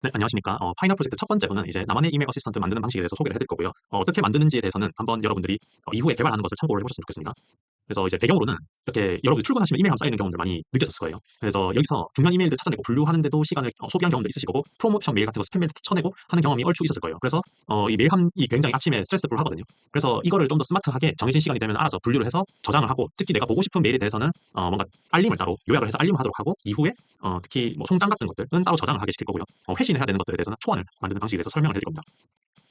네, 안녕하십니까. 파이널 프로젝트 첫 번째로는 이제 나만의 이메일 어시스턴트 만드는 방식에 대해서 소개를 해드릴 거고요. 떻게 만드는지에 대해서는 한번 여러분들이 이후에 개발하는 것을 참고를 해보셨으면 좋겠습니다. 그래서 이제 배경으로는 이렇게 여러분들 출근하시면 이메일 하면 쌓이는 경험들 많이 느꼈을 거예요. 그래서 여기서 중요한 이메일들 찾아내고 분류하는데도 시간을 소비한 경험도 있으실 거고, 프로모션 메일 같은 거 스팸 메일 쳐내고 하는 경험이 얼추 있었을 거예요. 그래서 이 메일함이 굉장히 아침에 스트레스풀 하거든요. 그래서 이거를 좀 더 스마트하게 정해진 시간이 되면 알아서 분류를 해서 저장을 하고, 특히 내가 보고 싶은 메일에 대해서는 뭔가 알림을 따로 요약을 해서 알림을 하도록 하고, 이후에 특히 뭐 송장 같은 것들은 따로 저장을 하게 시킬 거고요. 회신해야 되는 것들에 대해서는 초안을 만드는 방식에 대해서 설명을 해드릴 겁니다.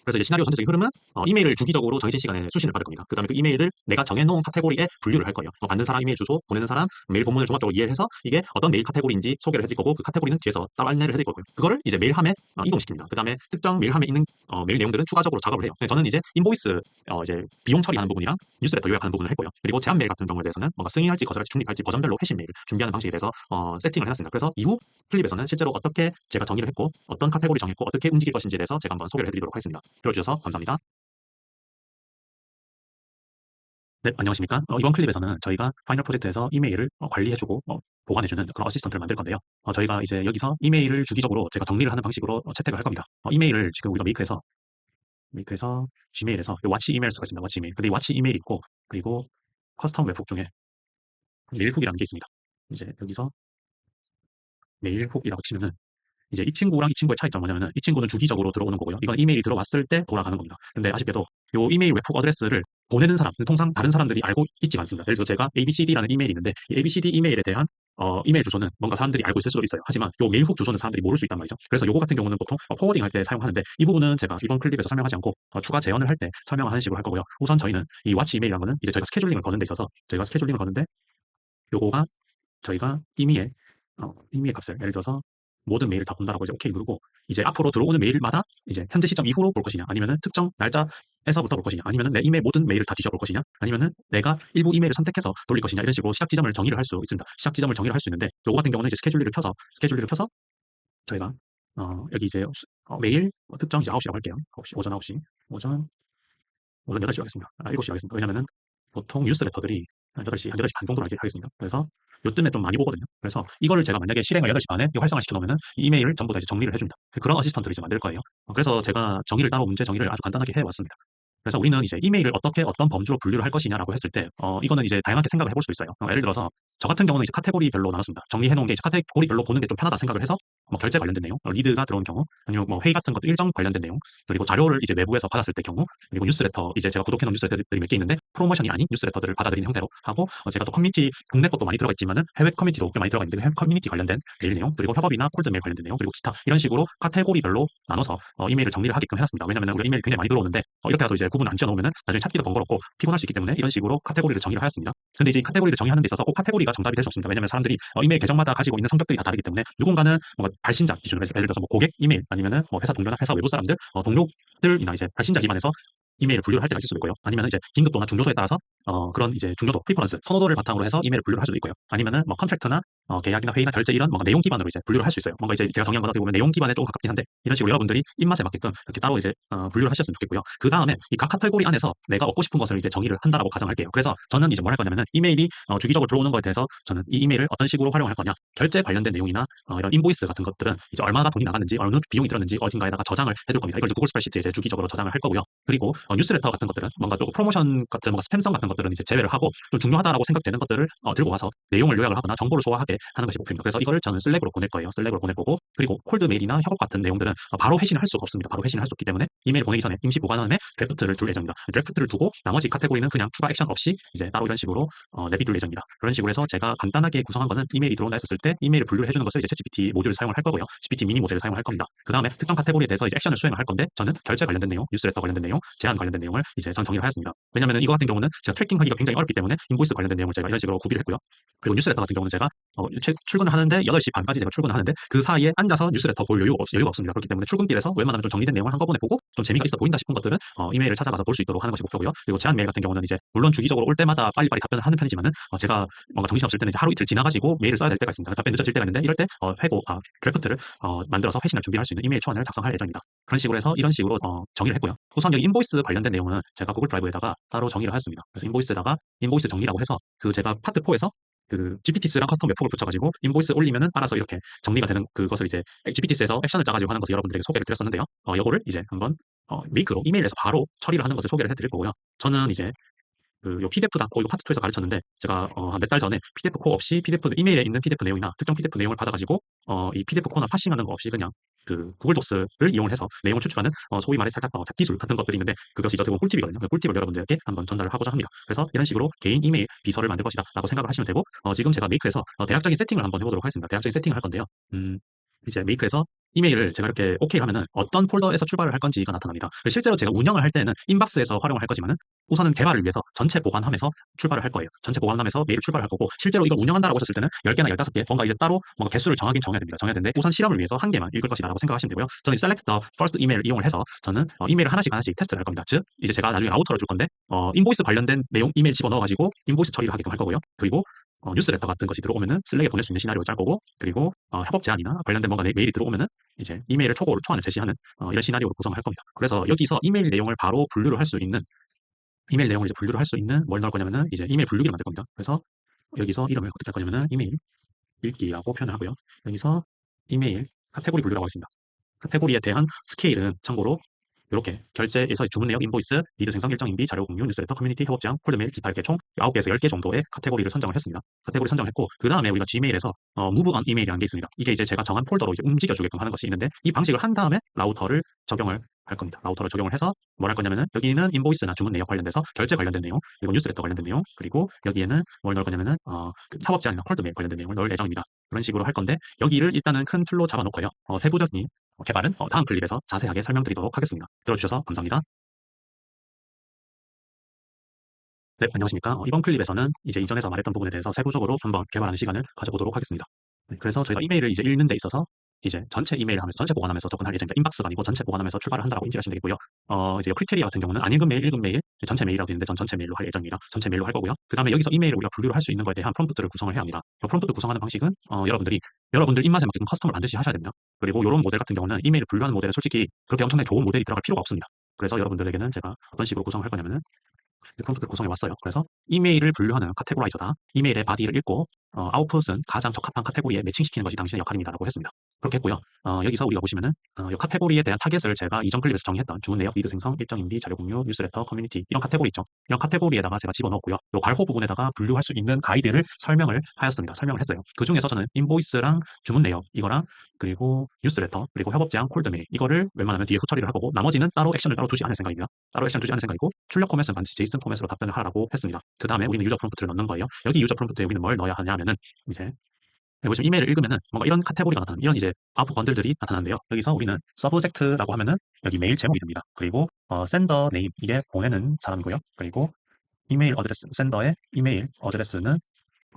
그래서 이제 시나리오 전체적인 흐름은 이메일을 주기적으로 정해진 시간에 수신을 받을 겁니다. 그 다음에 그 이메일을 내가 정해놓은 카테고리에 분류를 할 거예요. 받는 사람 이메일 주소, 보내는 사람 메일 본문을 종합적으로 이해를 해서 이게 어떤 메일 카테고리인지 소개를 해드릴 거고, 그 카테고리는 뒤에서 따로 안내를 해드릴 거고요. 그거를 이제 메일함에 이동시킵니다. 그 다음에 특정 메일함에 있는 메일 내용들은 추가적으로 작업을 해요. 저는 이제 인보이스 이제 비용 처리하는 부분이랑 뉴스레터 요약하는 부분을 했고요. 그리고 제한 메일 같은 경우에 대해서는 뭔가 승인할지 거절할지 중립할지 버전별로 회신 메일을 준비하는 방식에 대해서 세팅을 해놨습니다. 그래서 이후 클립에서는 실제로 어떻게 제가 정의를 했고 어떤 카테고리 정했고 어떻게 움직일 것인지에 대해서 제가 한번 소개를 해드리도록 하겠습니다. 들어주셔서 감사합니다. 네, 안녕하십니까. 이번 클립에서는 저희가 파이널 프로젝트에서 이메일을 관리해주고 보관해주는 그런 어시스턴트를 만들 건데요. 저희가 이제 여기서 이메일을 주기적으로 제가 정리를 하는 방식으로 채택을 할 겁니다. 이메일을 지금 우리가 메이크에서 G메일에서 왓치 이메일스가 있습니다. 왓치 이메일. 근데 이 왓치 이메일 있고, 그리고 커스텀 웹훅 중에 메일훅이라는 게 있습니다. 이제 여기서 메일훅이라고 치면은 이제 이 친구랑 이 친구의 차이점 뭐냐면은, 이 친구는 주기적으로 들어오는 거고요. 이건 이메일이 들어왔을 때 돌아가는 겁니다. 근데 아쉽게도 요 이메일 웹훅 어드레스를 보내는 사람, 통상 다른 사람들이 알고 있지 않습니다. 예를 들어서 제가 ABCD라는 이메일이 있는데, 이 ABCD 이메일에 대한 이메일 주소는 뭔가 사람들이 알고 있을 수도 있어요. 하지만 요 메일훅 주소는 사람들이 모를 수 있단 말이죠. 그래서 요거 같은 경우는 보통 포워딩 할 때 사용하는데, 이 부분은 제가 이번 클립에서 설명하지 않고 추가 재현을 할 때 설명하는 식으로 할 거고요. 우선 저희는 이 왓치 이메일이라는 거는 이제 저희가 스케줄링을 거는 데 있어서, 저희가 스케줄링을 거는데 요거가 저희가 임의의 값을 예를 들어서 모든 메일을 다 본다라고 이제 오케이 누르고, 이제 앞으로 들어오는 메일마다 이제 현재 시점 이후로 볼 것이냐, 아니면은 특정 날짜에서부터 볼 것이냐, 아니면은 내 이메일 모든 메일을 다 뒤져볼 것이냐, 아니면은 내가 일부 이메일을 선택해서 돌릴 것이냐, 이런 식으로 시작 지점을 정의를 할 수 있습니다. 시작 지점을 정의를 할 수 있는데, 요거 같은 경우는 이제 스케줄리를 켜서 저희가 여기 이제 메일 특정 이제 9시라고 할게요. 9시, 오전 9시, 오전 8시로 하겠습니다. 7시로 하겠습니다. 왜냐면은 보통 뉴스레터들이 한 8시 반 정도로 하겠습니다. 그래서 요쯤에 좀 많이 보거든요. 그래서 이거를 제가 만약에 실행을 8시 반에 활성화시켜 놓으면은 이 이메일을 전부 다 이제 정리를 해줍니다. 그런 어시스턴트를 이제 만들 거예요. 그래서 제가 문제 정의를 아주 간단하게 해왔습니다. 그래서 우리는 이제 이메일을 어떻게 어떤 범주로 분류를 할 것이냐라고 했을 때 이거는 이제 다양하게 생각을 해볼 수도 있어요. 예를 들어서 저 같은 경우는 이제 카테고리별로 나눴습니다. 정리해 놓은 게 이제 카테고리별로 보는 게 좀 편하다 생각을 해서 뭐 결제 관련된 내용, 리드가 들어온 경우, 아니면 뭐 회의 같은 것도 일정 관련된 내용, 그리고 자료를 이제 외부에서 받았을 때 경우, 그리고 뉴스레터 이제 제가 구독해 놓은 뉴스레터들이 몇 개 있는데 프로모션이 아닌 뉴스레터들을 받아들이는 형태로 하고, 제가 또 커뮤니티 국내 것도 많이 들어가 있지만은 해외 커뮤니티도 꽤 많이 들어가 있는데 해외 커뮤니티 관련된 메일 내용, 그리고 협업이나 콜드 메일 관련된 내용, 그리고 기타 이런 식으로 카테고리별로 나눠서 이메일을 정리를 하게끔 해놨습니다. 왜냐면 우리가 이메일 굉장히 많이 들어오는데 이렇게 해도 이제 구분 안 지어놓으면은 나중에 찾기도 번거롭고 피곤할 수 있기 때문에 이런 식으로 카테고리를 정의를 하였습니다. 근데 이제 이 카테고리를 정의하는 데 있어서 꼭 카테고리가 정답이 될 수 없습니다. 왜냐면 사람들이 이메일 계정마다 가지고 있는 성격들이 다 다르기 때문에, 누군가는 뭔가 발신자 기준으로 해서 예를 들어서 뭐 고객 이메일, 아니면은 뭐 회사 동료나 회사 외부 사람들 동료들이나 이제 발신자 기반에서 이메일을 분류를 할 때가 있을 수도 있고요. 아니면 이제 긴급도나 중요도에 따라서 그런 이제 중요도, 프리퍼런스, 선호도를 바탕으로 해서 이메일을 분류를 할 수도 있고요. 아니면은 뭐 컨트랙트나 계약이나 회의나 결제 이런 뭔가 내용 기반으로 이제 분류를 할 수 있어요. 뭔가 이제 제가 정의한 것 어떻게 보면 내용 기반에 조금 가깝긴 한데, 이런 식으로 여러분들이 입맛에 맞게끔 이렇게 따로 이제 분류를 하셨으면 좋겠고요. 그 다음에 이 각 카테고리 안에서 내가 얻고 싶은 것을 이제 정의를 한다라고 가정할게요. 그래서 저는 이제 뭘 할 거냐면은, 이메일이 주기적으로 들어오는 거에 대해서 저는 이 이메일을 어떤 식으로 활용할 거냐, 결제 관련된 내용이나 이런 인보이스 같은 것들은 이제 얼마나 돈이 나갔는지, 어느 비용이 들었는지 어딘가에다가 저장을 해둘 겁니다. 이걸 이제 구글 스프레시트에 이제 주기적으로 저장을 할 거고요. 그리고 뉴스레터 같은 것들은 뭔가 또 프로모션 같은 뭔가 스팸성 같은 것들은 이제 제외를 하고, 좀 중요하다라고 생각되는 것들을 들고 와서 내용을 요약을 하거나 정보를 소화하게 하는 것이 목표입니다. 그래서 이거를 저는 슬랙으로 보낼 거예요. 슬랙으로 보낼 거고, 그리고 콜드 메일이나 협업 같은 내용들은 바로 회신을 할 수가 없습니다. 바로 회신을 할 수 없기 때문에 이메일 보내기 전에 임시 보관함에 드래프트를 둘 예정입니다. 드래프트를 두고 나머지 카테고리는 그냥 추가 액션 없이 이제 따로 이런 식으로 내비둘 예정입니다. 그런 식으로 해서 제가 간단하게 구성한 거는, 이메일이 들어온다 했었을 때 이메일을 분류를 해주는 것을 이제 챗GPT 모듈을 사용을 할 거고요. GPT 미니 모델을 사용을 할 겁니다. 그 다음에 특정 카테고리에 대해서 이제 액션을 수행을 할 건데, 저는 결제 관련된 내용, 뉴스레터 관련된 내용, 제한 관련된 내용을 이제 전 정의를 하였습니다. 왜냐하면 이거 같은 경우는 제가 트래킹하기가 굉장히 어렵기 때문에 인보이스 관련된 내용을 제가 이런 식으로 구비를 했고요. 그리고 뉴스레터 같은 경우는 제가 출근을 하는데 8시 반까지 제가 출근을 하는데, 그 사이에 앉아서 뉴스레터 볼 여유가 없습니다. 그렇기 때문에 출근길에서 웬만하면 좀 정리된 내용을 한꺼번에 보고 좀 재미가 있어 보인다 싶은 것들은 이메일을 찾아가서 볼 수 있도록 하는 것이 목표고요. 그리고 제한 메일 같은 경우는 이제 물론 주기적으로 올 때마다 빨리빨리 답변을 하는 편이지만은 제가 뭔가 정신없을 때는 이제 하루 이틀 지나가지고 메일을 써야 될 때가 있습니다. 답변 늦어질 때가 있는데, 이럴 때 드래프트를 만들어서 회신을 준비할 수 있는 이메일 초안을 작성할 예정입니다. 그런 식으로 해서 이런 식으로 정의를 했고요. 우선 여기 인보이스 관련된 내용은 제가 구글 드라이브에다가 따로 정의를 하였습니다. 그래서 인보이스 정리라고 해서 그 제가 파트 4에서 그 GPT스랑 커스텀 웹훅을 붙여가지고 인보이스 올리면은 알아서 이렇게 정리가 되는 그것을 이제 GPT스에서 액션을 짜가지고 하는 것을 여러분들에게 소개를 드렸었는데요. 요거를 이제 한번 메이크로 이메일에서 바로 처리를 하는 것을 소개를 해드릴 거고요. 저는 이제 요 PDF 닫고 이거 파트 2에서 가르쳤는데 제가 한 몇 달 전에 PDF 코 없이 PDF 이메일에 있는 PDF 내용이나 특정 PDF 내용을 받아가지고 이 PDF 코나 파싱하는 거 없이 그냥 그 구글 도스를 이용을 해서 내용을 추출하는 소위 말해 살짝 잡기술 같은 것들이 있는데 그것이 어떻게 보면 꿀팁이거든요. 그 꿀팁을 여러분들에게 한번 전달을 하고자 합니다. 그래서 이런 식으로 개인 이메일 비서를 만들 것이다라고 생각을 하시면 되고 지금 제가 메이크에서 대략적인 세팅을 한번 해보도록 하겠습니다. 대략적인 세팅을 할 건데요. 이제 메이크에서 이메일을 제가 이렇게 오케이 하면은 어떤 폴더에서 출발을 할 건지가 나타납니다. 실제로 제가 운영을 할 때는 인박스에서 활용을 할 거지만은 우선은 개발을 위해서 전체 보관함에서 출발을 할 거예요. 전체 보관함에서 메일을 출발을 할 거고 실제로 이걸 운영한다라고 하셨을 때는 10개나 15개 뭔가 이제 따로 뭔가 개수를 정하긴 정해야 됩니다. 정해야 되는데 우선 실험을 위해서 한 개만 읽을 것이다라고 생각하시면 되고요. 저는 select the first email을 이용을 해서 저는 이메일을 하나씩 테스트를 할 겁니다. 즉 이제 제가 나중에 라우터를 줄 건데 인보이스 관련된 내용 이메일 집어넣어가지고 인보이스 처리를 하게끔 할 거고요. 그리고 뉴스레터 같은 것이 들어오면은 슬랙에 보낼 수 있는 시나리오를 짤 거고 그리고 협업 제안이나 관련된 뭔가 메일이 들어오면은 이제 이메일을 초안을 제시하는 이런 시나리오로 구성을 할 겁니다. 그래서 여기서 이메일 내용을 바로 분류를 할 수 있는 이메일 내용을 이제 분류를 할 수 있는 뭘 넣을 거냐면은 이제 이메일 분류기를 만들 겁니다. 그래서 여기서 이름을 어떻게 할 거냐면은 이메일 읽기라고 표현을 하고요. 여기서 이메일 카테고리 분류라고 하겠습니다. 카테고리에 대한 스케일은 참고로 이렇게 결제에서 주문 내역, 인보이스, 리드 생성, 일정 인비, 자료 공유, 뉴스레터, 커뮤니티, 협업 제안, 콜드메일, G8개 총 9개에서 10개 정도의 카테고리를 선정을 했습니다. 카테고리 선정했고 그 다음에 우리가 지메일에서 move on 이메일이라는 게 있습니다. 이게 이제 제가 정한 폴더로 이제 움직여주게끔 하는 것이 있는데 이 방식을 한 다음에 라우터를 적용을 할 겁니다. 라우터를 적용을 해서 뭘 할 거냐면은 여기는 인보이스나 주문 내역 관련돼서 결제 관련된 내용, 그리고 뉴스레터 관련된 내용, 그리고 여기에는 뭘 넣을 거냐면은 그 협업 제안이나 콜드메일 관련된 내용을 넣을 예정입니다. 그런 식으로 할 건데 여기를 일단은 큰 틀로 잡아놓고요. 세부적인 개발은 다음 클립에서 자세하게 설명드리도록 하겠습니다. 들어주셔서 감사합니다. 네, 안녕하십니까. 이번 클립에서는 이제 이전에서 말했던 부분에 대해서 세부적으로 한번 개발하는 시간을 가져보도록 하겠습니다. 네, 그래서 저희가 이메일을 이제 읽는 데 있어서 이제 전체 이메일을 하면서 전체 보관하면서 접근할 예정입니다. 인박스가 아니고 전체 보관하면서 출발을 한다고 인지하시면 되겠고요. 이제 크리테리아 같은 경우는 안 읽은 메일, 읽은 메일, 전체 메일이라고 되어 있는데 전 전체 메일로 할 예정입니다. 전체 메일로 할 거고요. 그 다음에 여기서 이메일을 우리가 분류를 할 수 있는 거에 대한 프롬프트를 구성을 해야 합니다. 프롬프트 구성하는 방식은 여러분들 입맛에 맞게끔 커스텀을 반드시 하셔야 됩니다. 그리고 이런 모델 같은 경우는 이메일을 분류하는 모델은 솔직히 그렇게 엄청나게 좋은 모델이 들어갈 필요가 없습니다. 그래서 여러분들에게는 제가 어떤 식으로 구성할 거냐면은 프롬프트를 구성해 왔어요. 그래서 이메일을 분류하는 카테고라이저다. 이메일의 바디를 읽고 아웃풋은 가장 적합한 카테고리에 매칭시키는 것이 당신의 역할입니다라고 했습니다. 그렇게 했고요. 여기서 우리가 보시면은 이 카테고리에 대한 타겟을 제가 이전 클립에서 정의했던 주문 내역, 리드 생성, 일정 인비, 자료 공유, 뉴스레터, 커뮤니티 이런 카테고리 있죠. 이런 카테고리에다가 제가 집어넣었고요. 이 괄호 부분에다가 분류할 수 있는 가이드를 설명을 하였습니다. 설명을 했어요. 그 중에서 저는 인보이스랑 주문 내역 이거랑 그리고 뉴스레터 그리고 협업 제안 콜드메일 이거를 웬만하면 뒤에 후처리를 하고 나머지는 따로 액션을 따로 두지 않을 생각입니다. 따로 액션 두지 않을 생각이고 출력 포맷은 반드시 제이슨 포맷으로 답변을 하라고 했습니다. 그 다음에 우리는 유저 프롬프트를 넣는 거예요. 여기 유저 프롬프트에 우리는 뭘 넣어야 하냐면은 이제 여기 보시면 이메일을 읽으면은 뭔가 이런 카테고리가 나타나는 이런 이제 아웃풋 번들들이 나타나는데요. 여기서 우리는 서브젝트라고 하면은 여기 메일 제목이 됩니다. 그리고 센더 네임 이게 보내는 사람이고요. 그리고 이메일 어드레스 센더의 이메일 어드레스는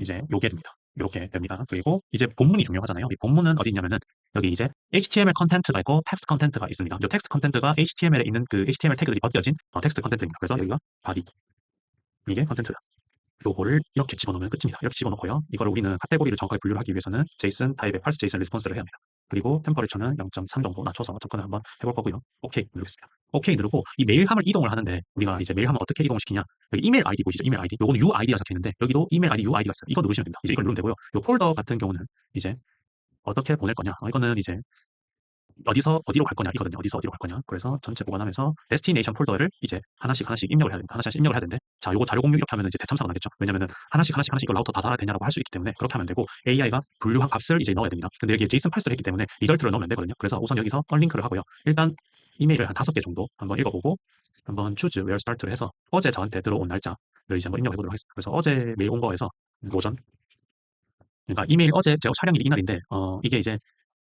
이제 요게 됩니다. 이렇게 됩니다. 그리고 이제 본문이 중요하잖아요. 이 본문은 어디 있냐면은 여기 이제 HTML 컨텐츠가 있고 텍스트 컨텐츠가 있습니다. 이 텍스트 컨텐츠가 HTML에 있는 그 HTML 태그들이 벗겨진 텍스트 컨텐츠입니다. 그래서 여기가 바디 이게 컨텐츠다. 요거를 이렇게 집어넣으면 끝입니다. 이렇게 집어넣고요. 이걸 우리는 카테고리를 정확하게 분류를 하기 위해서는 JSON 타입의 parse JSON 리스폰스를 해야 합니다. 그리고 템퍼레처는 0.3 정도 낮춰서 접근을 한번 해볼 거고요. 오케이 누르겠습니다. 오케이 누르고 이 메일함을 이동을 하는데 우리가 이제 메일함을 어떻게 이동을 시키냐? 여기 이메일 아이디 보이시죠? 이메일 아이디. 요거는 UID가 적혀 있는데 여기도 이메일 아이디 UID가 있어요. 이거 누르시면 됩니다. 이제 이걸 누르면 되고요. 요 폴더 같은 경우는 이제 어떻게 보낼 거냐? 이거는 이제 어디로 갈 거냐 이거든요. 어디서 어디로 갈 거냐. 그래서 전체 보관하면서 데스티네이션 폴더를 이제 하나씩 입력을 해야 됩니다. 하나씩 입력을 해야 되는데 자, 요거 자료 공유 이렇게 하면 이제 대참사가 나겠죠. 왜냐면은 하나씩 이걸 라우터 다 달아야 되냐라고 할 수 있기 때문에 그렇게 하면 되고 AI가 분류한 값을 이제 넣어야 됩니다. 근데 여기 제이슨 parse를 했기 때문에 리절트를 넣으면 안 되거든요. 그래서 우선 여기서 링크를 하고요. 일단 이메일을 한 5개 정도 한번 읽어보고 한번 choose where start를 해서 어제 저한테 들어온 날짜를 이제 한번 입력해 보도록 하겠습니다. 그래서 어제 메일 온 거에서 오전 그러니까 이메일 어제 제가 촬영일이 이날인데 이게 이제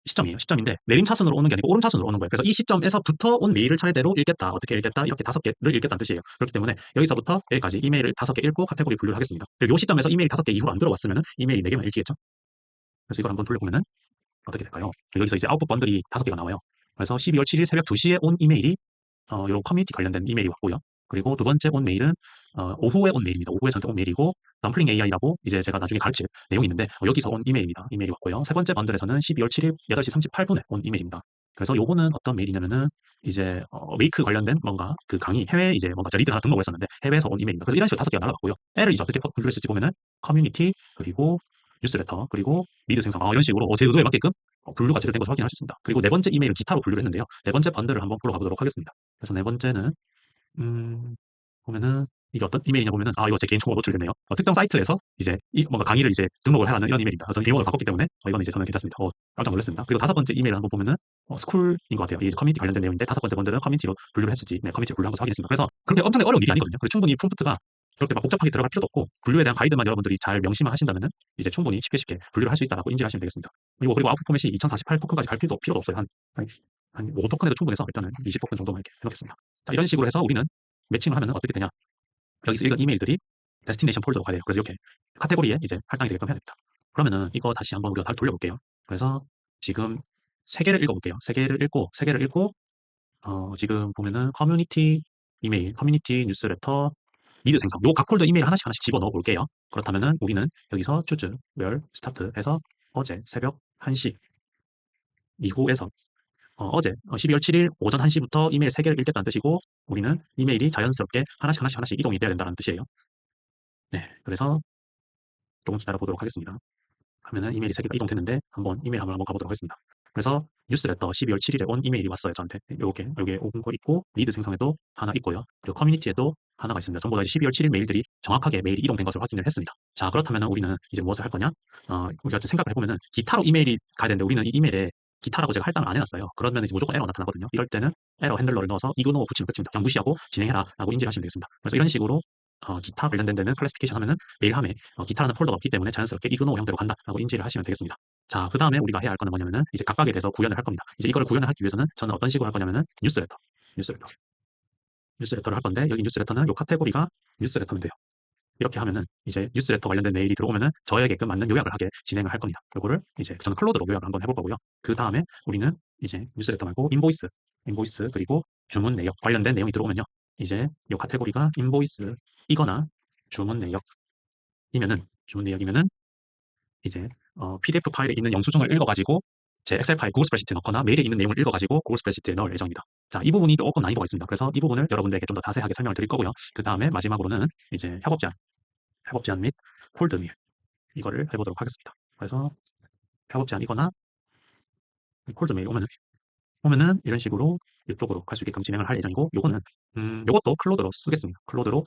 시점이에요. 시점인데 내림차순으로 오는 게 아니고 오름차순으로 오는 거예요. 그래서 이 시점에서부터 온 메일을 차례대로 읽겠다. 어떻게 읽겠다. 이렇게 5개를 읽겠다는 뜻이에요. 그렇기 때문에 여기서부터 여기까지 이메일을 5개 읽고 카테고리 분류를 하겠습니다. 그리고 이 시점에서 이메일이 5개 이후로 안 들어왔으면 이메일이 4개만 읽히겠죠. 그래서 이걸 한번 돌려보면은 어떻게 될까요? 여기서 이제 아웃풋 번들이 5개가 나와요. 그래서 12월 7일 새벽 2시에 온 이메일이 이런 커뮤니티 관련된 이메일이 왔고요. 그리고 두 번째 온 메일은 오후에 온 메일입니다. 오후에 저한테 온 메일이고 덤플링 AI라고 이제 제가 나중에 가르칠 내용이 있는데 여기서 온 이메일입니다. 이메일이 왔고요. 세 번째 번들에서는 12월 7일 8시 38분에 온 이메일입니다. 그래서 요거는 어떤 메일이냐면은 이제 메이크 관련된 뭔가 그 강의 해외 이제 뭔가 저 리드 하나 등록을 했었는데 해외에서 온 이메일입니다. 그래서 이런 식으로 5개가 날아갔고요. 애를 이제 어떻게 분류했을지 보면은 커뮤니티 그리고 뉴스레터 그리고 리드 생성 이런 식으로 제 의도에 맞게끔 분류가 제대로 된 것을 확인할 수 있습니다. 그리고 네 번째 이메일은 기타로 분류를 했는데요. 네 번째 번들을 한번 보러 가보도록 하겠습니다. 그래서 네 번째는 보면은 이게 어떤 이메일이냐 보면은 이거 제 개인 정보 노출됐네요. 특정 사이트에서 이제 뭔가 강의를 이제 등록을 하라는 이런 이메일입니다. 저는 비밀번호를 바꿨기 때문에 이거는 이제 저는 괜찮습니다. 깜짝 놀랐습니다. 그리고 다섯 번째 이메일 한번 보면은 스쿨인 것 같아요. 이게 커뮤니티 관련된 내용인데 다섯 번째 번들은 커뮤니티로 분류를 했을지 커뮤니티 분류한 것을 확인했습니다. 그래서 그렇게 엄청나게 어려운 일이 아니거든요. 그리고 충분히 프롬프트가 그렇게 막 복잡하게 들어갈 필요도 없고 분류에 대한 가이드만 여러분들이 잘 명심만 하신다면은 이제 충분히 쉽게 분류를 할 수 있다라고 인지하시면 되겠습니다. 그리고 아웃풋 포맷이 2048 토큰까지 갈 필요도 없어요. 한 5토큰에도 충분해서 일단은 20토큰 정도만 이렇게 해놓겠습니다. 자, 이런 식으로 해서 우리는 매칭을 하면은 어떻게 되냐? 여기서 읽은 이메일들이 데스티네이션 폴더로 가야 돼요. 그래서 이렇게 카테고리에 이제 할당이 되게끔 해야 됩니다. 그러면은 이거 다시 한번 우리가 다시 돌려볼게요. 그래서 지금 세 개를 읽어볼게요. 세 개를 읽고 지금 보면은 커뮤니티 이메일, 커뮤니티 뉴스레터, 리드 생성 요 각 폴더 이메일 하나씩 집어넣어 볼게요. 그렇다면은 우리는 여기서 choose where start 해서 어제 새벽 1시 이후에서 어제 12월 7일 오전 1시부터 이메일 3개를 읽겠다는 뜻이고 우리는 이메일이 자연스럽게 하나씩 이동이 돼야 된다는 뜻이에요. 네, 그래서 조금 기다려보도록 하겠습니다. 하면은 이메일이 3개가 이동됐는데 한번 이메일 한번 가보도록 하겠습니다. 그래서 뉴스레터 12월 7일에 온 이메일이 왔어요. 저한테. 요게 온 거 있고 리드 생성에도 하나 있고요. 그리고 커뮤니티에도 하나가 있습니다. 전부 다 12월 7일 메일들이 정확하게 메일이 이동된 것을 확인을 했습니다. 자, 그렇다면 우리는 이제 무엇을 할 거냐? 우리가 생각을 해보면은 기타로 이메일이 가야 되는데 우리는 이 이메일에 기타라고 제가 할당을 안 해놨어요. 그러면 이제 무조건 에러가 나타나거든요. 이럴 때는 에러 핸들러를 넣어서 이그노 붙이면 끝입니다. 그냥 무시하고 진행해라 라고 인지를 하시면 되겠습니다. 그래서 이런 식으로 기타 관련된 데는 클래시피케이션 하면은 메일함에 기타라는 폴더가 없기 때문에 자연스럽게 이그노 형태로 간다라고 인지를 하시면 되겠습니다. 자, 그 다음에 우리가 해야 할 거는 뭐냐면은 이제 각각에 대해서 구현을 할 겁니다. 이제 이거를 구현을 하기 위해서는 저는 어떤 식으로 할 거냐면은 뉴스레터, 뉴스레터를 할 건데 여기 뉴스레터는 요 카테고리가 뉴스레터면 돼요. 이렇게 하면은 이제 뉴스레터 관련된 메일이 들어오면은 저에게끔 맞는 요약을 하게 진행을 할 겁니다. 요거를 이제 저는 클로드로 요약을 한번 해볼 거고요. 그 다음에 우리는 이제 뉴스레터 말고 인보이스 그리고 주문 내역 관련된 내용이 들어오면요. 이제 요 카테고리가 인보이스이거나 주문 내역이면은 이제 PDF 파일에 있는 영수증을 읽어가지고 제 엑셀 파일 구글 스프레시트에 넣거나 메일에 있는 내용을 읽어가지고 구글 스프레시트에 넣을 예정입니다. 자, 이 부분이 조금 난이도가 있습니다. 그래서 이 부분을 여러분들에게 좀 더 자세하게 설명을 드릴 거고요. 그 다음에 마지막으로는 이제 협업 제한 및 콜드 메일 이거를 해보도록 하겠습니다. 그래서 협업 제한이거나 콜드 메일 오면은 이런 식으로 이쪽으로 갈 수 있게끔 진행을 할 예정이고 요거는 요것도 클로드로 쓰겠습니다. 클로드로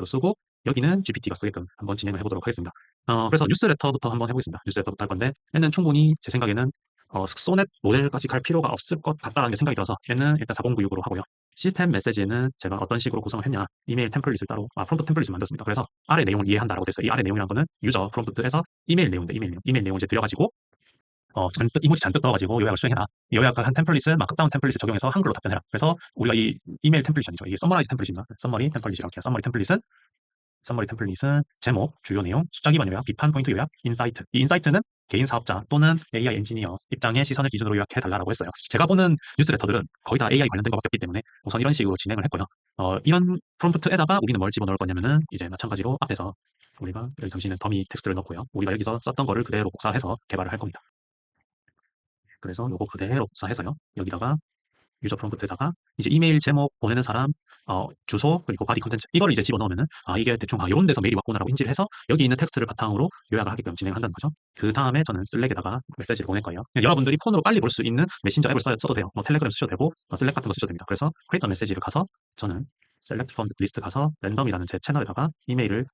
쓰고 여기는 GPT가 쓰게끔 한번 진행을 해보도록 하겠습니다. 그래서 뉴스레터부터 한번 해보겠습니다. 뉴스레터부터 할 건데 얘는 충분히 제 생각에는 소넷 모델까지 갈 필요가 없을 것 같다라는 게 생각이 들어서 얘는 일단 4096으로 하고요. 시스템 메시지에는 제가 어떤 식으로 구성을 했냐 이메일 템플릿을 따로 프롬프트 템플릿을 만들었습니다. 그래서 아래 내용을 이해한다라고 됐어요. 이 아래 내용이란 거는 유저 프롬프트에서 이메일 내용인데 이메일 내용 이제 들여가지고 이모지 잔뜩 넣어가지고 요약을 수행해라. 이 요약을 한 템플릿을 마크다운 템플릿을 적용해서 한글로 답변해라. 그래서 우리가 이 이메일 템플릿이 아니죠. 이게 서머라이즈 템플릿입니다. 서머리 템플릿이라고 해요. 서머리 템플릿은 제목, 주요 내용, 숫자 기반 요약, 비판 포인트 요약, 인사이트. 이 인사이트는 개인 사업자 또는 AI 엔지니어 입장의 시선을 기준으로 요약해달라고 했어요. 제가 보는 뉴스레터들은 거의 다 AI 관련된 것밖에 없기 때문에 우선 이런 식으로 진행을 했고요. 이런 프롬프트에다가 우리는 뭘 집어넣을 거냐면은 이제 마찬가지로 앞에서 우리가 여기 잠시는 더미 텍스트를 넣고요. 우리가 여기서 썼던 거를 그대로 복사해서 개발을 할 겁니다. 그래서 요거 그대로 복사해서요. 여기다가 유저 프롬프트에다가 이제 이메일 제목 보내는 사람 주소 그리고 바디 컨텐츠 이거를 이제 집어넣으면은 이게 대충 이런 데서 메일이 왔구나라고 인지를 해서 여기 있는 텍스트를 바탕으로 요약을 하게끔 진행을 한다는 거죠. 그 다음에 저는 슬랙에다가 메시지를 보낼 거예요. 여러분들이 폰으로 빨리 볼 수 있는 메신저 앱을 써도 돼요. 뭐 텔레그램 쓰셔도 되고 슬랙 같은 거 쓰셔도 됩니다. 그래서 크리에이터 메시지를 가서 저는 셀렉트 프롬 리스트 가서 랜덤이라는 제 채널에다가 이메일을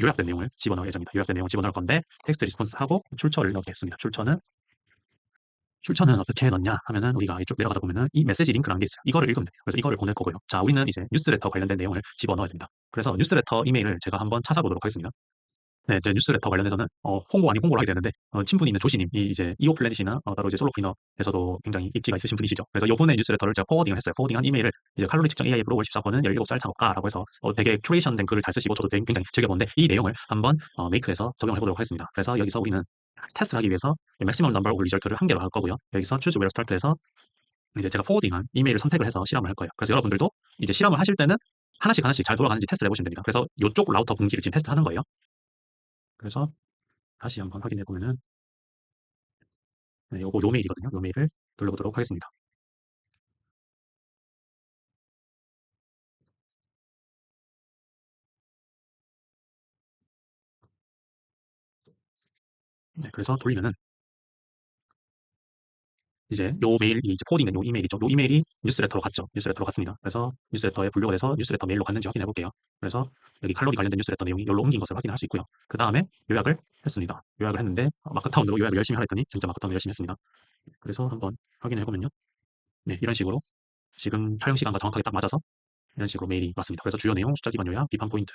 요약된 내용을 집어넣을 예정입니다. 요약된 내용을 집어넣을 건데 텍스트 리스폰스 하고 출처를 넣겠습니다. 출처는 어떻게 넣냐 하면은 우리가 이쪽 내려가다 보면은 이 메시지 링크라는 게 있어요. 이거를 읽으면 돼요. 그래서 이거를 보낼 거고요. 자, 우리는 이제 뉴스레터 관련된 내용을 집어넣어야 됩니다. 그래서 뉴스레터 이메일을 제가 한번 찾아보도록 하겠습니다. 네, 제 뉴스레터 관련해서는 홍보 아닌 홍보를 하게 되는데 친분이 있는 조시님, 이 이제 이오 플래닛이나 따로 이제 솔로 클리너에서도 굉장히 입지가 있으신 분이시죠. 그래서 요번에 뉴스레터를 제가 포워딩을 했어요. 포워딩한 이메일을 이제 칼로리 측정 AI 브로걸 14번은 17살 창업가라고 해서 되게 큐레이션된 글을 잘 쓰시고 저도 되게 굉장히 즐겨보는데 이 내용을 한번 메이크해서 적용을 해보도록 하겠습니다. 그래서 여기서 우리는 테스트를 하기 위해서 맥시멈 넘버 오브 리절트를 한 개로 할 거고요. 여기서 choose where start에서 이제 제가 포워딩한 이메일을 선택을 해서 실험을 할 거예요. 그래서 여러분들도 이제 실험을 하실 때는 하나씩 잘 돌아가는지 테스트를 해보시면 됩니다. 그래서 이쪽 라우터 분기를 지금 테스트하는 거예요. 그래서 다시 한번 확인해 보면은 네, 요거 요 메일이거든요. 요 메일을 돌려보도록 하겠습니다. 네, 그래서 돌리면은 이제 요 메일이 이제 코딩 된 요 이메일이죠. 요 이메일이 뉴스레터로 갔죠. 뉴스레터로 갔습니다. 그래서 뉴스레터에 분류가 돼서 뉴스레터 메일로 갔는지 확인해 볼게요. 그래서 여기 칼로리 관련된 뉴스레터 내용이 여기로 옮긴 것을 확인할 수 있고요. 그 다음에 요약을 했습니다. 요약을 했는데 마크타운으로 요약을 열심히 하랬더니 진짜 마크타운을 열심히 했습니다. 그래서 한번 확인해 보면요. 네, 이런 식으로 지금 촬영 시간과 정확하게 딱 맞아서 이런 식으로 메일이 왔습니다. 그래서 주요 내용, 숫자 기반 요약, 비판 포인트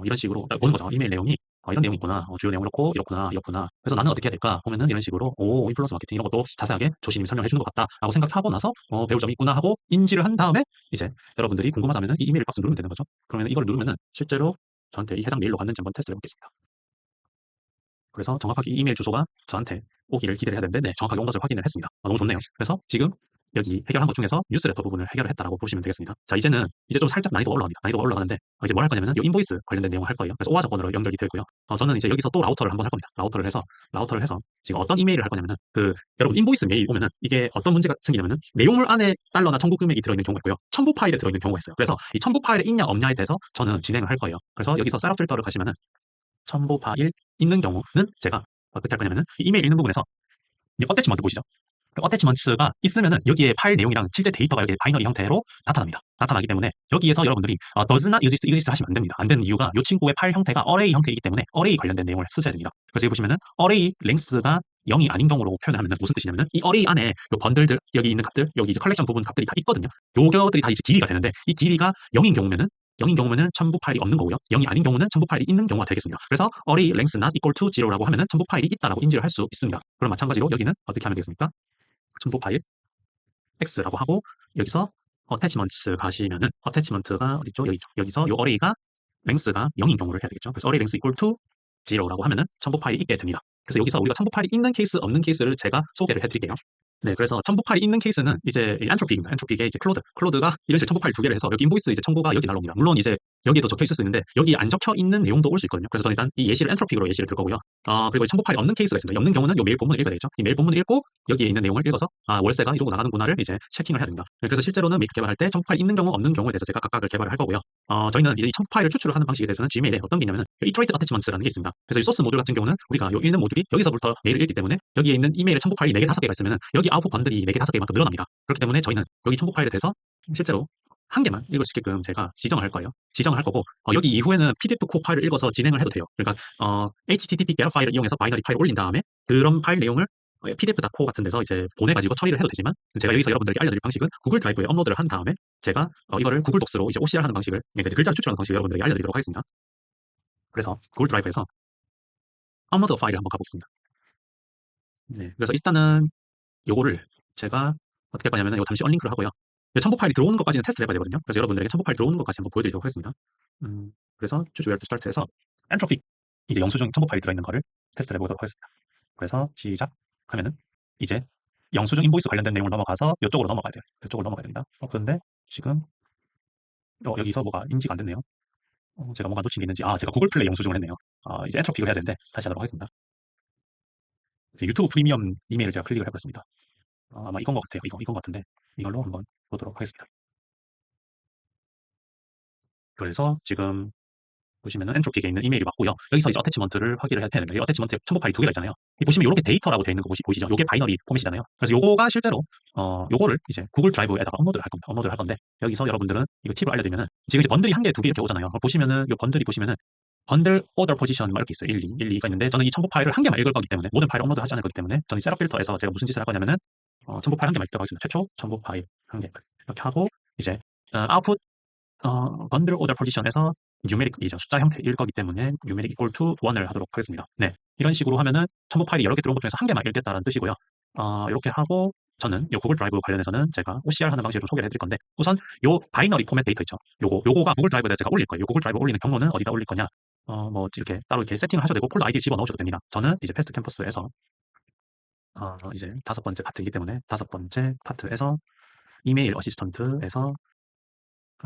이런 식으로 딱 보는 거죠. 이메일 내용이 이런 내용이 있구나. 주요 내용 이렇고 이렇구나 이렇구나. 그래서 나는 어떻게 해야 될까? 보면은 이런 식으로 인플루언서 마케팅 이런 것도 자세하게 조신님이 설명해 주는 것 같다라고 생각하고 나서 배울 점이 있구나 하고 인지를 한 다음에 이제 여러분들이 궁금하다면은 이 이메일 박스 누르면 되는 거죠. 그러면 이걸 누르면은 실제로 저한테 이 해당 메일로 갔는지 한번 테스트를 해보겠습니다. 그래서 정확하게 이 이메일 주소가 저한테 오기를 기대를 해야 되는데 네, 정확하게 온 것을 확인을 했습니다. 너무 좋네요. 그래서 지금 여기 해결한 것 중에서 뉴스레터 부분을 해결을 했다라고 보시면 되겠습니다. 자, 이제는 이제 좀 살짝 난이도가 올라갑니다. 난이도가 올라가는데 이제 뭘 할 거냐면은 이 인보이스 관련된 내용을 할 거예요. 그래서 오화 조건으로 연결이 되어 있고요. 저는 이제 여기서 또 라우터를 한번 할 겁니다. 라우터를 해서 지금 어떤 이메일을 할 거냐면은 여러분 인보이스 메일 오면은 이게 어떤 문제가 생기냐면은 내용물 안에 달러나 청구 금액이 들어있는 경우가 있고요. 첨부 파일에 들어있는 경우가 있어요. 그래서 이 첨부 파일에 있냐 없냐에 대해서 저는 진행을 할 거예요. 그래서 여기서 셋업 필터를 가시면은 첨부 파일 있는 경우는 제가 어떻게 할 거냐면은 이 이메일 있는 부분에서 이 어태치먼트 보시죠. 그 어태치먼트가 있으면은 여기에 파일 내용이랑 실제 데이터가 여기 바이너리 형태로 나타납니다. 나타나기 때문에 여기에서 여러분들이 does not exist 하시면 안 됩니다. 안 되는 이유가 이 친구의 파일 형태가 array 형태이기 때문에 array 관련된 내용을 쓰셔야 됩니다. 그래서 여기 보시면은 array length가 0이 아닌 경우로 표현을 하면 무슨 뜻이냐면은 이 array 안에 요 번들들 여기 있는 값들 여기 이제 컬렉션 부분 값들이 다 있거든요. 요것들이 다 이제 길이가 되는데 이 길이가 0인 경우면은 첨부 파일이 없는 거고요. 0이 아닌 경우는 첨부 파일이 있는 경우가 되겠습니다. 그래서 array length not equal to 0라고 하면은 첨부 파일이 있다라고 인지를 할 수 있습니다. 그럼 마찬가지로 여기는 어떻게 하면 되겠습니까? 첨부 파일 x라고 하고 여기서 attachments 가시면은 attachment가 어디죠? 여기죠. 여기서 요 array가 length가 0인 경우를 해야 되겠죠. 그래서 array length equal to 0라고 하면은 첨부 파일이 있게 됩니다. 그래서 여기서 우리가 첨부 파일이 있는 케이스, 없는 케이스를 제가 소개를 해드릴게요. 네, 그래서 첨부 파일이 있는 케이스는 이제 이 엔트로픽입니다. 엔트로픽에 이제 클로드가 이런 식으로 첨부 파일 두 개를 해서 여기 인보이스 이제 첨부가 여기 날라옵니다. 물론 이제 여기에도 적혀 있을 수 있는데 여기 안 적혀 있는 내용도 올 수 있거든요. 그래서 저는 일단 이 예시를 엔트로픽으로 예시를 들 거고요. 그리고 첨부 파일이 없는 케이스가 있습니다. 없는 경우는 이 메일 본문을 읽어야 되겠죠. 이 메일 본문을 읽고 여기에 있는 내용을 읽어서 월세가 이 정도 나가는구나를 이제 체킹을 해야 됩니다. 네, 그래서 실제로는 메이크 개발할 때 첨부 파일 있는 경우, 없는 경우에 대해서 제가 각각을 개발을 할 거고요. 저희는 이제 이 첨부 파일을 추출을 하는 방식에 대해서는 Gmail에 어떤 게 있냐면은 iterated attachments라는 게 있습니다. 그래서 이 소스 모듈 같은 경우는 우리가 요 읽는 모듈이 여기서부터 메일을 읽기 때문에 여기에 있는 이메일의 첨부 파일이 4개, 5개가 있으면은 여기 아웃풋 번들이 4개, 5개만큼 늘어납니다. 그렇기 때문에 저희는 여기 첨부 파일에 대해서 실제로 한 개만 읽을 수 있게끔 제가 지정을 할 거예요. 지정을 할 거고 여기 이후에는 PDF 코 파일을 읽어서 진행을 해도 돼요. 그러니까 HTTP get 파일을 이용해서 바이너리 파일을 올린 다음에 그런 파일 내용을 PDF.co 같은 데서 이제 보내가지고 처리를 해도 되지만 제가 여기서 여러분들에게 알려드릴 방식은 구글 드라이브에 업로드를 한 다음에 제가 이거를 구글 독스로 이제 OCR 하는 방식을 그러니까 이제 글자를 추출하는 방식을 여러분들에게 알려드리도록 하겠습니다. 그래서 구글 드라이브에서 업로드 파일을 한번 가보겠습니다. 네, 그래서 일단은 요거를 제가 어떻게 할 거냐면 이거 잠시 언링크를 하고요. 첨부 파일이 들어오는 것까지는 테스트를 해봐야 되거든요. 그래서 여러분들에게 첨부 파일 들어오는 것까지 한번 보여드리도록 하겠습니다. 그래서 choose where to start해서 엔트로픽 이제 영수증 첨부 파일이 들어있는 거를 테스트를 해보도록 하겠습니다. 그래서 시작 하면은 이제 영수증 인보이스 관련된 내용을 넘어가서 이쪽으로 넘어가야 돼요. 이쪽으로 넘어가야 됩니다. 그런데 지금 여기서 뭐가 인지가 안 됐네요. 제가 뭔가 놓친 게 있는지 제가 구글 플레이 영수증을 했네요. 이제 엔트로픽을 해야 되는데 다시 하도록 하겠습니다. 이제 유튜브 프리미엄 이메일을 제가 클릭을 해봤습니다. 아마 이건 것 같아요. 이건 것 같은데 이걸로 한번 보도록 하겠습니다. 그래서 지금 보시면은 엔트로픽에 있는 이메일이 맞고요. 여기서 이제 어태치먼트를 확인을 해야 되는데 이 어태치먼트에 첨부 파일이 두 개가 있잖아요. 이 보시면 이렇게 데이터라고 되어 있는 거 보이시죠? 이게 바이너리 포맷이잖아요. 그래서 요거가 실제로 요거를 이제 구글 드라이브에다가 업로드를 할 겁니다. 업로드를 할 건데 여기서 여러분들은 이거 팁을 알려드리면은 지금 이제 번들이 한 개, 두 개 이렇게 오잖아요. 보시면은 요 번들이 보시면은 번들 오더 포지션 막 이렇게 있어요. 1, 2가 있는데 저는 이 첨부 파일을 한 개만 읽을 거기 때문에 모든 파일을 업로드 하지 않을 거기 때문에 저는 이 셋업 필터에서 제가 무슨 짓을 할 거냐면은 첨부 파일 한 개만 읽도록 하겠습니다. 최초 첨부 파일 한 개 이렇게 하고 이제 아웃풋 번들 오더 포지션에서 뉴메릭 이제 숫자 형태일 거기 때문에 뉴메릭 equal to 1을 하도록 하겠습니다. 네, 이런 식으로 하면은 첨부 파일이 여러 개 들어온 것 중에서 한 개만 읽겠다는 뜻이고요. 이렇게 하고 저는 이 구글 드라이브 관련해서는 제가 OCR 하는 방식으로 소개를 해드릴 건데 우선 요 바이너리 포맷 데이터 있죠. 요거가 구글 드라이브에 제가 올릴 거예요. 요 구글 드라이브 올리는 경로는 어디다 올릴 거냐? 뭐 이렇게 따로 이렇게 세팅을 하셔도 되고 폴더 아이디 집어 넣으셔도 됩니다. 저는 이제 패스트 캠퍼스에서 이제 5번째 파트이기 때문에 5번째 파트에서 이메일 어시스턴트에서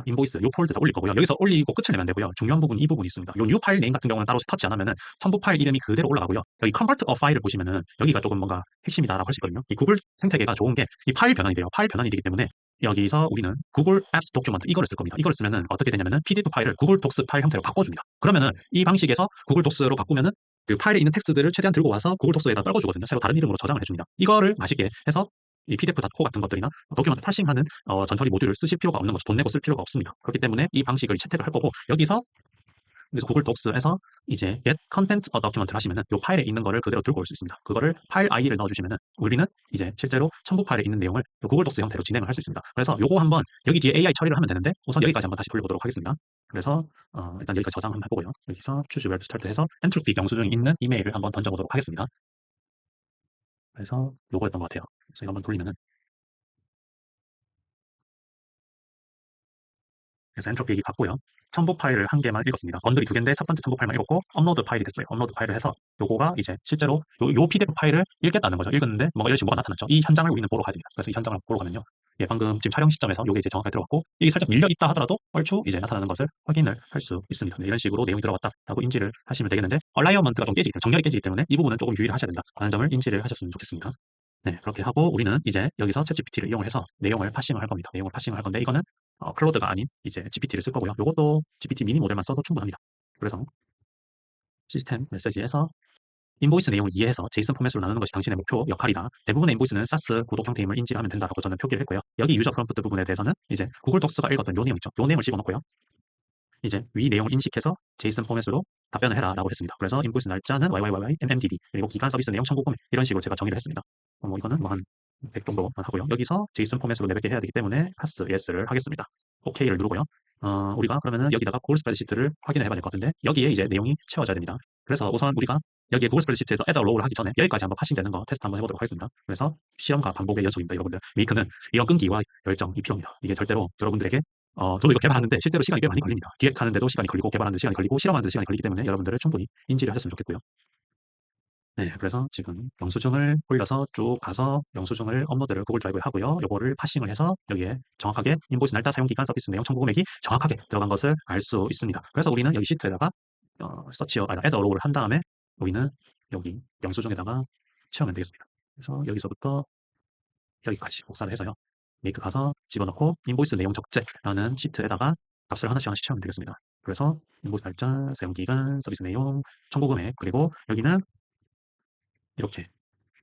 인보이스 요 폴드 다 올릴 거고요. 여기서 올리고 끝을 내면 되고요. 중요한 부분 이 부분이 있습니다. 요 new 파일 네임 같은 경우는 따로 터치 안 하면은 첨부 파일 이름이 그대로 올라가고요. 여기 convert a file을 보시면은 여기가 조금 뭔가 핵심이다라고 할 수 있거든요. 이 구글 생태계가 좋은 게 이 파일 변환이 돼요. 파일 변환이 되기 때문에 여기서 우리는 구글 앱스 도큐먼트 이거를 쓸 겁니다. 이걸 쓰면은 어떻게 되냐면은 PDF 파일을 구글 독스 파일 형태로 바꿔줍니다. 그러면은 이 방식에서 구글 독스로 바꾸면은 그 파일에 있는 텍스트들을 최대한 들고 와서 구글 독스에다 떨궈주거든요. 새로 다른 이름으로 저장을 해줍니다. 이거를 맛있게 해서 이 PDF.co 같은 것들이나 도큐먼트 파싱하는 전처리 모듈을 쓰실 필요가 없는 거죠. 돈 내고 쓸 필요가 없습니다. 그렇기 때문에 이 방식을 채택을 할 거고 여기서 구글 독스에서 이제 get content a document를 하시면은 이 파일에 있는 거를 그대로 들고 올 수 있습니다. 그거를 파일 아이디를 넣어주시면은 우리는 이제 실제로 첨부 파일에 있는 내용을 구글 독스 형태로 진행을 할 수 있습니다. 그래서 요거 한번 여기 뒤에 AI 처리를 하면 되는데 우선 여기까지 한번 다시 돌려보도록 하겠습니다. 그래서 일단 여기까지 저장 한번 해보고요. 여기서 choose where to start 해서 엔트로피 영수증이 있는 이메일을 한번 던져보도록 하겠습니다. 그래서 요거였던 것 같아요. 그래서 이거 한번 돌리면은 그래서 엔트로피 얘기 같고요. 첨부 파일을 한 개만 읽었습니다. 번들이 두 개인데 첫 번째 첨부 파일만 읽었고 업로드 파일이 됐어요. 업로드 파일을 해서 요거가 이제 실제로 요 PDF 파일을 읽겠다는 거죠. 읽었는데 뭔가 이런 식으로 뭐가 나타났죠. 이 현장을 우리는 보러 가야 됩니다. 그래서 이 현장을 보러 가면요. 예, 방금 지금 촬영 시점에서 요게 이제 정확하게 들어갔고 이게 살짝 밀려 있다 하더라도 얼추 이제 나타나는 것을 확인을 할 수 있습니다. 네, 이런 식으로 내용이 들어갔다라고 인지를 하시면 되겠는데 얼라이어먼트가 좀 깨지기 때문에 정렬이 깨지기 때문에 이 부분은 조금 유의를 하셔야 된다. 라는 점을 인지를 하셨으면 좋겠습니다. 네, 그렇게 하고 우리는 이제 여기서 챗GPT를 이용해서 내용을 파싱을 할 겁니다. 내용을 파싱을 할 건데 이거는 클로드가 아닌 이제 GPT를 쓸 거고요. 이것도 GPT 미니 모델만 써도 충분합니다. 그래서 시스템 메시지에서 인보이스 내용을 이해해서 제이슨 포맷으로 나누는 것이 당신의 목표 역할이다. 대부분의 인보이스는 사스 구독 형태임을 인지를 하면 된다라고 저는 표기를 했고요. 여기 유저 프롬프트 부분에 대해서는 이제 구글 독스가 읽었던 요 내용 있죠. 요 내용을 집어넣고요. 이제 위 내용을 인식해서 제이슨 포맷으로 답변을 해라라고 했습니다. 그래서 인보이스 날짜는 YYYY MMDD 그리고 기간 서비스 내용 청구 포맷 이런 식으로 제가 정의를 했습니다. 뭐 이거는 뭐 한 100 정도만 하고요. 여기서 제이슨 포맷으로 내뱉게 해야 되기 때문에 pass yes를 하겠습니다. OK를 누르고요. 우리가 그러면은 여기다가 구글 스프레드시트를 확인을 해봐야 될 것 같은데 여기에 이제 내용이 채워져야 됩니다. 그래서 우선 우리가 여기에 구글 스프레드시트에서 add a row를 하기 전에 여기까지 한번 파싱되는 거 테스트 한번 해보도록 하겠습니다. 그래서 실험과 반복의 연속입니다. 여러분들 메이크는 이런 끈기와 열정이 필요합니다. 이게 절대로 여러분들에게 저도 이거 개발하는데 실제로 시간이 꽤 많이 걸립니다. 기획하는데도 시간이 걸리고 개발하는데 시간이 걸리고 실험하는데 시간이 걸리기 때문에 여러분들을 충분히 인지를 하셨으면 좋겠고요. 네, 그래서 지금 영수증을 올려서 쭉 가서 영수증을 업로드를 구글 드라이브에 하고요. 요거를 파싱을 해서 여기에 정확하게 인보이스 날짜, 사용기간, 서비스 내용, 청구 금액이 정확하게 들어간 것을 알 수 있습니다. 그래서 우리는 여기 시트에다가 서치어, add a row를 한 다음에 우리는 여기 영수증에다가 채우면 되겠습니다. 그래서 여기서부터 여기까지 복사를 해서요. 메이크 가서 집어넣고 인보이스 내용 적재라는 시트에다가 값을 하나씩 하나씩 채우면 되겠습니다. 그래서 인보이스 날짜, 사용기간, 서비스 내용, 청구 금액 그리고 여기는 이렇게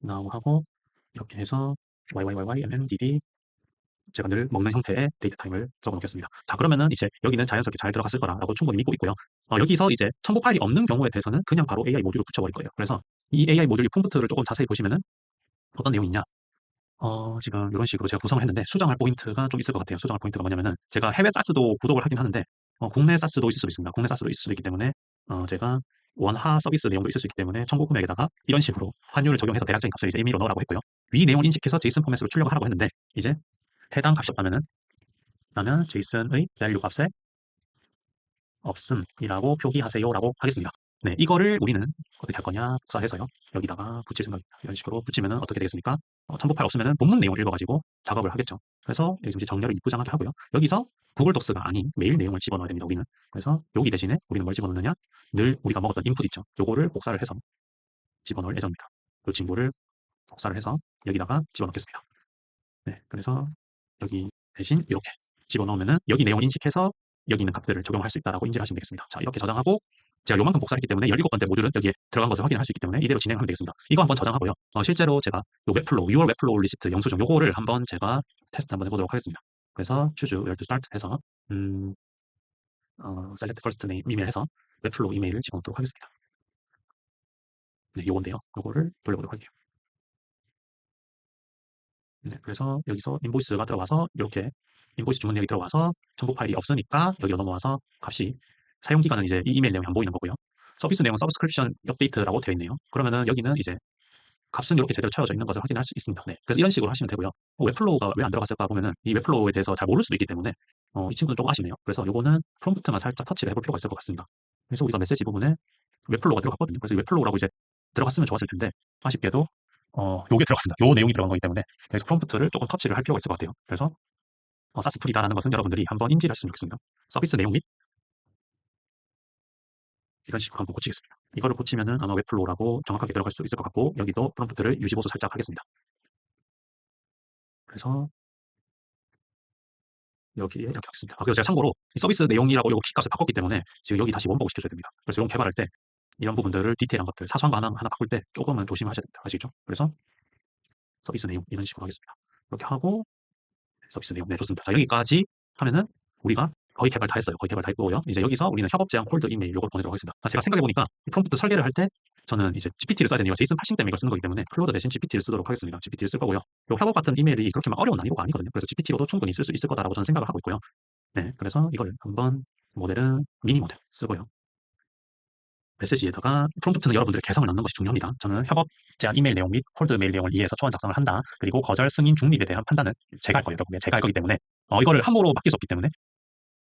now 하고 이렇게 해서 YYYYMMDD 제가 늘 먹는 형태의 데이트 타임을 적어 놓겠습니다. 자, 그러면은 이제 여기는 자연스럽게 잘 들어갔을 거라고 충분히 믿고 있고요. 여기서 이제 첨부 파일이 없는 경우에 대해서는 그냥 바로 AI 모듈을 붙여버릴 거예요. 그래서 이 AI 모듈이 폼프트를 조금 자세히 보시면은 어떤 내용이 있냐? 지금 이런 식으로 제가 구성을 했는데 수정할 포인트가 좀 있을 것 같아요. 수정할 포인트가 뭐냐면은 제가 해외 사스도 구독을 하긴 하는데 국내 사스도 있을 수도 있습니다. 국내 사스도 있을 수도 있기 때문에 제가 원화 서비스 내용도 있을 수 있기 때문에 청구 금액에다가 이런 식으로 환율을 적용해서 대략적인 값을 이제 임의로 넣으라고 했고요. 위 내용을 인식해서 제이슨 포맷으로 출력을 하라고 했는데 이제 해당 값이 없다면은 그러면 제이슨의 밸류 값에 없음이라고 표기하세요라고 하겠습니다. 네, 이거를 우리는 어떻게 할 거냐 복사해서요. 여기다가 붙일 생각입니다. 이런 식으로 붙이면은 어떻게 되겠습니까? 첨부 파일 없으면은 본문 내용을 읽어가지고 작업을 하겠죠. 그래서 여기 이제 정렬을 이쁘장하게 하고요. 여기서 구글 독스가 아닌 메일 내용을 집어넣어야 됩니다. 우리는. 그래서 여기 대신에 우리는 뭘 집어넣느냐? 늘 우리가 먹었던 인풋 있죠. 요거를 복사를 해서 집어넣을 예정입니다. 이 친구를 복사를 해서 여기다가 집어넣겠습니다. 네, 그래서 여기 대신 이렇게 집어넣으면은 여기 내용을 인식해서 여기 있는 값들을 적용할 수 있다라고 인지를 하시면 되겠습니다. 자, 이렇게 저장하고 제가 요만큼 복사했기 때문에 17번째 모듈은 여기에 들어간 것을 확인할 수 있기 때문에 이대로 진행하면 되겠습니다. 이거 한번 저장하고요. 실제로 제가 요 웹플로우, 6월 웹플로우 리시트 영수증 요거를 한번 제가 테스트 한번 해보도록 하겠습니다. 그래서 choose where to start 해서 select first name 이메일 해서 웹플로우 이메일을 집어넣도록 하겠습니다. 네, 요건데요. 요거를 돌려보도록 할게요. 네, 그래서 여기서 인보이스가 들어가서 이렇게 인보이스 주문 내역이 들어가서 첨부 파일이 없으니까 여기로 넘어와서 값이 사용 기간은 이제 이 이메일 내용이 안 보이는 거고요. 서비스 내용은 서브스크립션 업데이트라고 되어 있네요. 그러면은 여기는 이제 값은 이렇게 제대로 채워져 있는 것을 확인할 수 있습니다. 네, 그래서 이런 식으로 하시면 되고요. 웹플로우가 왜 안 들어갔을까 보면은 이 웹플로우에 대해서 잘 모를 수도 있기 때문에 이 친구는 조금 아쉽네요. 그래서 요거는 프롬프트만 살짝 터치를 해볼 필요가 있을 것 같습니다. 그래서 우리가 메시지 부분에 웹플로우가 들어갔거든요. 그래서 웹플로우라고 이제 들어갔으면 좋았을 텐데 아쉽게도 요게 들어갔습니다. 요 내용이 들어간 거기 때문에 그래서 프롬프트를 조금 터치를 할 필요가 있을 것 같아요. 그래서 사스풀이다라는 것은 여러분들이 한번 인지를 하셨으면 좋겠습니다. 서비스 내용 및 이런 식으로 한번 고치겠습니다. 이거를 고치면은 아마 웹플로우라고 정확하게 들어갈 수 있을 것 같고 여기도 프롬프트를 유지보수 살짝 하겠습니다. 그래서 여기에 이렇게 하겠습니다. 그리고 제가 참고로 이 서비스 내용이라고 요거 키값을 바꿨기 때문에 지금 여기 다시 원복을 시켜줘야 됩니다. 그래서 이런 개발할 때 이런 부분들을 디테일한 것들, 사소한 거 하나 바꿀 때 조금은 조심하셔야 됩니다. 아시겠죠? 그래서 서비스 내용 이런 식으로 하겠습니다. 이렇게 하고 서비스 내용 네 좋습니다. 자 여기까지 하면은 우리가 거의 개발 다 했어요. 거의 개발 다 했고요. 이제 여기서 우리는 협업 제안 콜드 이메일 요걸 보내도록 하겠습니다. 제가 생각해보니까 프롬프트 설계를 할 때 저는 이제 GPT를 써야 되는 이유가 제이슨 파싱 때문에 이걸 쓰는 거기 때문에 클로드 대신 GPT를 쓰도록 하겠습니다. GPT를 쓸 거고요. 요 협업 같은 이메일이 그렇게 막 어려운 난이도가 아니거든요. 그래서 GPT로도 충분히 쓸 수 있을 거다라고 저는 생각을 하고 있고요. 네, 그래서 이걸 한번 모델은 미니 모델 쓰고요. 메시지에다가 프롬프트는 여러분들의 개성을 넣는 것이 중요합니다. 저는 협업 제안 이메일 내용 및 콜드 메일 내용을 이해해서 초안 작성을 한다. 그리고 거절 승인 중립에 대한 판단은 제가 할 거예요. 여러분. 제가 할 거기 때문에 이거를 함부로 맡길 수 없기 때문에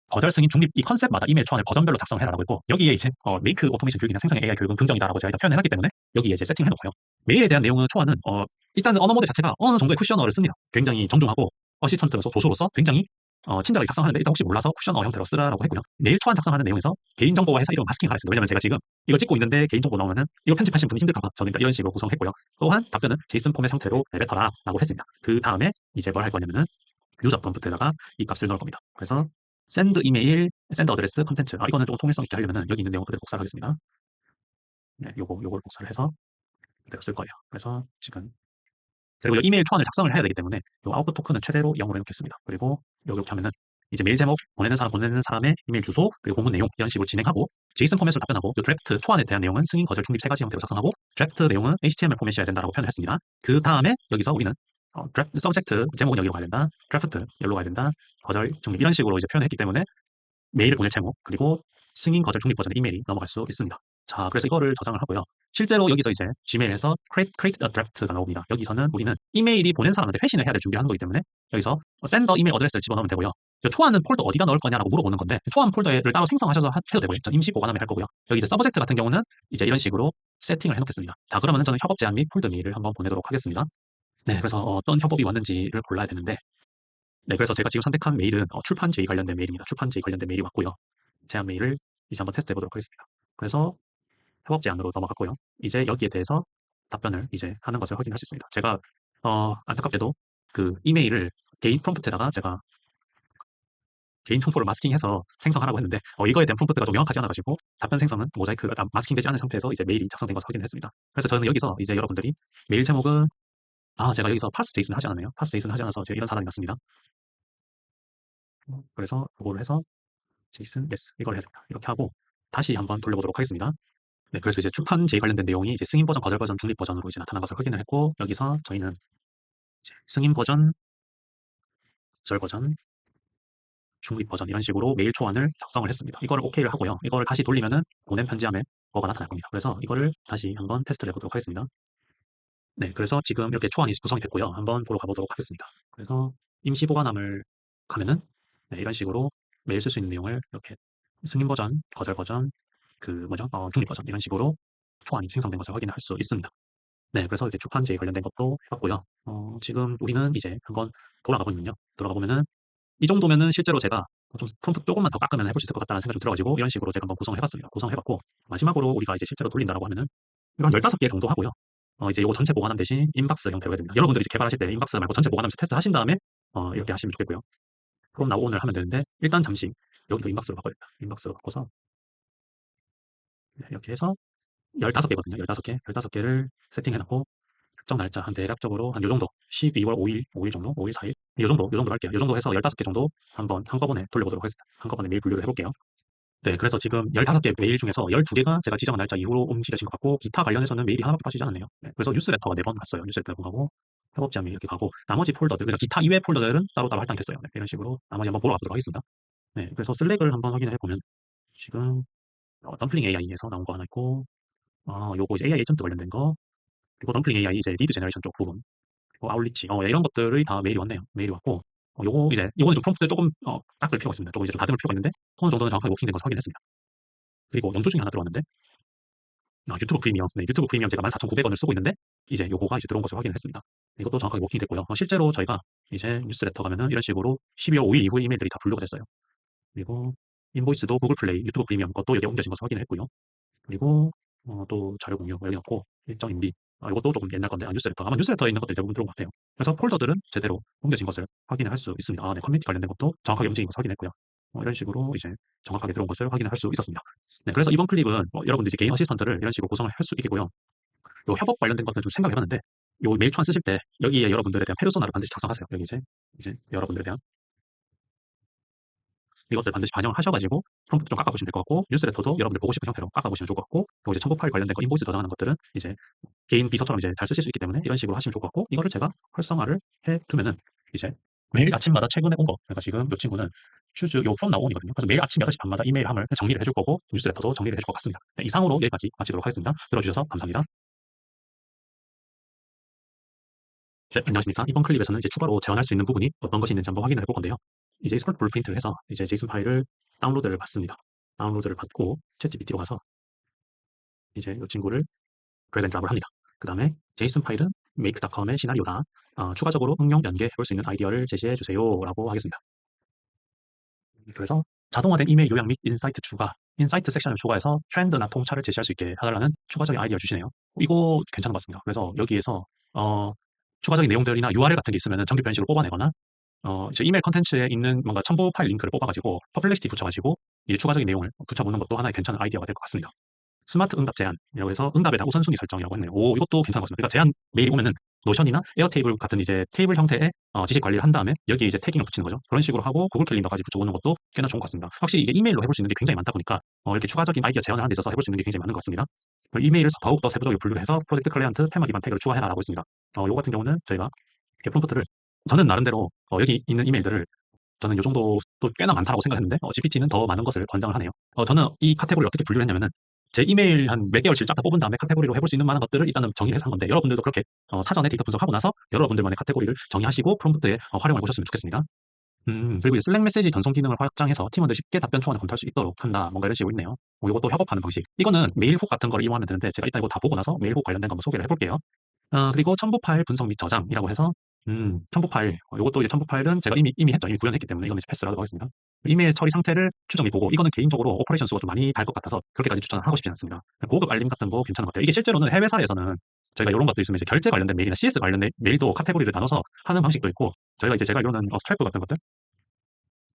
거절 승인 중립 이 컨셉마다 이메일 초안을 버전별로 작성해라라고 했고 여기에 이제 메이크 오토메이션 교육이나 생성의 AI 교육은 긍정이다라고 제가 일단 표현해놨기 때문에 여기에 이제 세팅해놓고요. 메일에 대한 내용은 초안은 일단은 언어 모델 자체가 어느 정도의 쿠셔너를 씁니다. 굉장히 정중하고 어시스턴트로서 조수로서 굉장히 친절하게 작성하는데 일단 혹시 몰라서 쿠셔너 형태로 쓰라라고 했고요. 메일 초안 작성하는 내용에서 개인정보와 회사 이름 마스킹을 하겠습니다. 왜냐면 제가 지금 이걸 찍고 있는데 개인정보 나오면은 이거 편집하시는 분이 힘들까봐 저는 일단 이런 식으로 구성했고요. 또한 답변은 제이슨 포맷 형태로 내뱉어라라고 했습니다. 그 다음에 이제 뭘 할 거냐면은 유저 프롬프트에다가 이 값을 넣을 겁니다. 그래서 샌드 이메일, 샌드 어드레스, 컨텐츠. 이거는 조금 통일성 있게 하려면은 여기 있는 내용 그대로 복사를 하겠습니다. 네, 요걸 복사를 해서 그대로 쓸 거예요. 그래서 지금 그리고 이메일 초안을 작성을 해야 되기 때문에 요 아웃풋 토큰은 최대로 0으로 해놓겠습니다. 그리고 여기 하면은 이제 메일 제목, 보내는 사람의 이메일 주소, 그리고 본문 내용 이런 식으로 진행하고 제이슨 포맷으로 답변하고 요 드래프트 초안에 대한 내용은 승인, 거절, 중립 세 가지 형태로 작성하고 드래프트 내용은 HTML 포맷이어야 된다라고 표현을 했습니다. 그 다음에 여기서 우리는 드래프트 서브젝트 제목은 여기로 가야 된다. 드래프트 여기로 가야 된다. 거절, 중립 이런 식으로 이제 표현했기 때문에 메일을 보낼 제목 그리고 승인, 거절, 중립 버전의 이메일이 넘어갈 수 있습니다. 자, 그래서 이거를 저장을 하고요. 실제로 여기서 이제 Gmail에서 create a draft가 나옵니다. 여기서는 우리는 이메일이 보낸 사람한테 회신을 해야 될 준비를 하는 거기 때문에 여기서 sender 이메일 어드레스를 집어넣으면 되고요. 초안은 폴더 어디다 넣을 거냐라고 물어보는 건데 초안 폴더를 따로 생성하셔서 해도 되고요. 전 임시 보관함에 할 거고요. 여기 이제 서브젝트 같은 경우는 이제 이런 식으로 세팅을 해놓겠습니다. 자, 그러면은 저는 협업 제안 및 폴더 메일을 한번 보내도록 하겠습니다. 네, 그래서 어떤 협업이 왔는지를 골라야 되는데 네, 그래서 제가 지금 선택한 메일은 출판 제의 관련된 메일입니다. 출판 제의 관련된 메일이 왔고요. 제안 메일을 이제 한번 테스트 해보도록 하겠습니다. 그래서 협업 제안으로 넘어갔고요. 이제 여기에 대해서 답변을 이제 하는 것을 확인할 수 있습니다. 제가 안타깝게도 그 이메일을 개인 프롬프트에다가 제가 개인 정보를 마스킹해서 생성하라고 했는데 이거에 대한 프롬프트가 좀 명확하지 않아가지고 답변 생성은 모자이크가 마스킹되지 않은 상태에서 이제 메일이 작성된 것을 확인을 했습니다. 그래서 저는 여기서 이제 여러분들이 메일 제목은 제가 여기서 파스 제이슨을 하지 않았네요. 파스 제이슨을 하지 않아서 제가 이런 사단이 났습니다. 그래서 그거를 해서 제이슨 yes 이걸 해야 됩니다. 이렇게 하고 다시 한번 돌려보도록 하겠습니다. 네, 그래서 이제 출판 제의 관련된 내용이 이제 승인 버전, 거절 버전, 중립 버전으로 이제 나타난 것을 확인을 했고 여기서 저희는 이제 승인 버전, 거절 버전, 중립 버전 이런 식으로 메일 초안을 작성을 했습니다. 이거를 OK를 하고요. 이걸 다시 돌리면은 보낸 편지함에 뭐가 나타날 겁니다. 그래서 이거를 다시 한번 테스트를 해보도록 하겠습니다. 네, 그래서 지금 이렇게 초안이 구성이 됐고요. 한번 보러 가보도록 하겠습니다. 그래서 임시 보관함을 가면은 네, 이런 식으로 메일 쓸 수 있는 내용을 이렇게 승인 버전, 거절 버전, 중립 버전 이런 식으로 초안이 생성된 것을 확인할 수 있습니다. 네, 그래서 이제 출판 제의 관련된 것도 해봤고요. 지금 우리는 이제 한번 돌아가 보면은 이 정도면은 실제로 제가 좀 프롬프트 조금만 더 깎으면 해볼 수 있을 것 같다는 생각이 좀 들어가지고 이런 식으로 제가 한번 구성을 해봤습니다. 구성해봤고 마지막으로 우리가 이제 실제로 돌린다라고 하면은 이거 한 15개 정도 하고요. 이제 이거 전체 보관함 대신 인박스 형태로 해야 됩니다. 여러분들이 이제 개발하실 때 인박스 말고 전체 보관함에서 테스트 하신 다음에 이렇게 하시면 좋겠고요. 그럼 나 오늘 하면 되는데 일단 잠시 여기도 인박스로 바꿔야 됩니다. 인박스로 바꿔서 네, 이렇게 해서 15개거든요. 15개. 15개를 세팅해놓고 특정 날짜 한 대략적으로 한 요 정도 12월 5일 정도 5일 4일 요 정도 할게요. 요 정도 해서 15개 정도 한번 한꺼번에 돌려보도록 하겠습니다. 한꺼번에 메일 분류를 해볼게요. 네, 그래서 지금 15개 메일 중에서 12개가 제가 지정한 날짜 이후로 움직여진 것 같고 기타 관련해서는 메일이 하나밖에 빠지지 않았네요. 네, 그래서 뉴스레터가 4번 갔어요. 뉴스레터 가고 협업자 메일 이렇게 가고 나머지 폴더들 그러니까 기타 이외 폴더들은 따로따로 할당이 됐어요. 네, 이런 식으로 나머지 한번 보러 가보도록 하겠습니다. 네, 그래서 슬랙을 한번 확인해 보면 지금 덤플링 AI에서 나온 거 하나 있고 요거 이제 AI 에이전트 관련된 거 그리고 덤플링 AI 이제 리드 제너레이션 쪽 부분 그리고 아웃리치 이런 것들이 다 메일이 왔네요. 메일이 왔고 요거는 좀 프롬프트 조금 닦을 필요가 있습니다. 조금 이제 좀 다듬을 필요가 있는데 어느 정도는 정확하게 워킹된 것을 확인했습니다. 그리고 영조 중에 하나 들어왔는데 유튜브 프리미엄 네, 유튜브 프리미엄 제가 14,900원을 쓰고 있는데 이제 요거가 이제 들어온 것을 확인을 했습니다. 이것도 정확하게 워킹이 됐고요. 실제로 저희가 이제 뉴스레터 가면은 이런 식으로 12월 5일 이후에 이메일들이 다 분류가 됐어요. 그리고 인보이스도 구글 플레이, 유튜브 프리미엄 것도 여기에 옮겨진 것을 확인을 했고요. 그리고 또 자료 공유 여기 넣고 일정 인비 이것도 조금 옛날 건데 뉴스레터 아마 뉴스레터에 있는 것들이 대부분 들어온 것 같아요. 그래서 폴더들은 제대로 옮겨진 것을 확인을 할 수 있습니다. 네, 커뮤니티 관련된 것도 정확하게 움직인 것을 확인했고요. 이런 식으로 이제 정확하게 들어온 것을 확인을 할 수 있었습니다. 네, 그래서 이번 클립은 여러분들 이제 개인 어시스턴트를 이런 식으로 구성을 할 수 있겠고요. 요 협업 관련된 것들 좀 생각을 해봤는데 요 메일 초안 쓰실 때 여기에 여러분들에 대한 페르소나를 반드시 작성하세요. 여기 이제 여러분들에 대한 이것들 반드시 반영을 하셔가지고 프롬프트 좀 깎아보시면 될 것 같고 뉴스레터도 여러분들 보고 싶은 형태로 깎아보시면 좋을 것 같고 그리고 이제 첨부 파일 관련된 거 인보이스 저장하는 것들은 이제 개인 비서처럼 이제 잘 쓰실 수 있기 때문에 이런 식으로 하시면 좋을 것 같고 이거를 제가 활성화를 해두면은 이제 매일 아침마다 최근에 온 거 그러니까 지금 이 친구는 슈즈 요 프롬 나온이거든요. 그래서 매일 아침 8시 반마다 이메일 함을 정리를 해줄 거고 뉴스레터도 정리를 해줄 것 같습니다. 네, 이상으로 여기까지 마치도록 하겠습니다. 들어주셔서 감사합니다. 네, 안녕하십니까. 이번 클립에서는 이제 추가로 제한할 수 있는 부분이 어떤 것이 있는지 한번 확인을 해볼 건데요. 이제 익스포트 블루프린트를 해서 이제 제이슨 파일을 다운로드를 받습니다. 다운로드를 받고 챗GPT로 가서 이제 이 친구를 드래그 앤 드랍을 합니다. 그 다음에 제이슨 파일은 make.com의 시나리오다. 추가적으로 응용 연계해 볼 수 있는 아이디어를 제시해 주세요 라고 하겠습니다. 그래서 자동화된 이메일 요약 및 인사이트 추가, 인사이트 섹션을 추가해서 트렌드나 통찰을 제시할 수 있게 해달라는 추가적인 아이디어를 주시네요. 이거 괜찮은 것 같습니다. 그래서 여기에서 추가적인 내용들이나 URL 같은 게 있으면 정규 변식으로 뽑아내거나 이제 이메일 컨텐츠에 있는 뭔가 첨부 파일 링크를 뽑아가지고 퍼플렉시티 붙여가지고 이제 추가적인 내용을 붙여보는 것도 하나의 괜찮은 아이디어가 될 것 같습니다. 스마트 응답 제한이라고 해서 응답에 대한 우선순위 설정이라고 했네요. 오, 이것도 괜찮은 것 같습니다. 그러니까 제한 메일이 오면은 노션이나 에어테이블 같은 이제 테이블 형태의 지식 관리를 한 다음에 여기에 이제 태깅을 붙이는 거죠. 그런 식으로 하고 구글 캘린더까지 붙여보는 것도 꽤나 좋은 것 같습니다. 확실히 이게 이메일로 해볼 수 있는 게 굉장히 많다 보니까 이렇게 추가적인 아이디어 제안을 하는 데 있어서 해볼 수 있는 게 굉장히 많은 것 같습니다. 이메일을 더욱더 세부적으로 분류를 해서 프로젝트 클라이언트 테마 기반 태그를 추가해라라고 있습니다. 요 같은 경우는 저희가 프롬프트를 저는 나름대로 여기 있는 이메일들을 저는 요 정도 또 꽤나 많다라고 생각했는데 GPT는 더 많은 것을 권장을 하네요. 저는 이 카테고리를 어떻게 분류를 했냐면은 제 이메일 한 몇 개월치를 쫙 다 뽑은 다음에 카테고리로 해볼 수 있는 많은 것들을 일단은 정리를 해서 한 건데 여러분들도 그렇게 사전에 데이터 분석하고 나서 여러분들만의 카테고리를 정의하시고 프롬프트에 활용해 보셨으면 좋겠습니다. 그리고 이제 슬랙 메시지 전송 기능을 확장해서 팀원들 쉽게 답변 초안을 검토할 수 있도록 한다. 뭔가 이런 식으로 있네요. 이것도 협업하는 방식. 이거는 메일 훅 같은 거를 이용하면 되는데 제가 이따 이거 다 보고 나서 메일 훅 관련된 거 한번 소개를 해볼게요. 그리고 첨부 파일 분석 및 저장이라고 해서 첨부 파일. 이것도 이제 첨부 파일은 제가 이미 했죠. 이미 구현했기 때문에 이거는 이제 패스라고 하겠습니다. 이메일 처리 상태를 추정 및 보고 이거는 개인적으로 오퍼레이션 수가 좀 많이 달 것 같아서 그렇게까지 추천을 하고 싶지 않습니다. 고급 알림 같은 거 괜찮은 것 같아요. 이게 실제로는 해외 사례에서는 저희가 이런 것도 있으면 이제 결제 관련된 메일이나 CS 관련된 메일도 카테고리를 나눠서 하는 방식도 있고 저희가 이제 제가 이거는 스트라이프 같은 것들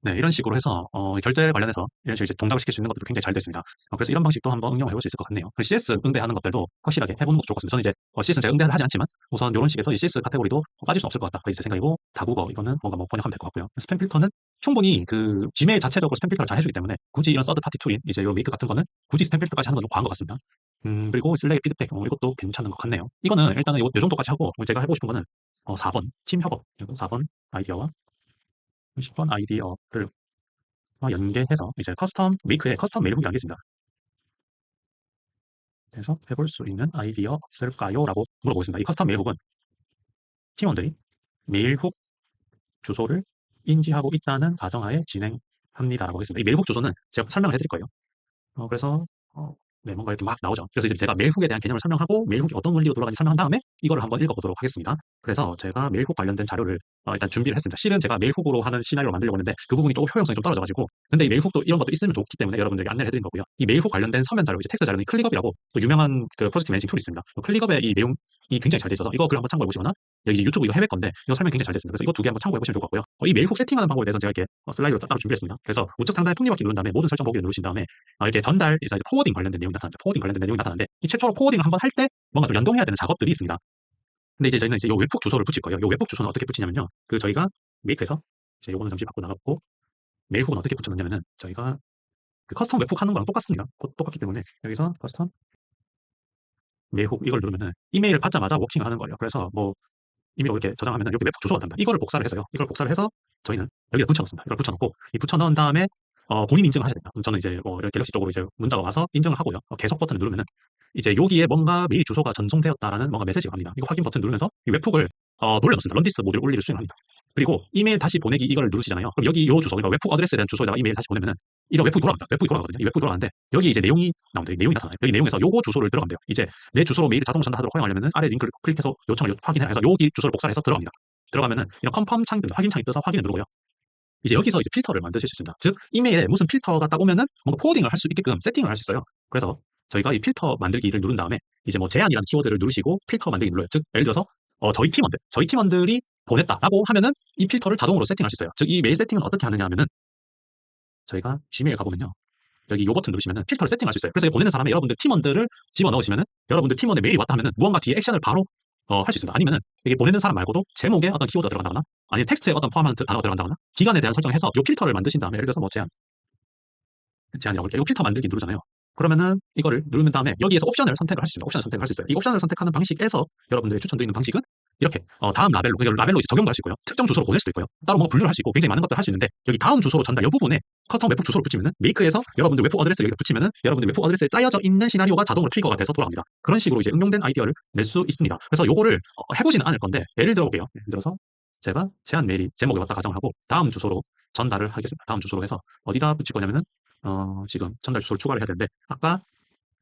네, 이런 식으로 해서 결제 관련해서 이런 식으로 이제 동작을 시킬 수 있는 것들도 굉장히 잘 됐습니다. 그래서 이런 방식도 한번 응용해 볼 수 있을 것 같네요. CS 응대하는 것들도 확실하게 해보는 것도 좋을 것 같습니다. 저는 이제 CS는 제가 응대를 하지 않지만 우선 이런 식에서 이 CS 카테고리도 빠질 수 없을 것 같다. 그게 제 생각이고 다국어 이거는 뭔가 뭐 번역하면 될 것 같고요. 스팸 필터는 충분히 그 지메일 자체적으로 스팸 필터를 잘 해주기 때문에 굳이 이런 서드 파티 툴인 이제 요 메이크 같은 거는 굳이 스팸 필터까지 하는 건 좀 과한 것 같습니다. 그리고 슬랙의 피드백 이것도 괜찮은 것 같네요. 이거는 일단은 요 정도까지 하고 제가 해보고 싶은 거는 4번 팀 협업 4번 아이디어와 10번 아이디어를 연계해서 이제 커스텀 메이크에 커스텀 메일 훅이 연계했습니다. 그래서 해볼 수 있는 아이디어 없을까요? 라고 물어보겠습니다. 이 커스텀 메일 훅은 팀원들이 메일 훅 주소를 인지하고 있다는 가정하에 진행합니다라고 하겠습니다. 이 메일 훅 주소는 제가 설명을 해드릴 거예요. 그래서 네, 뭔가 이렇게 막 나오죠. 그래서 이제 제가 메일훅에 대한 개념을 설명하고 메일훅이 어떤 원리로 돌아가는지 설명한 다음에 이거를 한번 읽어보도록 하겠습니다. 그래서 제가 메일훅 관련된 자료를 일단 준비를 했습니다. 실은 제가 메일훅으로 하는 시나리오를 만들려고 했는데 그 부분이 조금 효용성이 좀 떨어져가지고 근데 이 메일훅도 이런 것도 있으면 좋기 때문에 여러분들에게 안내를 해드린 거고요. 이 메일훅 관련된 서면 자료, 이제 텍스트 자료는 클릭업이라고 또 유명한 그 프로젝트 매니징 툴이 있습니다. 클릭업의 이 내용이 굉장히 잘 돼 있어서 이거 글 한번 참고해 보시거나 여기 유튜브 이거 해외 건데 이거 설명 굉장히 잘 됐습니다. 그래서 이거 두 개 한번 참고해 보시면 좋을 것 같고요. 이 메일훅 세팅하는 방법에 대해서 제가 이렇게 슬라이드로 따로 준비했습니다. 그래서 우측 상단에 톱니바퀴 누른 다음에 모든 설정 보기를 누르신 다음에 이렇게 전달, 이제 포워딩 관련된 내용이 나타나죠. 포워딩 관련된 내용이 나타나는데 이 최초로 포워딩을 한번 할 때 뭔가 좀 연동해야 되는 작업들이 있습니다. 근데 이제 저희는 이제 요 웹훅 주소를 붙일 거예요. 요 웹훅 주소는 어떻게 붙이냐면요. 그 저희가 메이크에서 이제 요거는 잠시 바꿔 나갔고 메일훅은 어떻게 붙였느냐면은 저희가 그 커스텀 웹훅 하는 거랑 똑같습니다. 똑같기 때문에 여기서 커스텀 메일훅 이걸 누르면은 이메일을 받자마자 워킹을 하는 거예요. 그래서 뭐 이메일 이렇게 저장하면은 여기 웹훅 주소가 된다. 이거를 복사를 해서요. 이걸 복사를 해서 저희는 여기다 붙여넣습니다. 이걸 붙여넣고 이 붙여넣은 다음에 본인 인증을 하셔야 됩니다. 저는 이제 이렇게 갤럭시 쪽으로 이제 문자가 와서 인증을 하고요. 계속 버튼을 누르면은 이제 여기에 뭔가 메일 주소가 전송되었다라는 뭔가 메시지가 갑니다. 이거 확인 버튼 누르면서 이 웹훅을 돌려놓습니다. 런디스 모듈 올리를 수행합니다. 그리고 이메일 다시 보내기 이걸 누르시잖아요. 그럼 여기 요 주소, 그러니까 웹북 어드레스에 대한 주소에다가 이메일 다시 보내면은 이런 웹북이 돌아갑니다. 웹북이 돌아가거든요. 이 웹북이 돌아가는데 여기 이제 내용이 나옵니다. 내용이 나타나요. 여기 내용에서 요거 주소를 들어가면 돼요. 이제 내 주소로 메일을 자동 전달하도록 허용하려면은 아래 링크를 클릭해서 요청을 확인해라 해서 여기 주소를 복사해서 들어갑니다. 들어가면은 이런 컨펌 창이 뜹니다. 확인 창이 떠서 확인을 누르고요. 이제 여기서 이제 필터를 만드실 수 있습니다. 즉 이메일에 무슨 필터가 딱 오면은 뭔가 포워딩을 할 수 있게끔 세팅을 할 수 있어요. 그래서 저희가 이 필터 만들기를 누른 다음에 이제 뭐 제한이라는 키워드를 누르시고 필터 만들기 눌러요. 즉 예를 들어서 저희 팀원들이 보냈다라고 하면은 이 필터를 자동으로 세팅할 수 있어요. 즉 이 메일 세팅은 어떻게 하느냐 하면은 저희가 지메일 가보면요. 여기 요 버튼 누르시면은 필터를 세팅할 수 있어요. 그래서 보내는 사람에 여러분들 팀원들을 집어넣으시면은 여러분들 팀원의 메일이 왔다 하면은 무언가 뒤에 액션을 바로 할 수 있습니다. 아니면은 이게 보내는 사람 말고도 제목에 어떤 키워드가 들어간다거나 아니면 텍스트에 어떤 포함하는 단어가 들어간다거나 기간에 대한 설정을 해서 요 필터를 만드신 다음에 예를 들어서 뭐 제한이라고 할게요. 이거 필터 만들기 누르잖아요. 그러면은 이거를 누르는 다음에 여기에서 옵션을 선택을 할 수 있습니다. 옵션을 선택할 수 있어요. 이 옵션을 선택하는 방식에서 여러분들이 추천드리는 방식은 이렇게 다음 라벨로 이걸 라벨로 이제 적용도 할 수 있고요. 특정 주소로 보낼 수도 있고요. 따로 뭐 분류를 할 수 있고 굉장히 많은 것들을 할 수 있는데 여기 다음 주소로 전달 이 부분에 커스텀 웹북 주소를 붙이면은 메이크에서 여러분들 웹북 어드레스를 여기다 붙이면은 여러분들 웹북 어드레스에 짜여져 있는 시나리오가 자동으로 트리거가 돼서 돌아갑니다. 그런 식으로 이제 응용된 아이디어를 낼 수 있습니다. 그래서 요거를 해보지는 않을 건데 예를 들어볼게요. 예를 들어서 제가 제한 메일이 제목에 왔다 가정을 하고 다음 주소로 전달을 하겠습니다. 다음 주소로 해서 어디다 붙일 거냐면은 지금 전달 주소를 추가를 해야 되는데 아까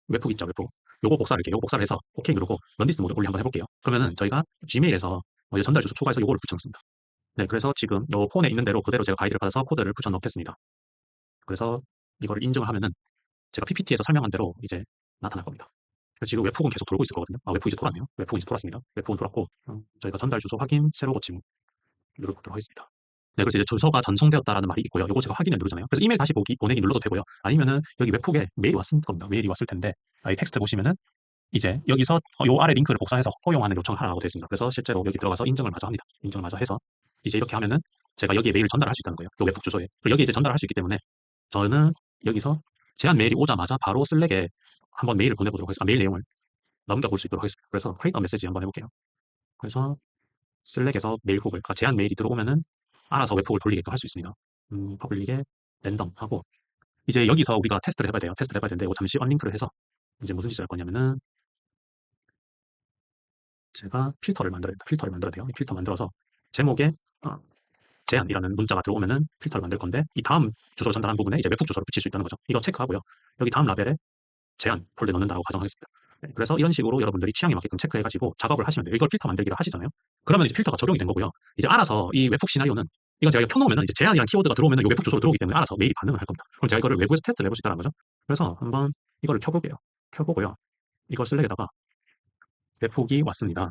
웹북 있죠, 웹북. 요거 복사를 이렇게 요거 복사를 해서 오케이 누르고 런디스 모드 올리 한번 해볼게요. 그러면은 저희가 지메일에서 이제 전달 주소 추가해서 요거를 붙여넣습니다. 네, 그래서 지금 요 폰에 있는 대로 그대로 제가 가이드를 받아서 코드를 붙여넣겠습니다. 그래서 이거를 인증을 하면은 제가 PPT에서 설명한 대로 이제 나타날 겁니다. 지금 웹북은 계속 돌고 있을 거거든요. 웹북 이제 돌았네요. 웹북은 이제 돌았습니다. 웹북은 돌았고 저희가 전달 주소 확인 새로 고침 누르도록 하겠습니다. 네, 그래서 이제 주소가 전송되었다라는 말이 있고요. 요거 제가 확인을 누르잖아요. 그래서 이메일 다시 보내기 눌러도 되고요. 아니면은 여기 웹북에 메일이 왔을 겁니다. 메일이 왔을 텐데 이 텍스트 보시면은 이제 여기서 요 아래 링크를 복사해서 허용하는 요청을 하라고 되어 있습니다. 그래서 실제로 여기 들어가서 인증을 마저 합니다. 인증을 마저 해서 이제 이렇게 하면은 제가 여기에 메일을 전달할 수 있다는 거예요. 요 웹북 주소에. 그리고 여기 이제 전달할 수 있기 때문에 저는 여기서 제한 메일이 오자마자 바로 슬랙에 한번 메일을 보내보도록 하겠습니다. 메일 내용을 넘겨볼 수 있도록 하겠습니다. 그래서 create a message 한번 해볼게요. 그래서 슬랙에서 메일 훅을, 그러니까 제한 메일이 들어오면은 알아서 웹훅을 돌리게끔 할 수 있습니다. 퍼블릭에 랜덤 하고 이제 여기서 우리가 테스트를 해봐야 돼요. 테스트를 해봐야 되는데 이거 잠시 언링크를 해서 이제 무슨 짓을 할 거냐면은 제가 필터를 만들어야 됩니다. 필터를 만들어야 돼요. 이 필터 만들어서 제목에 제한이라는 문자가 들어오면은 필터를 만들 건데 이 다음 주소를 전달한 부분에 이제 웹훅 주소를 붙일 수 있다는 거죠. 이거 체크하고요. 여기 다음 라벨에 제한 폴더에 넣는다고 가정하겠습니다. 네, 그래서 이런 식으로 여러분들이 취향에 맞게끔 체크해가지고 작업을 하시면 돼요. 이걸 필터 만들기를 하시잖아요. 그러면 이제 필터가 적용이 된 거고요. 이제 알아서 이 웹훅 시나리오는 이건 제가 켜놓으면 이제 제한이라는 키워드가 들어오면 이 웹훅 주소로 들어오기 때문에 알아서 메일이 반응을 할 겁니다. 그럼 제가 이거를 외부에서 테스트를 해볼 수 있다는 거죠. 그래서 한번 이거를 켜볼게요. 켜보고요. 이걸 슬랙에다가 웹훅이 왔습니다.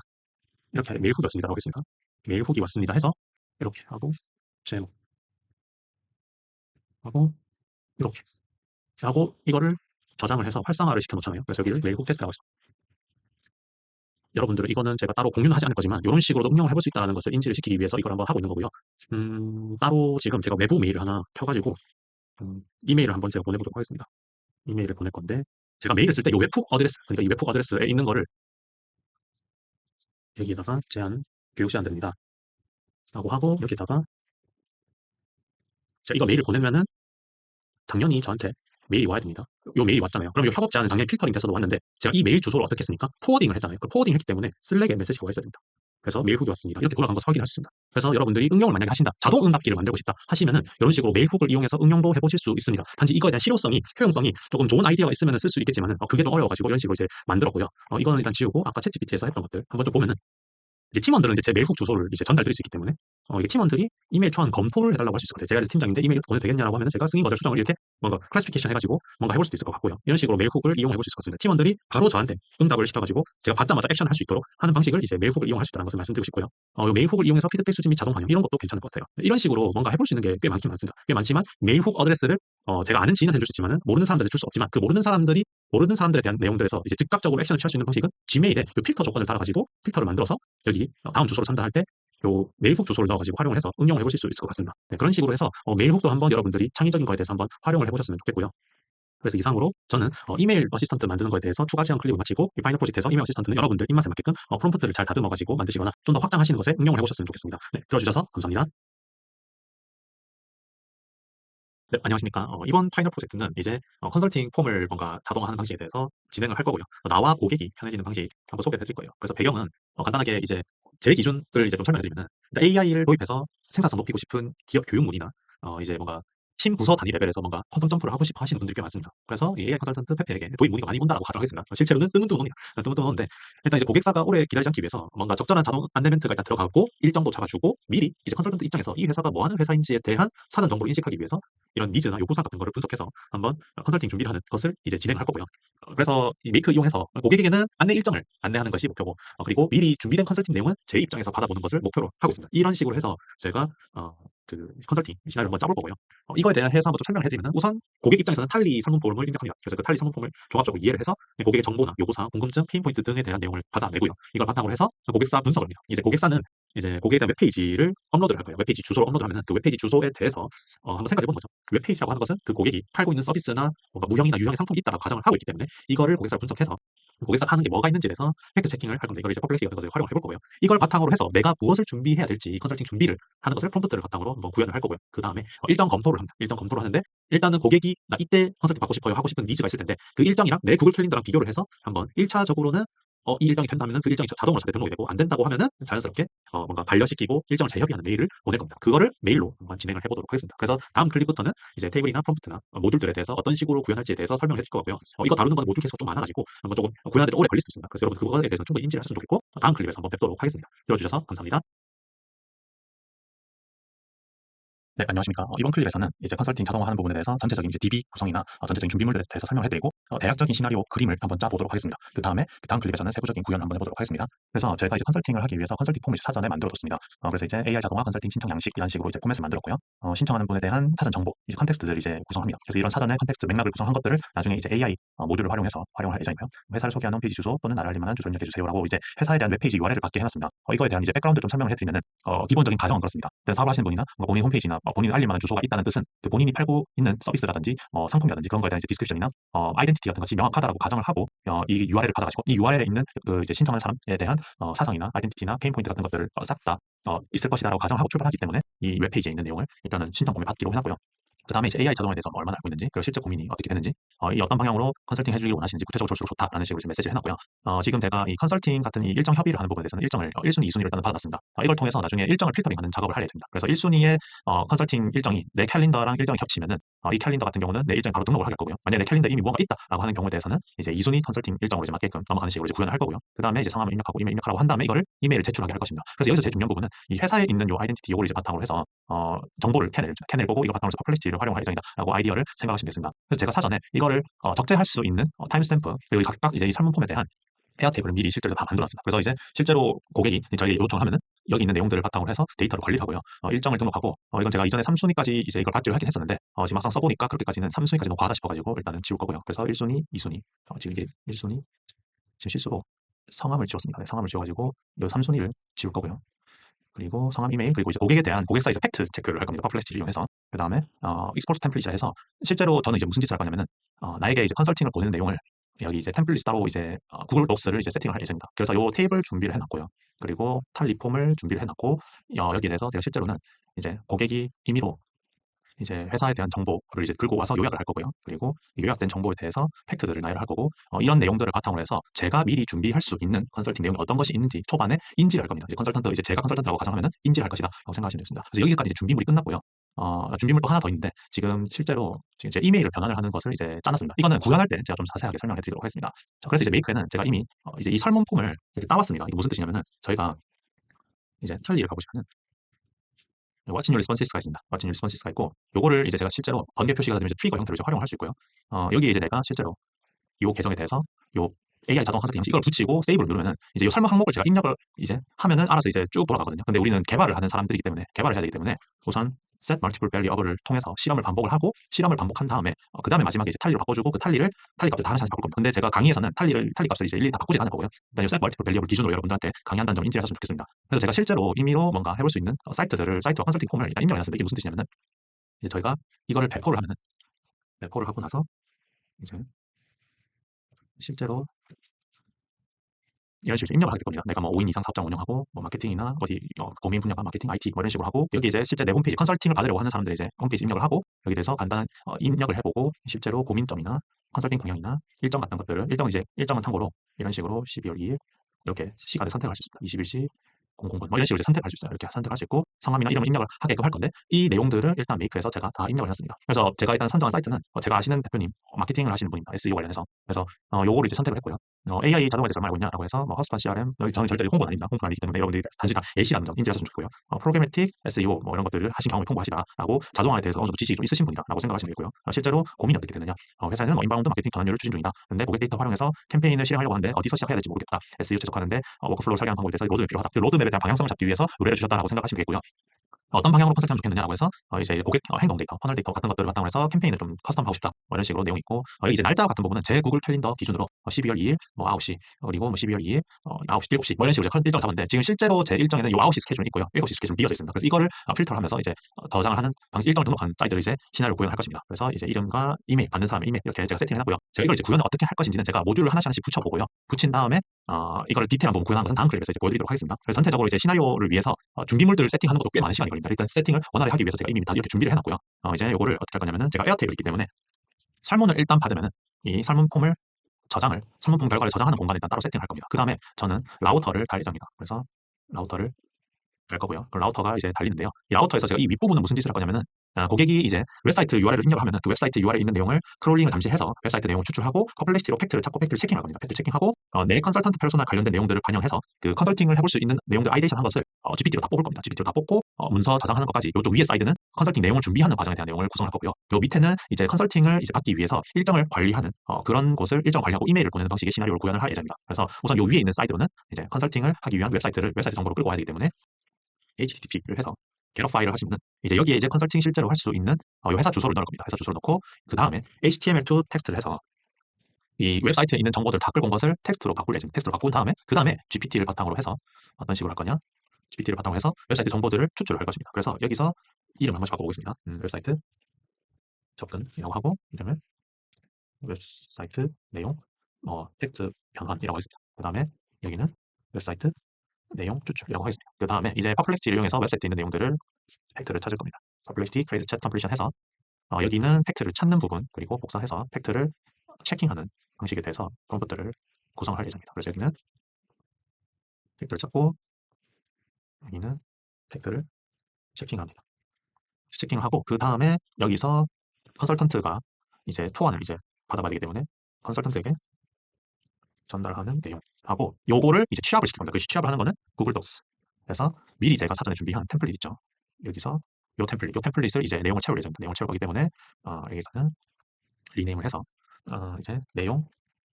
이렇게 메일 훅이 왔습니다. 하겠습니다. 메일 훅이 왔습니다 해서 이렇게 하고 제목 하고 이렇게 하고 이거를 저장을 해서 활성화를 시켜 놓잖아요. 그래서 여기를 메일 훅 테스트하고 있습니다. 여러분들은 이거는 제가 따로 공유는 하지 않을 거지만 이런 식으로도 응용을 해볼 수 있다는 것을 인지를 시키기 위해서 이걸 한번 하고 있는 거고요. 따로 지금 제가 외부 메일을 하나 켜가지고 이메일을 한번 제가 보내보도록 하겠습니다. 이메일을 보낼 건데 제가 메일을 쓸 때 이 웹북 어드레스, 그러니까 이 웹북 어드레스에 있는 거를 여기에다가 제한 교육 제한됩니다. 라고 하고 여기다가 제가 이거 메일을 보내면은 당연히 저한테 메일이 와야 됩니다. 요 메일이 왔잖아요. 그럼 요 협업 제한은 당연히 필터링 돼서도 왔는데 제가 이 메일 주소를 어떻게 했습니까? 포워딩을 했잖아요. 그 포워딩을 했기 때문에 슬랙에 메시지가 와 있어야 됩니다. 그래서 메일 훅이 왔습니다. 이렇게 돌아간 것을 확인할 수 있습니다. 그래서 여러분들이 응용을 만약에 하신다. 자동 응답기를 만들고 싶다 하시면은 이런 식으로 메일 훅을 이용해서 응용도 해보실 수 있습니다. 단지 이거에 대한 실효성이, 효용성이 조금 좋은 아이디어가 있으면 쓸 수 있겠지만은 그게 좀 어려워가지고 이런 식으로 이제 만들었고요. 이거는 일단 지우고 아까 챗GPT에서 했던 것들 한번 좀 보면은 이제 팀원들은 이제 제 메일 훅 주소를 이제 전달드릴 수 있기 때문에 이게 팀원들이 이메일 초안 검토를 해달라고 할 수 있을 것 같아요. 제가 이제 팀장인데 이메일 보내도 되겠냐라고 하면 제가 승인 거절 수정을 이렇게 뭔가 클래시피케이션 해가지고 뭔가 해볼 수도 있을 것 같고요. 이런 식으로 메일 훅을 이용해 볼 수 있을 것 같습니다. 팀원들이 바로 저한테 응답을 시켜가지고 제가 받자마자 액션을 할 수 있도록 하는 방식을 이제 메일 훅을 이용할 수 있다는 것을 말씀드리고 싶고요. 이 메일 훅을 이용해서 피드백 수집 및 자동 반영 이런 것도 괜찮을 것 같아요. 이런 식으로 뭔가 해볼 수 있는 게 꽤 많긴 많습니다. 꽤 많지만 메일 훅 어드레스를 제가 아는 지인한테 줄 수 있지만은 모르는 사람들한테 줄 수 없지만 그 모르는 사람들에 대한 내용들에서 이제 즉각적으로 액션을 취할 수 있는 방식은 지메일에 이 필터 조건을 달아가지고 필터를 만들어서 여기 다음 주소로 전달할 때 요 메일훅 주소를 넣어가지고 활용을 해서 응용을 해보실 수 있을 것 같습니다. 네, 그런 식으로 해서 메일훅도 한번 여러분들이 창의적인 거에 대해서 한번 활용을 해보셨으면 좋겠고요. 그래서 이상으로 저는 이메일 어시스턴트 만드는 거에 대해서 추가 제안 클립을 마치고 이 파이널 프로젝트에서 이메일 어시스턴트는 여러분들 입맛에 맞게끔 프롬프트를 잘 다듬어가지고 만드시거나 좀 더 확장하시는 것에 응용을 해보셨으면 좋겠습니다. 네, 들어주셔서 감사합니다. 네, 안녕하십니까. 이번 파이널 프로젝트는 이제 컨설팅 폼을 뭔가 자동화하는 방식에 대해서 진행을 할 거고요. 나와 고객이 편해지는 방식 한번 소개해 드릴 거예요. 그래서 배경은 간단하게 이제 제 기준을 이제 좀 설명해드리면 AI를 도입해서 생산성 높이고 싶은 기업 교육문이나 이제 뭔가 팀 부서 단위 레벨에서 뭔가 퀀텀 점프를 하고 싶어 하시는 분들이 꽤 많습니다. 그래서 이 AI 컨설턴트 페페에게 도입 문의가 많이 온다라고 가정하겠습니다. 실제로는 뜨문뜨문합니다. 뜨문뜨문한데 일단 이제 고객사가 오래 기다리지 않기 위해서 뭔가 적절한 자동 안내 멘트가 일단 들어가고 일정도 잡아주고 미리 이제 컨설턴트 입장에서 이 회사가 뭐 하는 회사인지에 대한 사전 정보를 인식하기 위해서 이런 니즈나 요구사항 같은 거를 분석해서 한번 컨설팅 준비를 하는 것을 이제 진행을 할 거고요. 그래서 이 메이크 이용해서 고객에게는 안내 일정을 안내하는 것이 목표고 그리고 미리 준비된 컨설팅 내용은 제 입장에서 받아보는 것을 목표로 하고 있습니다. 이런 식으로 해서 제가 그 컨설팅 시나리오를 한번 짜볼 거고요. 이거에 대해서 한번 좀 설명을 해드리면 우선 고객 입장에서는 탈리 설문폼을 입력합니다. 그래서 그 탈리 설문폼을 종합적으로 이해를 해서 고객의 정보나 요구사항, 궁금증, 페인포인트 등에 대한 내용을 받아내고요. 이걸 바탕으로 해서 고객사 분석을 합니다. 이제 고객사는 이제 고객에 대한 웹페이지를 업로드를 할 거예요. 웹페이지 주소를 업로드하면 그 웹페이지 주소에 대해서 한번 생각해 보는 거죠. 그 웹페이지라고 하는 것은 그 고객이 팔고 있는 서비스나 뭔가 무형이나 유형의 상품이 있다라고 가정을 하고 있기 때문에 이거를 고객사를 분석해서 고객사가 하는 게 뭐가 있는지에 대해서 팩트 체킹을 할 건데 이걸 이제 퍼플렉시 같은 것을 활용을 해볼 거고요. 이걸 바탕으로 해서 내가 무엇을 준비해야 될지 이 컨설팅 준비를 하는 것을 프롬프트를 바탕으로 한번 구현을 할 거고요. 그 다음에 일정 검토를 합니다. 일정 검토를 하는데 일단은 고객이 나 이때 컨설팅 받고 싶어요 하고 싶은 니즈가 있을 텐데 그 일정이랑 내 구글 캘린더랑 비교를 해서 한번 1차적으로는 이 일정이 된다면은 그 일정이 자동으로 저한테 등록이 되고 안 된다고 하면은 자연스럽게 뭔가 반려시키고 일정을 재협의하는 메일을 보낼 겁니다. 그거를 메일로 한번 진행을 해보도록 하겠습니다. 그래서 다음 클립부터는 이제 테이블이나 프롬프트나 모듈들에 대해서 어떤 식으로 구현할지에 대해서 설명을 해드릴 거고요. 이거 다루는 건 모듈 개수가 좀 많아가지고 한번 조금 구현하는데 좀 오래 걸릴 수도 있습니다. 그래서 여러분 그거에 대해서 충분히 인지를 하셨으면 좋겠고 다음 클립에서 한번 뵙도록 하겠습니다. 들어주셔서 감사합니다. 네, 안녕하십니까. 이번 클립에서는 이제 컨설팅 자동화하는 부분에 대해서 전체적인 이제 DB 구성이나 전체적인 준비물들에 대해서 설명해드리고 대략적인 시나리오 그림을 한번 짜보도록 하겠습니다. 그 다음에 다음 클립에서는 세부적인 구현 한번 해보도록 하겠습니다. 그래서 제가 이제 컨설팅을 하기 위해서 컨설팅 폼을 사전에 만들어뒀습니다. 그래서 이제 AI 자동화 컨설팅 신청 양식이라는 식으로 이제 포맷을 만들었고요. 신청하는 분에 대한 사전 정보, 이제 컨텍스트들을 이제 구성합니다. 그래서 이런 사전의 컨텍스트 맥락을 구성한 것들을 나중에 이제 AI 모듈을 활용해서 활용할 예정이고요. 회사를 소개하는 홈페이지 주소 또는 나를 알릴 만한 주소 입력해주세요라고 이제 회사에 대한 웹페이지 URL을 받게 해놨습니다. 이거에 대한 이제 백그라운드 좀 설명을 해드리면은 기본적인 가정은 그렇습니다. 사업을 하시는 분이나 본인 홈페이지나 본인 알릴 만한 주소가 있다는 뜻은 그 본인이 팔고 있는 서비스라든지 상품이라든지 그런 거에 대한 이제 디스크립션이나 아이덴티티 같은 것이 명확하다라고 가정을 하고 이 URL을 받아가지고 이 URL에 있는 그 이제 신청하는 사람에 대한 사상이나 아이덴티티나 페인 포인트 같은 것들을 싹 다 있을 것이다라고 가정하고 출발하기 때문에 이 웹페이지에 있는 내용을 일단은 신청 폼에 받기로 해놨고요. 그 다음에 이제 AI 자동화에 대해서 얼마나 알고 있는지, 그리고 실제 고민이 어떻게 되는지, 이 어떤 방향으로 컨설팅 해주길 원하시는지 구체적으로 줄수록 좋다라는 식으로 메시지를 해놨고요. 지금 제가 이 컨설팅 같은 이 일정 협의를 하는 부분에 대해서는 일정을 1순위, 2순위를 일단 받아놨습니다. 이걸 통해서 나중에 일정을 필터링하는 작업을 할 예정입니다. 그래서 1순위의 컨설팅 일정이 내 캘린더랑 일정이 겹치면은 이 캘린더 같은 경우는 내 일정에 바로 등록을 하게 할 거고요. 만약에 내 캘린더에 이미 뭔가 있다라고 하는 경우에 대해서는 이제 2순위 컨설팅 일정으로 이제 맞게끔 넘어가는 식으로 이제 구현을 할 거고요. 그 다음에 이제 성함을 입력하고 이메일 입력하라고 한 다음에 이거를 이메일을 제출하게 할 것입니다. 그래서 여기서 제일 중요한 부분은 이 회사에 있는 요 아이덴티티 요거를 이제 바탕으로 해서 정보를 캐낼 거고 이거 바탕으로 해서 퍼플렉시티를 활용할 예정이다라고 아이디어를 생각하시면 되겠습니다. 그래서 제가 사전에 이거를 적재할 수 있는 타임스탬프 그리고 각각 이제 이 설문폼에 대한 페어 테이블을 미리 실제로 다 만들어놨습니다. 그래서 이제 실제로 고객이 저에게 요청을 하면은 여기 있는 내용들을 바탕으로 해서 데이터를 관리를 하고요. 일정을 등록하고 이건 제가 이전에 3순위까지 이제 이걸 받기로 하긴 했었는데 지금 막상 써보니까 그렇게까지는 3순위까지 너무 과하다 싶어가지고 일단은 지울 거고요. 그래서 1순위, 2순위 지금 이게 1순위 지금 실수로 성함을 지웠습니다. 네, 성함을 지워가지고 이 3순위를 지울 거고요. 그리고 성함, 이메일, 그리고 이제 고객에 대한 고객사 이제 팩트 체크를 할 겁니다. 퍼플렉시티를 이용해서. 그 다음에 익스포트 템플릿이라 해서 실제로 저는 이제 무슨 짓을 할 거냐면은 나에게 이제 컨설팅을 보내는 내용을 여기 이제 템플릿 따로 이제 구글 독스를 이제 세팅을 할 예정입니다. 그래서 요 테이블 준비를 해놨고요. 그리고 탈 리폼을 준비를 해놨고 여기에 대해서 제가 실제로는 이제 고객이 임의로 이제 회사에 대한 정보를 이제 들고 와서 요약을 할 거고요. 그리고 요약된 정보에 대해서 팩트들을 나열을 할 거고 이런 내용들을 바탕으로 해서 제가 미리 준비할 수 있는 컨설팅 내용이 어떤 것이 있는지 초반에 인지를 할 겁니다. 이제 컨설턴트 이제 제가 컨설턴트라고 가정하면은 인지를 할 것이다 라고 생각하시면 되겠습니다. 그래서 여기까지 이제 준비물이 끝났고요. 준비물도 하나 더 있는데 지금 실제로 지금 제 이메일을 변환을 하는 것을 이제 짜놨습니다. 이거는 구현할 때 제가 좀 자세하게 설명해 드리도록 하겠습니다. 자, 그래서 이제 메이크에는 제가 이미 이제 이 설문폼을 이렇게 따왔습니다. 이게 무슨 뜻이냐면은 저희가 이제 캘리를 가보시면은 What's in your responses가 있습니다. What's in your responses가 있고 요거를 이제 제가 실제로 번개 표시가 되면 이제 트리거 형태로 이제 활용할 수 있고요. 여기에 이제 내가 실제로 요 계정에 대해서 요 AI 자동 컨설팅 형식 이걸 붙이고 세이브를 누르면은 이제 요 설문 항목을 제가 입력을 이제 하면은 알아서 이제 쭉 돌아가거든요. 근데 우리는 개발을 하는 사람들이기 때문에 개발을 해야 되기 때문에 우선 set multiple value of를 통해서 실험을 반복을 하고 실험을 반복한 다음에 그 다음에 마지막에 이제 탈리로 바꿔주고 그 탈리 값을 다 하나씩 바꿀 겁니다. 근데 제가 강의에서는 탈리 값을 이제 일일이 다 바꾸지 않을 거고요. 일단 이 set multiple value를 기준으로 여러분들한테 강의한다는 점 인지하셨으면 좋겠습니다. 그래서 제가 실제로 임의로 뭔가 해볼 수 있는 사이트와 컨설팅 폼을 일단 입력해놨는데 이게 무슨 뜻이냐면은 이제 저희가 이거를 배포를 하면은 배포를 하고 나서 이제 실제로 이런 식으로 입력을 하게 될 겁니다. 내가 뭐 5인 이상 사업장 운영하고 뭐 마케팅이나 어디 도메인 분야가 마케팅, IT 뭐 이런 식으로 하고 여기 이제 실제 내 홈페이지 컨설팅을 받으려고 하는 사람들이 이제 홈페이지 입력을 하고 여기 대해서 간단한 입력을 해보고 실제로 고민점이나 컨설팅 방향이나 일정 같은 것들을 일정은 참고로 이런 식으로 12월 2일 이렇게 시간을 선택할 수 있습니다. 21시 00번 뭐 이런 식으로 이제 선택할 수 있어요. 이렇게 선택할 수 있고 성함이나 이름을 입력을 하게끔 할 건데 이 내용들을 일단 메이크해서 제가 다 입력을 했습니다. 그래서 제가 일단 선정한 사이트는 제가 아시는 대표님 마케팅을 하시는 분입니다. SEO 관련해서. 그래서 요거를 이제 선택을 했고요. AI 자동화에 대해서 알고 있냐라고 해서 뭐 허스판 CRM 저는 절대 홍보는 아닙니다. 홍보는 아니기 때문에 여러분들이 단지 다 예시라는 점 인지하셨으면 좋고요. 프로그래매틱 SEO 뭐 이런 것들을 하신 경험을 풍부하시다라고 자동화에 대해서 어느 정도 지식이 좀 있으신 분이다라고 생각하시면 되고요. 실제로 고민이 어떻게 되느냐? 회사는 뭐 인바운드 마케팅 전환율을 추진 중이다. 근데 고객 데이터 활용해서 캠페인을 실행하려고 하는데 어디서 시작해야 될지 모르겠다. SEO 최적화하는데 워크플로우 설계하는 방법에 대해서 로드맵이 필요하다. 그 로드맵에 대한 방향성을 잡기 위해서 의뢰를 주셨다라고 생각하시면 되겠고요. 어떤 방향으로 컨설팅하면 좋겠느냐고 해서 이제 고객 행동 데이터, 퍼널 데이터 같은 것들을 바탕으로 해서 캠페인을 좀 커스텀하고 싶다. 뭐 이런 식으로 내용이 있고 여기 이제 날짜 같은 부분은 제 구글 캘린더 기준으로 12월 2일 뭐 9시 그리고 뭐 12월 2일 9시 7시 뭐 이런 식으로 일정을 잡았는데 지금 실제로 제 일정에는 요 9시 스케줄이 있고요. 7시 스케줄이 비어져 있습니다. 그래서 이거를 필터를 하면서 이제 저장을 하는 방식 일정을 등록하는 사이트를 이제 시나리오 구현할 것입니다. 그래서 이제 이름과 이메일 받는 사람의 이메일 이렇게 제가 세팅을 해놨고요. 제가 이걸 이제 구현을 어떻게 할 것인지는 제가 모듈을 하나씩 붙여보고요. 붙인 다음에 이걸 디테일한 부분 구현한 것은 다음 클립에서 이제 보여드리도록 하겠습니다. 그래서 전체적으로 이제 시나리오를 위해서 준비물들을 세팅하는 것도 꽤 많은 시간이 걸립니다. 일단 세팅을 원활하게 하기 위해서 제가 이미 다 이렇게 준비를 해놨고요. 이제 이거를 어떻게 할 거냐면은 제가 에어테이블이 있기 때문에 설문을 일단 받으면은 이 설문 폼을 설문 폼 결과를 저장하는 공간을 일단 따로 세팅할 겁니다. 그 다음에 저는 라우터를 달 예정입니다. 그래서 라우터를 될 거고요. 그 라우터가 이제 달리는데요. 이 라우터에서 제가 이 윗부분은 무슨 짓을 할 거냐면은 고객이 이제 웹사이트 URL을 입력을 하면은 그 웹사이트 URL에 있는 내용을 크롤링을 잠시 해서 웹사이트 내용을 추출하고 퍼플렉시티로 팩트를 찾고 팩트를 체킹할 겁니다. 팩트 체킹하고 내 컨설턴트 페르소나 관련된 내용들을 반영해서 그 컨설팅을 해볼 수 있는 내용들 아이데이션 한 것을 GPT로 다 뽑을 겁니다. GPT로 다 뽑고 문서 저장하는 것까지 이쪽 위에 사이드는 컨설팅 내용을 준비하는 과정에 대한 내용을 구성할 거고요. 요 밑에는 이제 컨설팅을 이제 받기 위해서 일정을 관리하는 그런 곳을 일정 관리하고 이메일을 보내는 방식의 시나리오를 구현을 할 예정입니다. 그래서 우선 요 위에 있는 사이드로는 이제 컨설팅을 하기 위한 웹사이트 정보를 끌고 와야 되기 때문에 HTTP를 해서 겟업 파일을 하시면은 이제 여기에 이제 컨설팅 실제로 할 수 있는 이 회사 주소를 넣을 겁니다. 회사 주소를 넣고 그 다음에 HTML2 텍스트를 해서 이 웹사이트에 있는 정보들 다 끌고 온 것을 텍스트로 바꿀 예정입니다. 텍스트로 바꾼 다음에 그 다음에 GPT를 바탕으로 해서 어떤 식으로 할 거냐? GPT를 바탕으로 해서 웹사이트 정보들을 추출을 할 것입니다. 그래서 여기서 이름 한 번씩 바꿔보겠습니다. 웹사이트 접근이라고 하고 이름을 웹사이트 내용 텍스트 변환이라고 하겠습니다. 그 다음에 여기는 웹사이트 내용 추출이라고 하겠습니다. 그 다음에 이제 퍼플렉시티를 이용해서 웹사이트에 있는 내용들을 팩트를 찾을 겁니다. 퍼플렉시티 크레이트 챗 컴플리션 해서 여기는 팩트를 찾는 부분 그리고 복사해서 팩트를 체킹하는 방식에 대해서 그런 것들을 구성할 예정입니다. 그래서 여기는 팩트를 찾고 여기는 팩트를 체킹합니다. 체킹을 하고 그 다음에 여기서 컨설턴트가 이제 초안을 이제 받아봐야 되기 때문에 컨설턴트에게 전달하는 내용하고 요거를 이제 취합을 시킬 겁니다. 그 취합을 하는 거는 구글 독스에서 미리 제가 사전에 준비한 템플릿 있죠. 여기서 요 템플릿을 이제 내용을 채울 예정입니다. 내용을 채울 거기 때문에 여기서는 리네임을 해서 이제 내용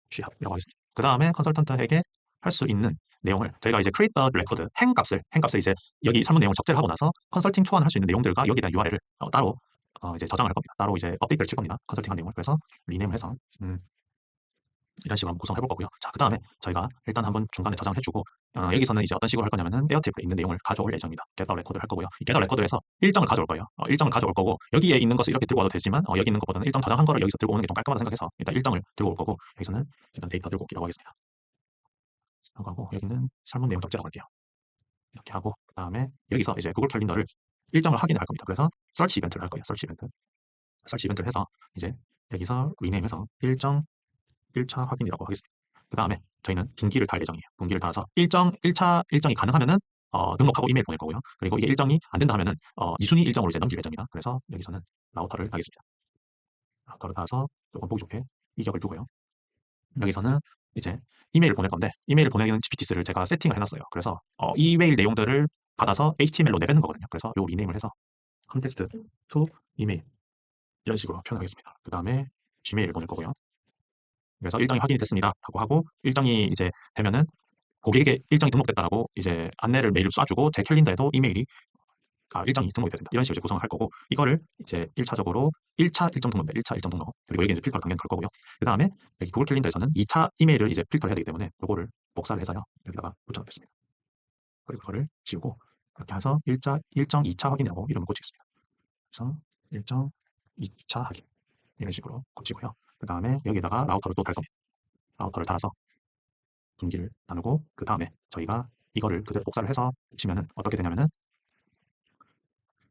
취합이라고 하겠습니다. 그 다음에 컨설턴트에게 할 수 있는 내용을 저희가 이제 create the record 행값을 이제 여기 설문 내용을 적재를 하고 나서 컨설팅 초안을 할 수 있는 내용들과 여기에 대한 URL을 따로 이제 저장을 할 겁니다. 따로 이제 업데이트를 칠 겁니다. 컨설팅한 내용을. 그래서 리네임을 해서 이런 식으로 한번 구성해 볼 거고요. 자, 그 다음에 저희가 일단 한번 중간에 저장을 해주고 여기서는 이제 어떤 식으로 할 거냐면은 에어테이블에 있는 내용을 가져올 예정입니다. 겟더 레코드를 할 거고요. 이 겟더 레코드에서 일정을 가져올 거예요. 일정을 가져올 거고 여기에 있는 것을 이렇게 들고 와도 되지만 여기 있는 것보다는 일정 저장한 거를 여기서 들고 오는 게 좀 깔끔하다 생각해서 일단 일정을 들고 올 거고 여기서는 일단 데이터 들고 오기라고 하겠습니다. 하고 여기는 설문 내용 적재라고 할게요. 이렇게 하고 그 다음에 여기서 이제 구글 캘린더를 일정을 확인을 할 겁니다. 그래서 서치 이벤트를 할 거예요. 서치 이벤트를 해서 이제 여기서 리네임해서 일정 1차 확인이라고 하겠습니다. 그 다음에 저희는 분기를 달 예정이에요. 분기를 달아서 1차 일정이 가능하면은 등록하고 이메일 보낼 거고요. 그리고 이게 일정이 안 된다 하면은 2순위 일정으로 이제 넘길 예정입니다. 그래서 여기서는 라우터를 달겠습니다. 라우터를 달아서 조금 보기 좋게 이격을 두고요. 여기서는 이제 이메일을 보낼 건데 이메일을 보내는 GPT를 제가 세팅을 해놨어요. 그래서 이메일 내용들을 받아서 HTML로 내뱉는 거거든요. 그래서 요 리네임을 해서 컨텍스트 to 이메일 이런 식으로 표현하겠습니다. 그 다음에 Gmail을 보낼 거고요. 그래서 일정이 확인이 됐습니다. 라고 하고 일정이 이제 되면은 고객에게 일정이 등록됐다라고 이제 안내를 메일을 쏴주고 제 캘린더에도 이메일이 일정이 등록이 됩니다. 이런 식으로 이제 구성을 할 거고 이거를 이제 1차적으로 1차 일정 등록입니다. 1차 일정 등록 그리고 여기 이제 필터를 당연히 걸 거고요. 그 다음에 여기 구글 캘린더에서는 2차 이메일을 이제 필터를 해야 되기 때문에 이거를 복사를 해서요. 여기다가 붙여놓겠습니다. 그리고 그거를 지우고 이렇게 해서 일정 2차 확인이라고 이름을 고치겠습니다. 그래서 일정 2차 확인 이런 식으로 고치고요. 그 다음에 여기다가 라우터를 또 달 겁니다. 라우터를 달아서 분기를 나누고 그 다음에 저희가 이거를 그대로 복사를 해서 붙이면은 어떻게 되냐면은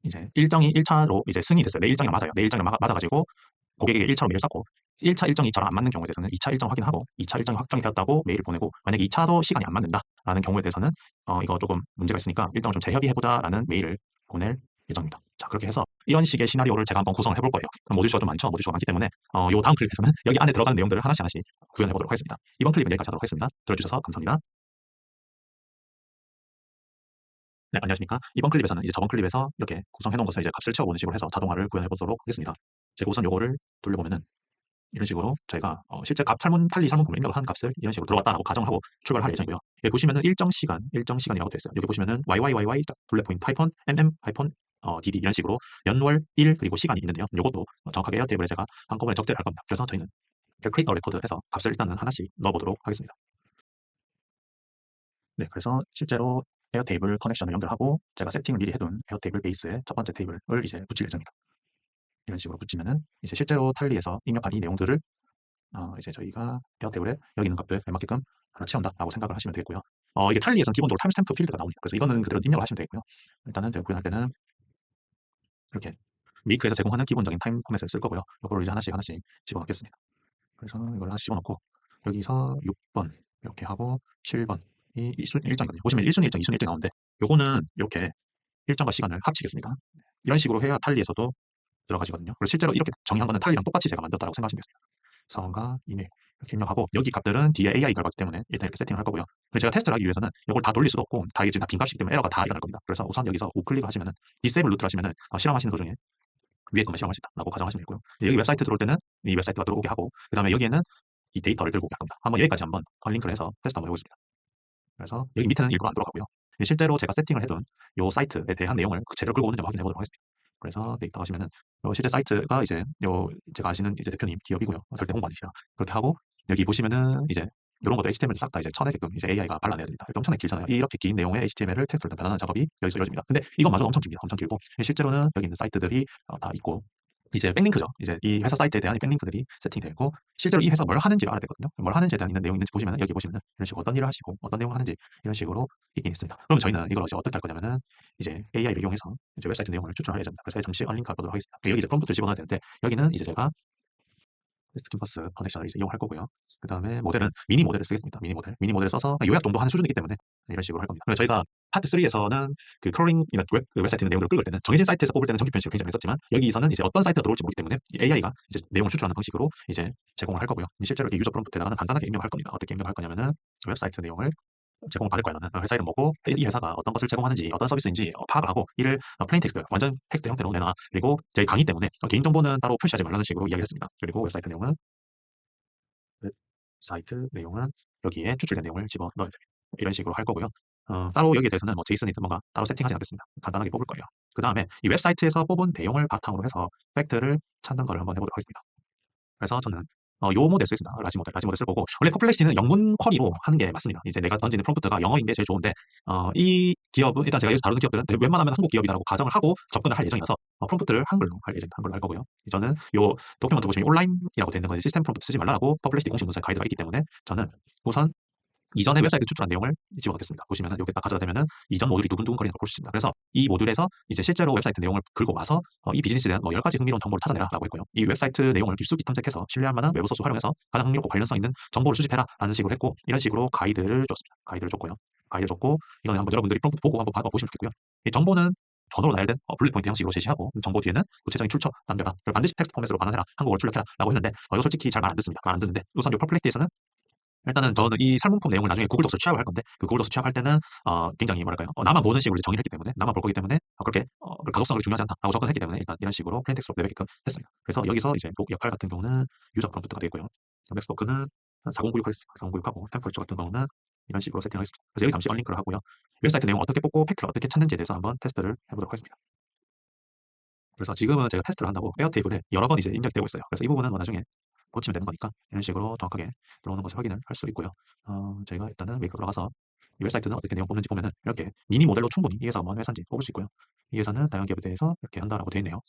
이제 일정이 1차로 이제 승인이 됐어요. 내 일정이 맞아요. 내 일정이 맞아가지고 고객에게 1차로 메일 쐈고 1차 일정이 저랑 안 맞는 경우에 대해서는 2차 일정 확인하고 2차 일정이 확정이 되었다고 메일을 보내고 만약에 2차도 시간이 안 맞는다라는 경우에 대해서는 이거 조금 문제가 있으니까 일정을 좀 재협의해보자라는 메일을 보낼 예정입니다. 자, 그렇게 해서 이런 식의 시나리오를 제가 한번 구성을 해볼 거예요. 모듈 수가 좀 많죠. 모듈 수가 많기 때문에 요 다음 클립에서는 여기 안에 들어가는 내용들을 하나씩 구현해 보도록 하겠습니다. 이번 클립은 여기까지 하도록 하겠습니다. 들어주셔서 감사합니다. 네, 안녕하십니까. 이번 클립에서는 이제 저번 클립에서 이렇게 구성해 놓은 것을 이제 값을 채워보는 식으로 해서 자동화를 구현해 보도록 하겠습니다. 제가 우선 요거를 돌려보면은 이런 식으로 저희가 실제 값 탈리 살문품을 입력을 한 값을 이런 식으로 들어갔다라고 가정하고 출발을 할 예정이고요. 여기 보시면은 일정 시간이라고 되어 있어요. 여기 보시면은 YYYY 블랙 포인트 하이폰 MM 하이폰 DD 이런 식으로 연월 일 그리고 시간이 있는데요. 요것도 정확하게 에어 테이블에 제가 한꺼번에 적재를 할 겁니다. 그래서 저희는 create a record 해서 값을 일단은 하나씩 넣어보도록 하겠습니다. 네, 그래서 실제로 에어테이블 커넥션을 연결하고 제가 세팅을 미리 해둔 에어테이블 베이스의 첫 번째 테이블을 이제 붙일 예정입니다. 이런 식으로 붙이면은 이제 실제로 탈리에서 입력한 이 내용들을 이제 저희가 에어테이블에 여기 있는 값들 맞게끔 하나 채운다라고 생각을 하시면 되겠고요. 이게 탈리에서는 기본적으로 타임스탬프 필드가 나옵니다. 그래서 이거는 그대로 입력을 하시면 되겠고요. 일단은 제가 구현할 때는 이렇게 메이크에서 제공하는 기본적인 타임 포맷을 쓸 거고요. 이거를 이제 하나씩 집어넣겠습니다. 그래서 이걸 하나씩 집어넣고 여기서 6번 이렇게 하고 7번 이 일정이거든요. 보시면 1순위 일정, 2순위 일정이 나오는데 요거는 이렇게 일정과 시간을 합치겠습니다. 이런 식으로 해야 탈리에서도 들어가시거든요. 그리고 실제로 이렇게 정의한 거는 탈리랑 똑같이 제가 만들었다고 생각하시면 되겠습니다. 성과 이메일 이렇게 입력하고 여기 값들은 뒤에 AI 결과기 때문에 일단 이렇게 세팅을 할 거고요. 그리고 제가 테스트를 하기 위해서는 이걸 다 돌릴 수도 없고 다 이게 지금 다 빈값이기 때문에 에러가 다 일어날 겁니다. 그래서 우선 여기서 우클릭을 하시면은 디세이블 루트를 하시면은 실험하시는 도중에 위에 것만 실험할 수 있다라고 가정하시면 되고요. 여기 웹사이트 들어올 때는 이 웹사이트가 들어오게 하고 그 다음에 여기에는 이 데이터를 들고 오게 할 겁니다. 한번 여기까지 한번 링크를 해서 테스트 한번 해보겠습니다. 그래서 여기 밑에는 일부러 안 들어가고요. 실제로 제가 세팅을 해둔 이 사이트에 대한 내용을 제대로 끌고 오는지 확인해 보도록 하겠습니다. 그래서 데이터 가시면은 실제 사이트가 이제 제가 아시는 이제 대표님 기업이고요. 절대 홍보 아니시라 그렇게 하고 여기 보시면은 이제 이런 것도 HTML 싹 다 이제 쳐내게끔 이제 AI가 발라내야 됩니다. 이렇게 엄청나게 길잖아요. 이렇게 긴 내용의 HTML을 텍스트로 변환하는 작업이 여기서 이루어집니다. 근데 이것마저 엄청 깁니다. 엄청 길고 실제로는 여기 있는 사이트들이 다 있고 이제 백링크죠. 이제 이 회사 사이트에 대한 백링크들이 세팅되어 있고 실제로 이 회사가 뭘 하는지를 알아야 되거든요. 뭘 하는지에 대한 있는 내용이 있는지 보시면은 여기 보시면은 이런 식으로 어떤 일을 하시고 어떤 내용을 하는지 이런 식으로 있긴 있습니다. 그러면 저희는 이걸 이제 어떻게 할 거냐면은 이제 AI를 이용해서 이제 웹사이트 내용을 추출할 예정입니다. 그래서 잠시 언링크 해보도록 하겠습니다. 여기 이제 프롬프트를 집어넣어야 되는데 여기는 이제 제가 퀘스트 캠퍼스 커넥션을 이제 이용할 거고요. 그 다음에 모델은 미니 모델을 쓰겠습니다. 미니 모델을 써서 요약 정도 하는 수준이기 때문에 이런 식으로 할 겁니다. 그래서 저희가 파트 3에서는 그 크롤링이나 웹사이트 있는 내용들을 끌을 때는 정해진 사이트에서 뽑을 때는 정규 표현식을 굉장히 했었지만 여기서는 이제 어떤 사이트가 들어올지 모르기 때문에 AI가 이제 내용을 추출하는 방식으로 이제 제공을 할 거고요. 실제로 이렇게 유저 프롬프트에다가는 간단하게 입력할 겁니다. 어떻게 입력할 거냐면은 웹사이트 내용을 제공을 받을 거야. 나는 회사 이름 뭐고 이 회사가 어떤 것을 제공하는지 어떤 서비스인지 파악을 하고 이를 플레인 텍스트 완전 텍스트 형태로 내놔. 그리고 저희 강의 때문에 개인정보는 따로 표시하지 말라는 식으로 이야기를 했습니다. 그리고 웹사이트 내용은 여기에 추출된 내용을 집어 넣어야 됩니다. 이런 식으로 할 거고요. 따로 여기에 대해서는 뭐 제이슨이든 뭔가 따로 세팅하지 않겠습니다. 간단하게 뽑을 거예요. 그 다음에 이 웹사이트에서 뽑은 내용을 바탕으로 해서 팩트를 찾는 걸 한번 해보도록 하겠습니다. 그래서 저는 요 모델 쓰겠습니다. 라지 모델 쓸 거고 원래 퍼플렉시티는 영문 쿼리로 하는 게 맞습니다. 이제 내가 던지는 프롬프트가 영어인 게 제일 좋은데 이 기업은 일단 제가 여기서 다루는 기업들은 웬만하면 한국 기업이라고 가정을 하고 접근을 할 예정이라서 프롬프트를 한글로 할 예정입니다. 한글로 할 거고요. 저는 요 도큐먼트 보시면 온라인이라고 되어 있는 건 시스템 프롬프트 쓰지 말라고 퍼플렉시티 공식 문서에 가이드가 있기 때문에 저는 우선 이전에 웹사이트 추출한 내용을 집어넣겠습니다. 보시면은 여기 딱 가져다 대면은 이전 모듈이 두근두근거리는 걸 볼 수 있습니다. 그래서 이 모듈에서 이제 실제로 웹사이트 내용을 긁고 와서 이 비즈니스에 대한 10가지 흥미로운 정보를 찾아내라라고 했고요. 이 웹사이트 내용을 깊숙이 탐색해서 신뢰할 만한 외부 소스 활용해서 가장 흥미롭고 관련성 있는 정보를 수집해라라는 식으로 했고 이런 식으로 가이드를 줬습니다. 가이드를 줬고요. 가이드를 줬고 이거는 한번 여러분들이 프롬프트 보고 한번 보시면 좋겠고요. 이 정보는 번호로 나열된 블랙 포인트 형식으로 제시하고 정보 뒤에는 구체적인 출처 남겨라. 그리고 반드시 텍스트 포맷으로 반환해라. 한국어로 출력해라라고 했는데 이거 솔직히 잘 말 안 듣습니다. 말 안 듣는데 우선 이 퍼플렉시티에서는 일단은 저는 이 살문품 내용을 나중에 구글 도스 취합을 할 건데 그 구글 도스 취합할 때는 굉장히 뭐랄까요 나만 보는 식으로 이제 정의를 했기 때문에 나만 볼 거기 때문에 그렇게 그 가독성을 중요하지 않다라고 접근했기 때문에 일단 이런 식으로 플레인 텍스트로 내뱉게끔 했습니다. 그래서 여기서 이제 역할 같은 경우는 유저 프롬프트가 되고요. 넥스토크는 4096 하겠습니다. 4096하고 템퍼레처 같은 경우는 이런 식으로 세팅하겠습니다. 그래서 여기 잠시 언링크를 하고요. 웹사이트 내용 어떻게 뽑고 팩트를 어떻게 찾는지에 대해서 한번 테스트를 해보도록 하겠습니다. 그래서 지금은 제가 테스트를 한다고 에어테이블에 여러 번 이제 입력이 되고 있어요. 그래서 이 부분은 뭐 나중에 고치면 되는 거니까 이런 식으로 정확하게 들어오는 것을 확인을 할 수 있고요. 저희가 일단은 메이크로 들어가서 이 웹사이트는 어떻게 내용 뽑는지 보면은 이렇게 미니 모델로 충분히 이 회사가 어느 회사인지 뽑을 수 있고요. 이 회사는 다양한 기업에 대해서 이렇게 한다라고 되어 있네요.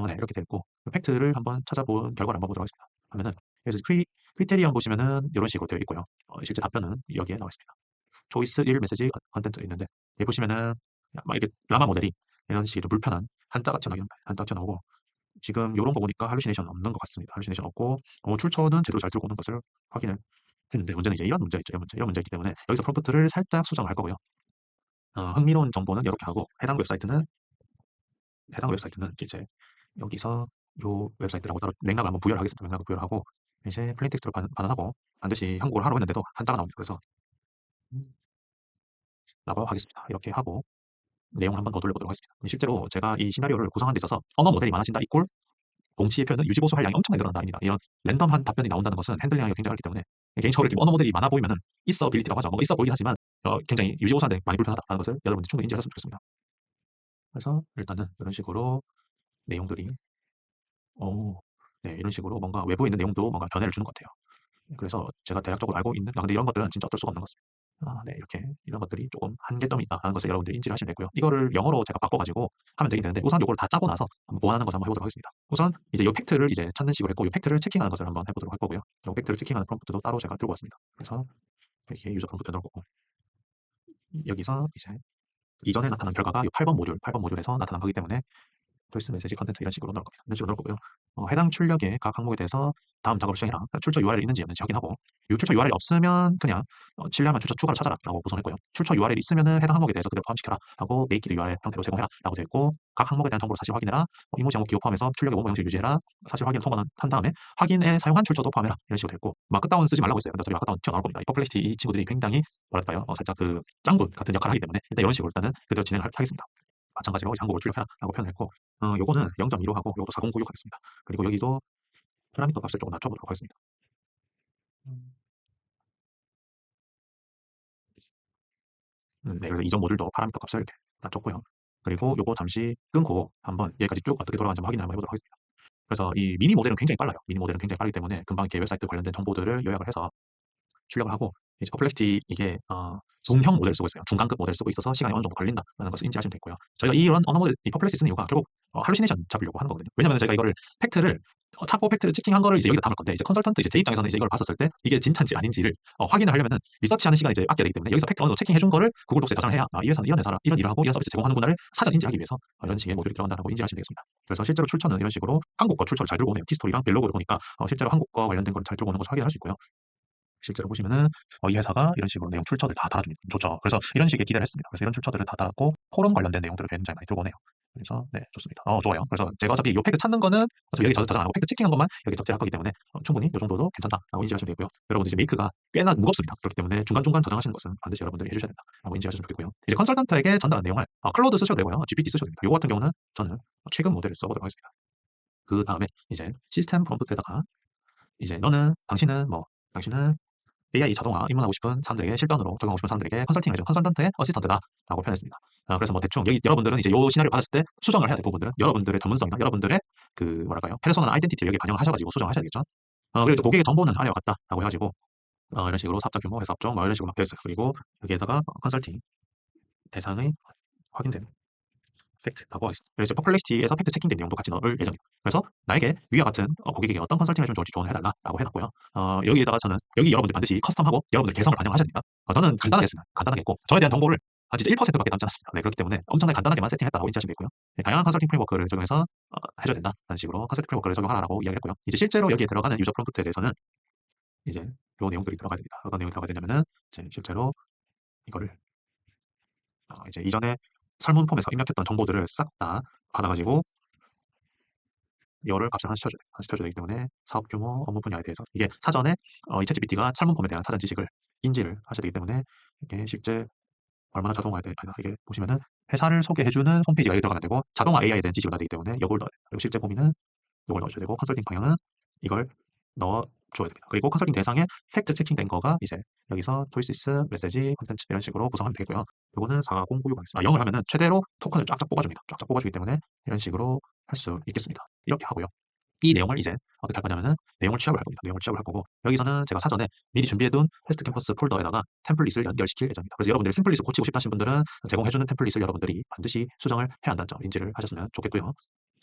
네, 이렇게 되어 있고 팩트를 한번 찾아본 결과를 한번 보도록 하겠습니다. 하면은 여기서 크리테리엄 보시면은 이런 식으로 되어 있고요. 실제 답변은 여기에 나와 있습니다. 초이스 1 메시지 컨텐트 있는데 여기 보시면은 막 이렇게 라마 모델이 이런 식으로 불편한 한자가 튀어나오고 지금 요런 거 보니까 할루시네이션 없는 것 같습니다. 할루시네이션 없고 출처는 제대로 잘 들고 오는 것을 확인을 했는데 문제는 이제 이런 문제 있죠. 이런 문제이기 때문에 여기서 프롬프트를 살짝 수정을 할 거고요. 흥미로운 정보는 이렇게 하고 해당 웹사이트는 이제 여기서 요 웹사이트라고 따로 맥락을 한번 부여를 하겠습니다. 맥락을 부여를 하고 이제 플레인텍스트로 반환하고 반드시 한국어를 하라고 했는데도 한자가 나옵니다. 그래서 라고 하겠습니다. 이렇게 하고 내용을 한번 더 돌려보도록 하겠습니다. 실제로 제가 이 시나리오를 구성한 데 있어서 언어 모델이 많아진다 이꼴 동치의 표현은 유지보수 할 양이 엄청나게 늘어난다 아닙니다. 이런 랜덤한 답변이 나온다는 것은 핸들링하기가 굉장히 어렵기 때문에 개인적으로 이렇게 언어 모델이 많아 보이면은 있어빌리티라고 하죠. 뭔가 있어 보이긴 하지만 굉장히 유지보수하는데 많이 불편하다는 것을 여러분들이 충분히 인지하셨으면 좋겠습니다. 그래서 일단은 이런 식으로 내용들이 네, 이런 식으로 뭔가 외부에 있는 내용도 뭔가 변화를 주는 것 같아요. 그래서 제가 대략적으로 알고 있는 근데 이런 것들은 진짜 어쩔 수가 없는 것 같습니다. 네, 이렇게 이런 것들이 조금 한계점이 있다는 것을 여러분들이 인지를 하시면 되고요. 이거를 영어로 제가 바꿔가지고 하면 되긴 되는데 우선 이걸 다 짜고 나서 한번 보완하는 것을 한번 해보도록 하겠습니다. 우선 이제 이 팩트를 이제 찾는 식으로 했고 이 팩트를 체킹하는 것을 한번 해보도록 할 거고요. 이 팩트를 체킹하는 프롬프트도 따로 제가 들고 왔습니다. 그래서 이렇게 유저 프롬프트 넣을 거고 여기서 이제 이전에 나타난 결과가 이 8번 모듈에서 나타난 거기 때문에 보이스 메시지 컨텐트 이런 식으로 넣을 겁니다. 이런 식으로 넣을 거고요. 해당 출력의 각 항목에 대해서 다음 작업을 시행해라. 그러니까 출처 URL이 있는지 없는지 확인하고 이 출처 URL이 없으면 그냥 신뢰하면 출처 추가로 찾아라 라고 구성했고요. 출처 URL이 있으면 해당 항목에 대해서 그대로 포함시켜라 라고 make it URL 형태로 제공해라 라고 되어 있고 각 항목에 대한 정보를 사실 확인해라. 이모지 항목 기호 포함해서 출력의 원본 형식을 유지해라. 사실 확인을 통과한 다음에 확인에 사용한 출처도 포함해라. 이런 식으로 됐고 마크다운 쓰지 말라고 했어요. 근데 어차피 마크다운 튀어나올 겁니다. 이 퍼플렉시티 이 친구들이 굉장히 뭐랄까요 살짝 그 짱구 같은 역할을 하기 때문에 일단 이런 식으로 일단은 그대로 진행을 하겠습니다. 마찬가지로 한국어를 출력해라 라고 표현했고 요거는 0.2로 하고 요것도 4096 하겠습니다. 그리고 여기도 파라미터 값을 조금 낮춰보도록 하겠습니다. 네, 그래서 이전 모듈도 파라미터 값을 이렇게 낮췄고요. 그리고 요거 잠시 끊고 한번 여기까지 쭉 어떻게 돌아가는지 확인을 한번 해보도록 하겠습니다. 그래서 이 미니 모델은 굉장히 빨라요. 미니 모델은 굉장히 빠르기 때문에 금방 이렇게 웹사이트 관련된 정보들을 요약을 해서 출력을 하고 이제 퍼플렉시티 이게 중형 모델을 쓰고 있어요. 중간급 모델을 쓰고 있어서 시간이 어느 정도 걸린다라는 것을 인지하시면 되고요. 저희가 이런 언어 모델, 이 퍼플렉시티 쓰는 이유가 결국 할루시네이션 잡으려고 하는 거거든요. 왜냐면 제가 이거를 팩트를 찾고 팩트를 체킹한 거를 이제 여기다 담을 건데 이제 컨설턴트 이제 제 입장에서는 이제 이걸 봤었을 때 이게 진짜인지 아닌지를 확인을 하려면은 리서치하는 시간을 이제 아껴야 되기 때문에 여기서 팩트 어느 정도 체킹해 준 거를 구글 독스에 저장을 해야 이 회사는 이런 회사라 이런 일을 하고 이런 서비스 제공하는구나를 사전 인지하기 위해서 이런 식의 모듈이 들어간다고 인지하시면 되겠습니다. 그래서 실제로 출처는 이런 식으로 한국 거 출처를 잘 들고 오네요. 티스토리랑 벨로그를 보니까 실제로 한국 거 관련된 걸 잘 들고 오는 것을 확인할 수 있고요. 실제로 보시면은 이 회사가 이런 식으로 내용 출처들 다 달아줍니다. 좋죠. 그래서 이런 식의 기대를 했습니다. 그래서 이런 출처들을 다 달았고 포럼 관련된 내용들을 굉장히 많이 들고 오네요. 그래서 네 좋습니다. 좋아요. 그래서 제가 어차피 이 팩트 찾는 거는 어차피 여기 저장 안 하고 팩트 체킹한 것만 여기 적재할 거기 때문에 충분히 이 정도도 괜찮다라고 인지하시면 되고요. 여러분들 이제 메이크가 꽤나 무겁습니다. 그렇기 때문에 중간중간 저장하시는 것은 반드시 여러분들이 해주셔야 된다라고 인지하시면 좋겠고요. 이제 컨설턴트에게 전달한 내용을 클로드 쓰셔도 되고요. GPT 쓰셔도 됩니다. 이거 같은 경우는 저는 최근 모델을 써보도록 하겠습니다. 그 다음에 이제 시스템 프롬프트에다가 이제 당신은 AI 자동화 입문하고 싶은 사람들에게 실전으로 적용하고 싶은 사람들에게 컨설팅 해준 컨설턴트의 어시스턴트다라고 표현했습니다. 그래서 뭐 대충 여기 여러분들은 이제 요 시나리오 받았을 때 수정을 해야 될 부분들은 여러분들의 전문성이나 여러분들의 그 뭐랄까요 페르소나 아이덴티티를 여기 반영을 하셔가지고 수정을 하셔야 되겠죠. 그리고 또 고객의 정보는 아래와 같다라고 해가지고 이런 식으로 사업자 규모, 회사 업종 뭐 이런 식으로 막 되어 있어요. 그리고 여기에다가 컨설팅 대상의 확인된 팩트라고 하겠습니다. 그래서 퍼플렉시티에서 팩트 체킹된 내용도 같이 넣을 예정입니다. 그래서 나에게 위와 같은 고객에게 어떤 컨설팅을 해주면 좋을지 조언을 해달라라고 해놨고요. 여기에다가 저는 여기 여러분들 반드시 커스텀하고 여러분들 개성을 반영하셔야 됩니다. 저는 간단하게 했습니다. 간단하게 했고 저에 대한 정보를 진짜 1%밖에 남지 않았습니다. 네, 그렇기 때문에 엄청나게 간단하게만 세팅했다고 인지하시면 되고요. 네, 다양한 컨설팅 프레임워크를 적용해서 해줘야 된다는 식으로 컨설팅 프레임워크를 적용하라고 이야기했고요. 이제 실제로 여기에 들어가는 유저 프롬프트에 대해서는 이제 요 내용들이 들어가야 됩니다. 어떤 내용이 들어가야 되냐면은 이제 실제로 이거를 이제 이전에 설문 폼에서 입력했던 정보들을 싹 다 받아가지고 이거를 값을 하나씩 쳐줘야 되기 때문에 사업 규모, 업무 분야에 대해서 이게 사전에 이 챗GPT가 설문 폼에 대한 사전 지식을 인지를 하셔야 되기 때문에 이게 실제 얼마나 자동화해야 돼? 이게 보시면은 회사를 소개해주는 홈페이지가 여기 들어가면 되고 자동화 AI에 대한 지식을 넣어야 되기 때문에 이걸 넣어야 돼요. 그리고 실제 고민은 이걸 넣어줘야 되고 컨설팅 방향은 이걸 넣어줘야 됩니다. 그리고 컨설팅 대상에 팩트 체킹된 거가 이제 여기서 초이시스, 메시지, 콘텐츠 이런 식으로 구성하면 되고요. 이거는 4096 하겠습니다. 0을 하면은 최대로 토큰을 쫙쫙 뽑아줍니다. 쫙쫙 뽑아주기 때문에 이런 식으로 할 수 있겠습니다. 이렇게 하고요. 이 내용을 이제 어떻게 할 거냐면은 내용을 취합을 할 겁니다. 내용을 취합을 할 거고 여기서는 제가 사전에 미리 준비해둔 테스트 캠퍼스 폴더에다가 템플릿을 연결시킬 예정입니다. 그래서 여러분들이 템플릿을 고치고 싶다 하신 분들은 제공해주는 템플릿을 여러분들이 반드시 수정을 해야 한다는 점 인지를 하셨으면 좋겠고요.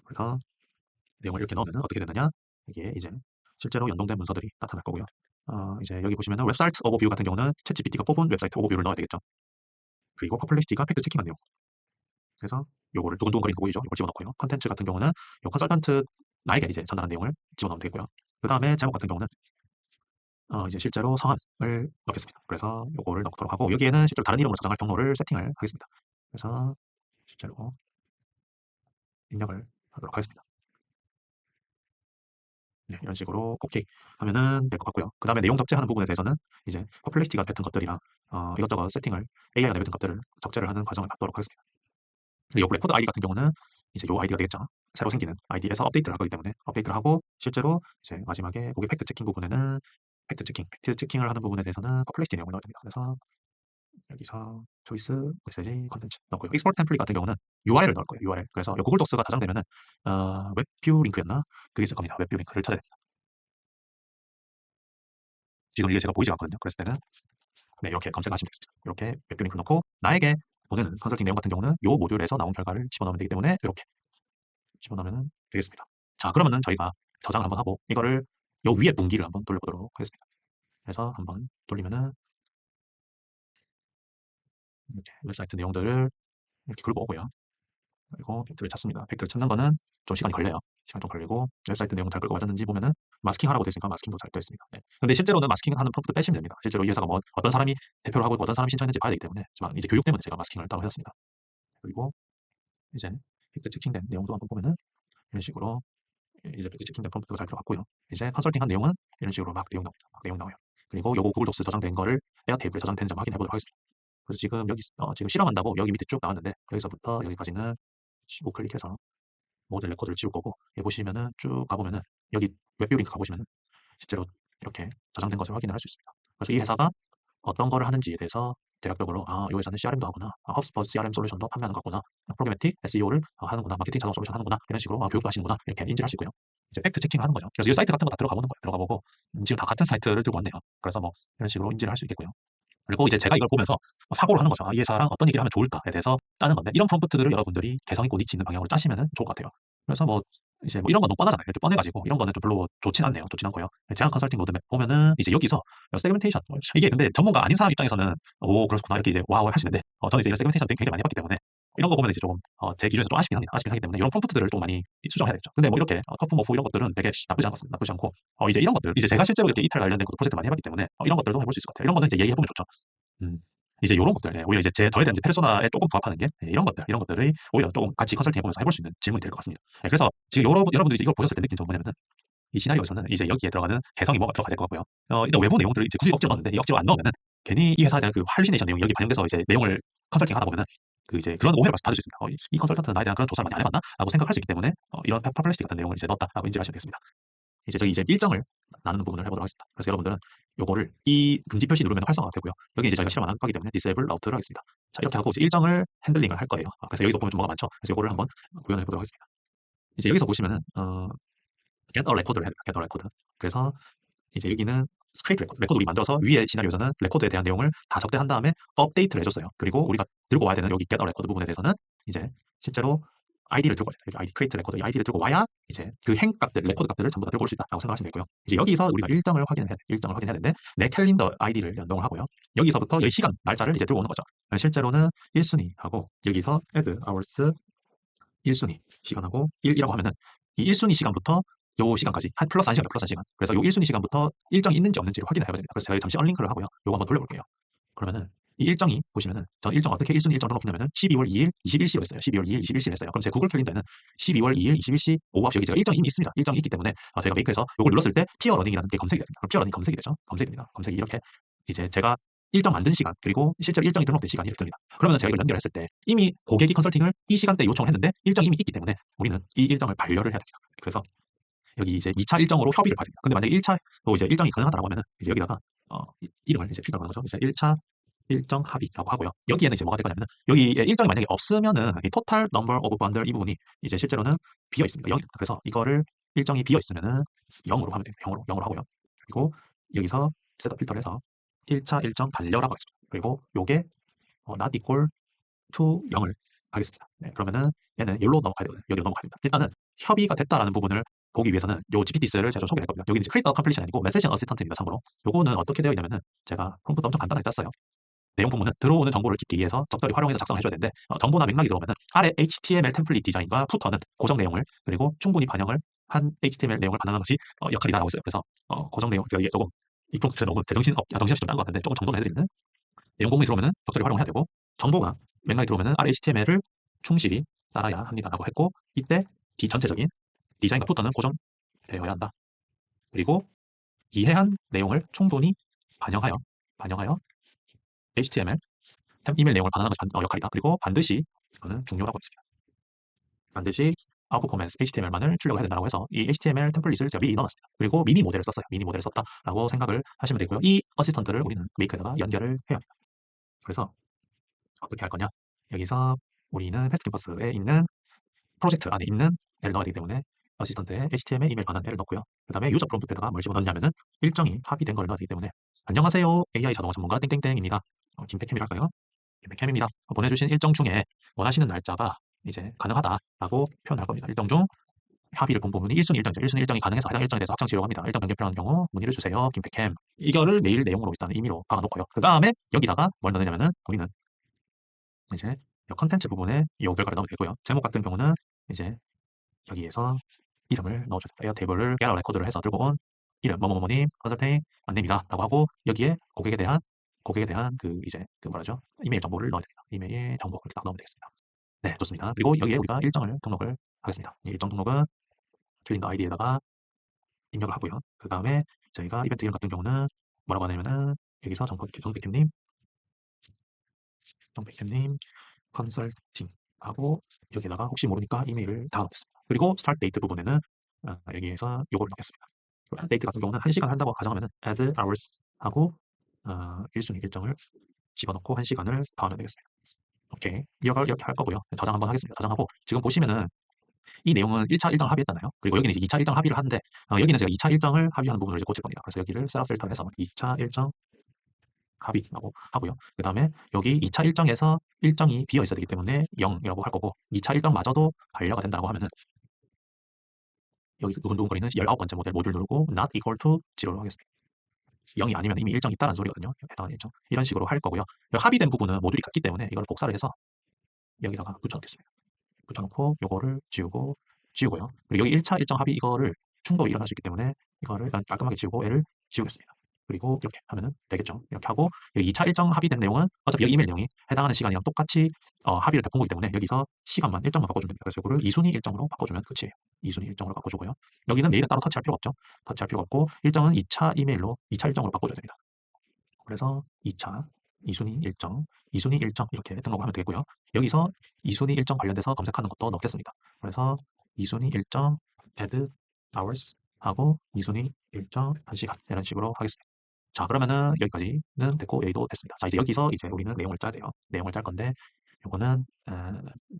그래서 내용을 이렇게 넣으면 어떻게 되느냐 이게 이제 실제로 연동된 문서들이 나타날 거고요. 이제 여기 보시면은 웹사이트 오버뷰 같은 경우는 챗GPT가 뽑은 웹사이트 오버뷰를 넣어야 되겠죠. 그리고 퍼플렉시티가 팩트 체킹한 내용. 그래서 요거를 두근두근거리는 거 보이죠? 이걸 집어넣고요. 컨텐츠 같은 경우는 요 컨설턴트 나에게 이제 전달한 내용을 집어넣으면 되겠고요. 그 다음에 제목 같은 경우는 이제 실제로 성함을 넣겠습니다. 그래서 요거를 넣도록 하고 여기에는 실제로 다른 이름으로 저장할 경로를 세팅을 하겠습니다. 그래서 실제로 입력을 하도록 하겠습니다. 네, 이런 식으로 오케이 하면은 될 것 같고요. 그 다음에 내용 적재하는 부분에 대해서는 이제 퍼플렉시티가 뱉은 것들이랑 이것저것 세팅을 AI가 내뱉은 것들을 적재를 하는 과정을 갖도록 하겠습니다. 요 레코드 아이디 같은 경우는 이제 요 아이디가 되겠죠. 새로 생기는 아이디에서 업데이트를 할 거기 때문에 업데이트를 하고 실제로 이제 마지막에 고객 팩트 체킹 부분에는 팩트 체킹을 하는 부분에 대해서는 퍼플렉시티 내용을 넣어야 됩니다. 그래서 여기서 초이스 메시지 컨텐츠 넣고요. 익스포트 템플릿 같은 경우는 URL을 넣을 거예요. URL. 그래서 요 구글 도스가 저장되면은 웹뷰 링크였나? 그게 있을 겁니다. 웹뷰 링크를 찾아야 됩니다. 지금 이게 제가 보이지 않거든요. 그랬을 때는 네, 이렇게 검색하시면 되겠습니다. 이렇게 웹뷰 링크를 넣고 나에게 보내는 컨설팅 내용 같은 경우는 요 모듈에서 나온 결과를 집어넣으면 되기 때문에 이렇게 집어넣으면 되겠습니다. 자, 그러면은 저희가 저장을 한번 하고 이거를 요 위에 분기를 한번 돌려보도록 하겠습니다. 그래서 한번 돌리면은 이렇게 웹사이트 내용들을 이렇게 긁어 오고요. 그리고 팩트를 찾습니다. 팩트를 찾는 거는 좀 시간이 걸려요. 시간 좀 걸리고 웹사이트 내용 잘 긁어맞았는지 보면은 마스킹 하라고 되어 있으니까 마스킹도 잘 되어 있습니다. 네. 근데 실제로는 마스킹 하는 프롬프트 빼시면 됩니다. 실제로 이 회사가 뭐 어떤 사람이 대표를 하고 어떤 사람이 신청했는지 봐야 되기 때문에 이제 교육 때문에 제가 마스킹을 따로 해놨습니다. 그리고 이제 팩트 체킹된 내용도 한번 보면은 이런 식으로 이제 팩트 체킹된 프롬프트가 잘 들어갔고요. 이제 컨설팅한 내용은 이런 식으로 막 내용 나옵니다. 막 내용 나와요. 그리고 요거 구글 독스 저장된 거를 에어테이블에 저장되는지 한번 확인해 보도록 하겠습니다. 그래서 지금 여기 지금 실험한다고 여기 밑에 쭉 나왔는데 여기서부터 여기까지는 우클릭해서 모든 레코드를 지울 거고 여기 보시면은 쭉 가보면은 여기 웹뷰 링크 가보시면은 실제로 이렇게 저장된 것을 확인을 할 수 있습니다. 그래서 이 회사가 어떤 거를 하는지에 대해서 대략적으로 이 회사는 CRM도 하구나, 홉스팟 CRM 솔루션도 판매하는 거구나, 프로그래매틱 SEO를 하는구나, 마케팅 자동 솔루션 하는구나, 이런 식으로 교육도 하시는구나 이렇게 인지를 할 수 있고요. 이제 팩트 체킹을 하는 거죠. 그래서 이 사이트 같은 거 다 들어가 보는 거예요. 들어가 보고 지금 다 같은 사이트를 들고 왔네요. 그래서 뭐 이런 식으로 인지를 할 수 있겠고요. 그리고 이제 제가 이걸 보면서 사고를 하는 거죠. 이 회사랑 어떤 얘기를 하면 좋을까에 대해서 짜는 건데 이런 프롬프트들을 여러분들이 개성 있고 니치 있는 방향으로 짜시면 좋을 것 같아요. 그래서 뭐 이제 뭐 이런 건 너무 뻔하잖아요. 이렇게 뻔해가지고 이런 거는 좀 별로 좋진 않네요. 좋진 않고요. 제한 컨설팅 로드맵 보면은 이제 여기서 세그멘테이션 이게 근데 전문가 아닌 사람 입장에서는 오 그렇구나 이렇게 이제 와우 하시는데 저는 이제 이런 세그멘테이션 굉장히 많이 해봤기 때문에 이런 거 보면 이제 조금 제 기준에서 좀 아쉽긴 합니다. 아쉽긴 하기 때문에 이런 프롬프트들을 좀 많이 수정해야 되죠. 근데 뭐 이렇게 터프머프 이런 것들은 되게 나쁘지 않습니다. 나쁘지 않고 이제 이런 것들 이제 제가 실제로 이렇게 이탈 관련된 것도 프로젝트 많이 해봤기 때문에 이런 것들도 해볼 수 있을 것 같아요. 이런 거는 이제 얘기해보면 좋죠. 음. 이제 요런 것들, 오히려 이제 저에 대한 이제 페르소나에 조금 부합하는 게 이런 것들을 오히려 조금 같이 컨설팅 해보면서 해볼 수 있는 질문이 될 것 같습니다. 그래서 지금 여러분들이 이걸 보셨을 때 느낀 점은 뭐냐면은 이 시나리오에서는 이제 여기에 들어가는 개성이 뭐가 들어가야 될 것 같고요. 일단 외부 내용들을 이제 굳이 억지로 넣었는데 이 억지로 안 넣으면은 괜히 이 회사에 대한 그 할루시네이션 내용이 여기 반영돼서 이제 내용을 컨설팅 하다 보면은 그 이제 그런 오해를 받을 수 있습니다. 이 컨설턴트는 나에 대한 그런 조사를 많이 안 해봤나? 라고 생각할 수 있기 때문에 이런 퍼플리시티 같은 내용을 이제 넣었다라고 인지하시면 되겠습니다. 이제 저기 이제 일정을 나누는 부분을 해보도록 하겠습니다. 그래서 여러분들은 요거를 이 금지 표시 누르면 활성화가 되고요. 여기 이제 저희가 실험 안 할 거기 때문에 disable route를 하겠습니다. 자, 이렇게 하고 이제 일정을 핸들링을 할 거예요. 그래서 여기서 보면 좀 뭐가 많죠. 그래서 요거를 한번 구현해 보도록 하겠습니다. 이제 여기서 보시면은 get a record를 해야 됩니다. get a record. 그래서 이제 여기는 스크레이트 레코드 우리 만들어서 위에 시나리오에서는 레코드에 대한 내용을 다 적재한 다음에 업데이트를 해줬어요. 그리고 우리가 들고 와야 되는 여기 get a record 부분에 대해서는 이제 실제로 아이디를 들고 와야 돼요. 아이디 크리에이트 레코드 이 아이디를 들고 와야 이제 그 행값들 레코드 값들을 전부 다 들고 올 수 있다라고 생각하시면 되고요. 이제 여기서 우리가 일정을 확인해야 돼요. 일정을 확인해야 되는데 내 캘린더 아이디를 연동을 하고요. 여기서부터 이 시간 날짜를 이제 들고 오는 거죠. 실제로는 1순위하고 여기서 add hours 1순위 시간하고 1이라고 하면은 이 1순위 시간부터 요 시간까지 한 플러스 1시간 플러스 1시간. 그래서 요 1순위 시간부터 일정이 있는지 없는지를 확인해 봐야 됩니다. 그래서 제가 잠시 언링크를 하고요. 요거 한번 돌려볼게요. 그러면은 이 일정이 보시면은 저 일정 어떻게 1순위 일정 등록했냐면은 12월 2일 21시로 했어요. 12월 2일 21시로 했어요. 그럼 제 구글 캘린더에는 12월 2일 21시 오후 9시 여기 제가 일정이 이미 있습니다. 일정이 있기 때문에 저희가 메이크해서 요걸 눌렀을 때 피어 러닝이라는 게 검색이 됩니다. 그럼 피어 러닝 검색이 되죠. 검색이 됩니다. 검색이 이렇게 이제 제가 일정 만든 시간 그리고 실제로 일정이 등록된 시간이 이렇게 듭니다. 그러면 제가 이걸 연결했을 때 이미 고객이 컨설팅을 이 시간대에 요청을 했는데 일정이 이미 있기 때문에 우리는 이 일정을 반려를 해야 됩니다. 그래서 여기 이제 2차 일정으로 협의를 받습니다. 근데 만약에 1차로 이제 일정이 가능하다고 하면은 이제 여기다가 이름을 이제 필터하는 거죠. 이제 1차 일정 합의라고 하고요. 여기에는 이제 뭐가 될 거냐면은 여기에 일정이 만약에 없으면은 이 total number of bundle 이 부분이 이제 실제로는 비어 있습니다. 0입니다. 그래서 이거를 일정이 비어 있으면은 0으로 하면 됩니다. 0으로 하고요. 그리고 여기서 셋업 필터를 해서 1차 일정 반려라고 하겠습니다. 그리고 요게 not equal to 0을 하겠습니다. 네, 그러면은 얘는 여기로 넘어가야 되거든요. 여기로 넘어가야 됩니다. 일단은 협의가 됐다라는 부분을 보기 위해서는 요 GPT스를 제가 좀 소개할 겁니다. 여기 이제 크리에이터 컴플리션 아니고 메시지 어시스턴트입니다. 참고로 요거는 어떻게 되어 있냐면은 제가 프롬프트 엄청 간단하게 땄어요. 내용 부분은 들어오는 정보를 깃기 위해서 적절히 활용해서 작성을 해줘야 되는데 정보나 맥락이 들어오면은 아래 HTML 템플릿 디자인과 푸터는 고정 내용을 그리고 충분히 반영을 HTML 내용을 반영하는 것이 역할이다라고 있어요. 그래서 고정 내용 제가 이게 조금 이 프롬프트 너무 정신없이 좀 딴 것 같은데 조금 정돈을 해드리면 내용 공문이 들어오면은 벽돌이 활용해야 되고 정보가 맥락이 들어오면은 HTML을 충실히 따라야 합니다라고 했고 이때 전체적인 디자인과 푸터는 고정되어야 한다. 그리고 이해한 내용을 충분히 반영하여 HTML 이메일 내용을 반환하는 것이 역할이다. 그리고 반드시 이거는 중요라고 했습니다. 반드시 아웃풋 포맷 HTML만을 출력을 해야 된다고 해서 이 HTML 템플릿을 제가 미리 넣어놨습니다. 그리고 미니 모델을 썼어요. 미니 모델을 썼다라고 생각을 하시면 되고요. 이 어시스턴트를 우리는 메이크에다가 연결을 해야 합니다. 그래서 어떻게 할 거냐? 여기서 우리는 패스트 캠퍼스에 있는 프로젝트 안에 있는 애를 넣어야 되기 때문에 어시스턴트에 HTML 이메일 반환 애를 넣고요. 그 다음에 유저 프롬프트에다가 뭘 집어넣냐면은 일정이 합의된 걸 넣어야 되기 때문에 안녕하세요. AI 자동화 전문가 땡땡땡입니다. 김백캠이랄까요? 김백캠입니다. 보내주신 일정 중에 원하시는 날짜가 이제 가능하다라고 표현할 겁니다. 일정 중 합의를 본 부분이 1순위 일정이죠. 1순위 일정이 가능해서 해당 일정에 대해서 확정 지으려고 합니다. 일정 변경 필요한 경우 문의를 주세요. 김백캠. 이거를 메일 내용으로 일단 임의로 박아놓고요. 그 다음에 여기다가 뭘 넣느냐면은 우리는 이제 컨텐츠 부분에 이 결과를 넣으면 되고요. 제목 같은 경우는 이제 여기에서 이름을 넣어줘야 돼요. 에어테이블을 get 레코드를 해서 들고 온 이름 뭐뭐뭐님 컨설팅 안내입니다 라고 하고 여기에 고객에 대한 그 이제 그 뭐라죠 이메일 정보를 넣어야 됩니다. 이메일 정보 이렇게 딱 넣으면 되겠습니다. 네, 좋습니다. 그리고 여기에 우리가 일정을 등록을 하겠습니다. 이 일정 등록은 캘린더 아이디에다가 입력을 하고요. 그 다음에 저희가 이벤트 이름 같은 경우는 뭐라고 하냐면은 여기서 정백캠님 컨설팅 하고 여기다가 혹시 모르니까 이메일을 달아놓겠습니다. 그리고 스타트 데이트 부분에는 여기에서 요거를 넣겠습니다. 스타트 데이트 같은 경우는 1시간 한다고 가정하면 add hours 하고 1순위 일정을 집어넣고 1시간을 더하면 되겠습니다. 오케이. 이렇게 할 거고요. 저장 한번 하겠습니다. 저장하고 지금 보시면은 이 내용은 1차 일정 합의했잖아요. 그리고 여기는 이제 2차 일정 합의를 하는데 여기는 제가 2차 일정을 합의하는 부분을 이제 고칠 겁니다. 그래서 여기를 셋업 필터를 해서 2차 일정 합의라고 하고요. 그 다음에 여기 2차 일정에서 일정이 비어 있어야 되기 때문에 0이라고 할 거고 2차 일정마저도 반려가 된다고 하면은 여기 두근두근거리는 19번째 모듈 누르고 not equal to 0로 하겠습니다. 0이 아니면 이미 일정이 있다는 소리거든요. 해당하는 일정. 이런 식으로 할 거고요. 합의된 부분은 모듈이 같기 때문에 이걸 복사를 해서 여기다가 붙여놓겠습니다. 붙여놓고 요거를 지우고요. 그리고 여기 1차 일정 합의 이거를 충돌이 일어날 수 있기 때문에 이거를 일단 깔끔하게 지우고 얘를 지우겠습니다. 그리고 이렇게 하면은 되겠죠. 이렇게 하고 여기 2차 일정 합의된 내용은 어차피 여기 이메일 내용이 해당하는 시간이랑 똑같이 합의를 본 거기 때문에 여기서 시간만 일정만 바꿔주면 됩니다. 그래서 이거를 2순위 일정으로 바꿔주면 끝이에요. 2순위 일정으로 바꿔주고요. 여기는 메일은 따로 터치할 필요가 없죠. 터치할 필요가 없고 일정은 2차 이메일로 2차 일정으로 바꿔줘야 됩니다. 그래서 2차 2순위 일정, 2순위 일정 이렇게 등록을 하면 되고요. 여기서 2순위 일정 관련돼서 검색하는 것도 넣겠습니다. 그래서 2순위 일정 add hours 하고 2순위 일정 1시간 이런 식으로 하겠습니다. 자, 그러면은 여기까지는 됐고 여기도 됐습니다. 자, 이제 여기서 이제 우리는 내용을 짜야 돼요. 내용을 짤 건데 요거는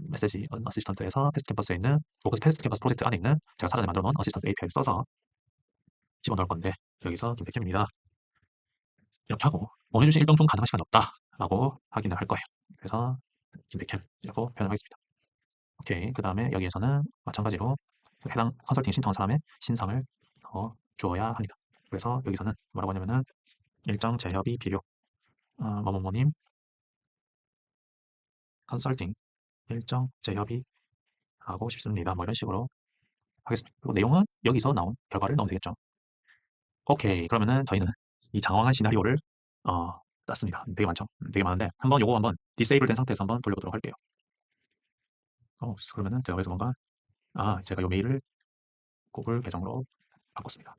메시지 어시스턴트에서 패스트 캠퍼스에 있는 패스트 캠퍼스 프로젝트 안에 있는 제가 사전에 만들어 놓은 어시스턴트 API를 써서 집어넣을 건데 여기서 김백현입니다. 이렇게 하고 보내주신 일정 중 가능한 시간이 없다라고 확인을 할 거예요. 그래서 김백현이라고 표현하겠습니다. 오케이. 그 다음에 여기에서는 마찬가지로 해당 컨설팅 신청한 사람의 신상을 주어야 합니다. 그래서 여기서는 뭐라고 하냐면은 일정 재협의 필요 뭐뭐뭐님 컨설팅 일정 재협의 하고 싶습니다. 뭐 이런 식으로 하겠습니다. 그리고 내용은 여기서 나온 결과를 넣으면 되겠죠. 오케이. 그러면은 저희는 이 장황한 시나리오를 땄습니다. 되게 많죠. 되게 많은데 요거 한번 디세이블 된 상태에서 한번 돌려보도록 할게요. 그러면은 제가 여기서 뭔가 제가 요 메일을 구글 계정으로 바꿨습니다.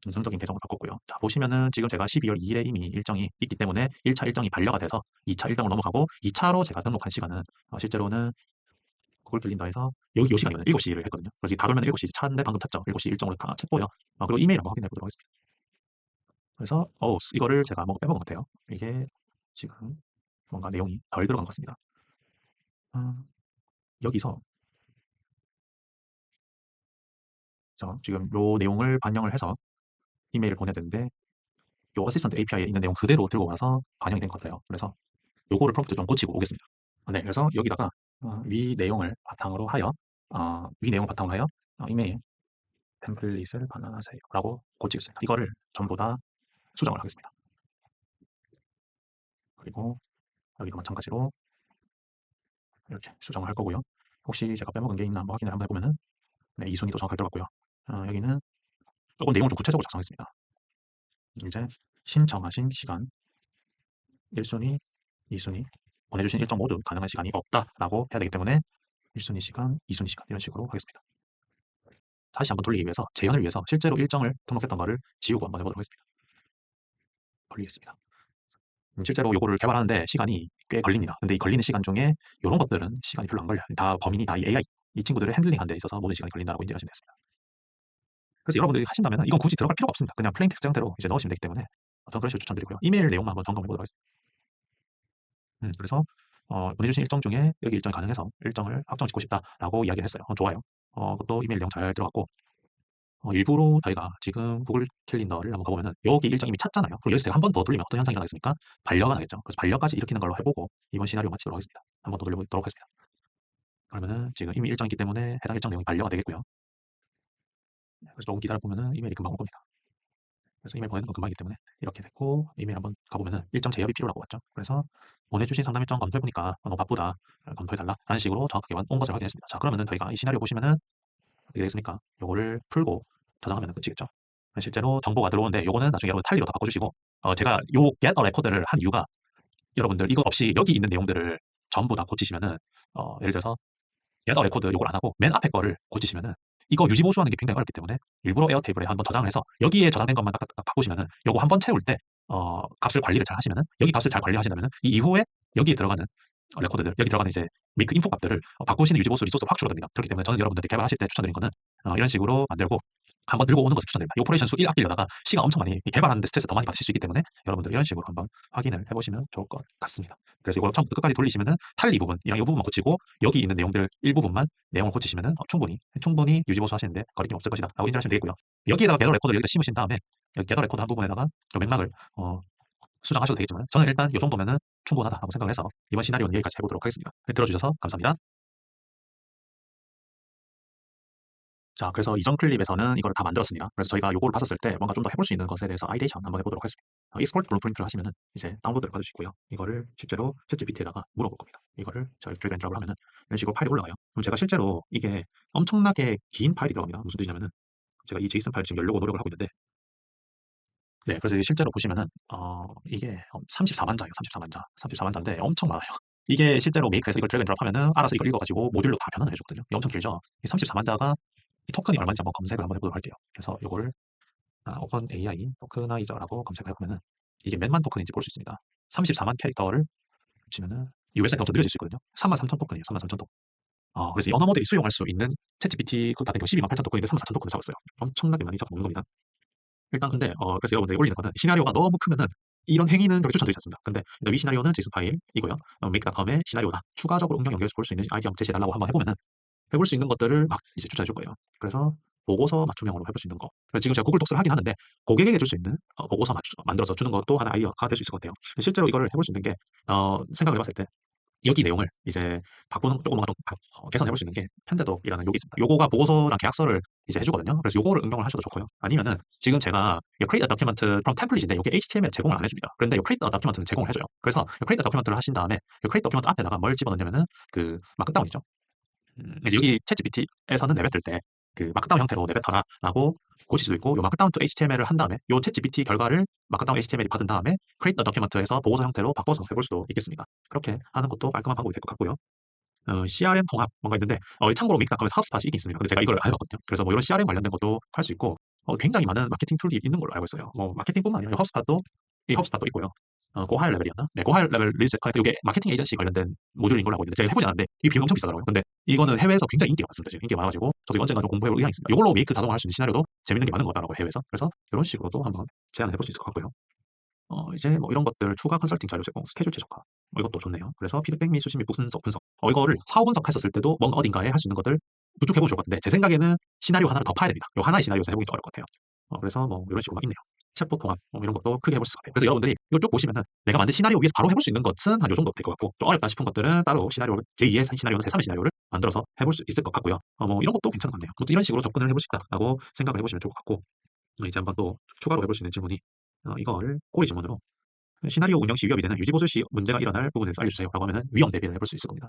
정상적인 계정으로 바꿨고요. 자, 보시면은 지금 제가 12월 2일에 이미 일정이 있기 때문에 1차 일정이 반려가 돼서 2차 일정으로 넘어가고 2차로 제가 등록한 시간은 실제로는 구글 캘린더에서 여기 요 시간이거든요. 7시를 했거든요. 그래서 다 돌면 7시 차인데 방금 탔죠. 7시 일정으로 찾고요. 그리고 이메일 한번 확인해 보도록 하겠습니다. 그래서 이거를 제가 뭔가 빼먹은 것 같아요. 이게 지금 뭔가 내용이 덜 들어간 것 같습니다. 여기서 지금 요 내용을 반영을 해서 이메일을 보내야 되는데 요 어시스턴트 API에 있는 내용 그대로 들고 와서 반영이 된 것 같아요. 그래서 요거를 프롬프트 좀 고치고 오겠습니다. 네, 그래서 여기다가 위 내용을 바탕으로 하여 이메일 템플릿을 반환하세요 라고 고치겠습니다. 이거를 전부 다 수정을 하겠습니다. 그리고 여기도 마찬가지로 이렇게 수정을 할 거고요. 혹시 제가 빼먹은 게 있나 한번 확인을 한번 해보면은 네, 2순위도 정확하게 들어갔고요. 여기는 조금 내용을 좀 구체적으로 작성했습니다. 이제 신청하신 시간 1순위, 2순위 보내주신 일정 모두 가능한 시간이 없다라고 해야 되기 때문에 1순위 시간, 2순위 시간 이런 식으로 하겠습니다. 다시 한번 돌리기 위해서 재현을 위해서 실제로 일정을 등록했던 거를 지우고 한번 해보도록 하겠습니다. 돌리겠습니다. 실제로 요거를 개발하는데 시간이 꽤 걸립니다. 근데 이 걸리는 시간 중에 이런 것들은 시간이 별로 안 걸려요. 다 범인이 다 이 AI, 이 친구들을 핸들링하는 데 있어서 모든 시간이 걸린다고 인지하시면 되겠습니다. 그래서 여러분들이 하신다면 이건 굳이 들어갈 필요가 없습니다. 그냥 플레인 텍스트 형태로 이제 넣으시면 되기 때문에 저는 그런 식으로 추천드리고요. 이메일 내용만 한번 점검해 보도록 하겠습니다. 그래서 보내주신 일정 중에 여기 일정이 가능해서 일정을 확정 짓고 싶다라고 이야기를 했어요. 좋아요. 그것도 이메일 내용 잘 들어갔고 일부러 저희가 지금 구글 캘린더를 한번 가보면은 여기 일정 이미 찾잖아요. 그럼 여기서 제가 한 번 더 돌리면 어떤 현상이 일어나겠습니까? 반려가 나겠죠. 그래서 반려까지 일으키는 걸로 해보고 이번 시나리오 마치도록 하겠습니다. 한 번 더 돌려보도록 하겠습니다. 그러면은 지금 이미 일정이 있기 때문에 해당 일정 내용이 반려가 되겠고요. 그래서 조금 기다려보면은 이메일이 금방 올 겁니다. 그래서 이메일 보내는 건 금방이기 때문에 이렇게 됐고 이메일 한번 가보면은 일정 재협이 필요라고 왔죠. 그래서 보내주신 상담 일정 검토해보니까 너무 바쁘다. 검토해달라. 라는 식으로 정확하게 온 것을 확인했습니다. 자, 그러면은 저희가 이 시나리오 보시면은 어떻게 되겠습니까? 요거를 풀고 저장하면 끝이겠죠. 실제로 정보가 들어오는데 요거는 나중에 여러분 탈리로 다 바꿔주시고 제가 요 get a record를 한 이유가 여러분들 이거 없이 여기 있는 내용들을 전부 다 고치시면은 예를 들어서 get a record 요걸 안 하고 맨 앞에 거를 고치시면은 이거 유지 보수하는 게 굉장히 어렵기 때문에 일부러 에어테이블에 한번 저장을 해서 여기에 저장된 것만 딱딱딱 바꾸시면은 요거 한번 채울 때 값을 관리를 잘 하시면은 여기 값을 잘 관리하신다면은 이 이후에 여기에 들어가는 레코드들 여기 들어가는 이제 메이크 인풋 값들을 바꾸시는 유지 보수 리소스가 확 줄어듭니다. 그렇기 때문에 저는 여러분들께 개발하실 때 추천드린 거는 이런 식으로 만들고 한번 들고 오는 것을 추천드립니다. 이 오퍼레이션 수 1 아끼려다가 시간 엄청 많이 개발하는데 스트레스 더 많이 받으실 수 있기 때문에 여러분들 이런 식으로 한번 확인을 해보시면 좋을 것 같습니다. 그래서 이걸 처음부터 끝까지 돌리시면은 탈리 부분이랑 이 부분만 고치고 여기 있는 내용들 일부분만 내용을 고치시면은 충분히 유지보수 하시는데 거리낌 없을 것이다 라고 인지하시면 되겠고요. 여기에다가 겟더 레코드를 여기다 심으신 다음에 여기 겟더 레코드 한 부분에다가 좀 맥락을 수정하셔도 되겠지만 저는 일단 이 정도면은 충분하다라고 생각을 해서 이번 시나리오는 여기까지 해보도록 하겠습니다. 들어주셔서 감사합니다. 자, 그래서 이전 클립에서는 이걸 다 만들었습니다. 그래서 저희가 요거를 봤었을 때 뭔가 좀 더 해볼 수 있는 것에 대해서 아이데이션 한번 해보도록 하겠습니다. 익스포트 블루프린트를 하시면은 이제 다운로드를 받을 수 있고요. 이거를 실제로 챗GPT에다가 물어볼 겁니다. 이거를 제가 드래그 앤 드랍을 하면은 이런 식으로 파일이 올라가요. 그럼 제가 실제로 이게 엄청나게 긴 파일이 들어갑니다. 무슨 뜻이냐면은 제가 이 제이슨 파일을 지금 열려고 노력을 하고 있는데 네, 그래서 실제로 보시면은 이게 34만 자예요. 34만 자. 34만 자인데 엄청 많아요. 이게 실제로 메이크에서 이걸 드래그 앤 드랍 하면은 알아서 이걸 읽어가지고 모듈로 다 변환을 해주거든요. 이게 엄청 길죠. 이 34만 자가 이 토큰이 얼마인지 한번 검색을 한번 해보도록 할게요. 그래서 요거를 오픈 AI 토크나이저라고 검색을 해보면은 이게 몇만 토큰인지 볼 수 있습니다. 34만 캐릭터를 붙이면은 이 웹사이트 엄청 느려질 수 있거든요. 33,000 토큰이에요. 33,000 토큰. 그래서 이 언어 모델이 수용할 수 있는 챗GPT 그 같은 경우 12만 8천 토큰인데 34,000 토큰을 잡았어요. 엄청나게 많이 잡아먹는 겁니다. 일단 근데 그래서 여러분들이 올리는 거는 시나리오가 너무 크면은 이런 행위는 그렇게 추천드리지 않습니다. 근데 이 시나리오는 JSON 파일이고요. make.com의 시나리오다. 추가적으로 응용 연결해서 볼 수 있는 아이디 한번 제시해달라고 한번 해보면은 해볼 수 있는 것들을 막 이제 추천해 줄 거예요. 그래서 보고서 맞춤형으로 해볼 수 있는 거. 그래서 지금 제가 구글 독스를 하긴 하는데 고객에게 줄 수 있는 보고서 만들어서 주는 것도 하나의 아이디어가 될 수 있을 것 같아요. 실제로 이거를 해볼 수 있는 게 생각을 해봤을 때 여기 내용을 이제 바꾸는 조금 뭔가 좀 개선해 볼 수 있는 게 펜데독이라는 요게 있습니다. 요거가 보고서랑 계약서를 이제 해주거든요. 그래서 요거를 응용을 하셔도 좋고요. 아니면은 지금 제가 이 create a document from template인데 이게 HTML 제공을 안 해줍니다. 그런데 이 create a document는 제공을 해줘요. 그래서 이 create a document를 하신 다음에 이 create document 앞에다가 뭘 집어넣냐면은 그 마크다운이죠. 이제 여기 챗GPT에서는 내뱉을 때 그 마크다운 형태로 내뱉어라라고 고칠 수도 있고 요 마크다운 to HTML을 한 다음에 요 챗GPT 결과를 마크다운 HTML이 받은 다음에 create a document에서 보고서 형태로 바꿔서 해볼 수도 있겠습니다. 그렇게 하는 것도 깔끔한 방법이 될 것 같고요. CRM 통합 뭔가 있는데 참고로 믹스닷컴에 사업스팟이 있긴 있습니다. 근데 제가 이걸 안 해봤거든요. 그래서 뭐 이런 CRM 관련된 것도 할 수 있고 굉장히 많은 마케팅 툴이 있는 걸로 알고 있어요. 뭐 마케팅뿐만 아니라 홉스팟도 있고요. 고하일 레벨이었나? 네, 고하일 레벨 리즈 카이트 이게 마케팅 에이전시 관련된 모듈인 걸로 알고 있는데 제가 해보지 않았는데 이 비용 엄청 비싸더라고요. 근데 이거는 해외에서 굉장히 인기가 많습니다. 지금 인기가 많아가지고 저도 언젠가 좀 공부해볼 의향이 있습니다. 이걸로 메이크 자동화 할 수 있는 시나리오도 재밌는 게 많은 것 같더라고요, 해외에서. 그래서 이런 식으로도 한번 제안을 해볼 수 있을 것 같고요. 이제 뭐 이런 것들 추가 컨설팅 자료 제공, 스케줄 최적화 이것도 좋네요. 그래서 피드백 및 수신 및 분석 이거를 사후 분석했었을 때도 뭔가 어딘가에 할 수 있는 것들 구축 해보면 좋을 것 같은데 제 생각에는 시나리오 하나를 더 파야 됩니다. 요 하나의 시나리오에서 해보기 좀 어려울 것 같아요. 그래서 뭐 이런 식으로 막 있네요. 챗봇 통합 이런 것도 크게 해볼 수 있을 것 같아요. 그래서 여러분들이 이거 쭉 보시면은 내가 만든 시나리오 위에서 바로 해볼 수 있는 것은 한 요 정도 될 것 같고 좀 어렵다 싶은 것들은 따로 시나리오 제2의 시나리오나 제3의 시나리오를 만들어서 해볼 수 있을 것 같고요. 뭐 이런 것도 괜찮은 것 같네요. 또 이런 식으로 접근을 해볼 수 있다라고 생각을 해보시면 좋을 것 같고 이제 한번 또 추가로 해볼 수 있는 질문이 이걸 꼬리 질문으로 시나리오 운영 시 위협이 되는 유지보수 시 문제가 일어날 부분에 대해서 알려주세요. 라고 하면은 위험 대비를 해볼 수 있을 겁니다.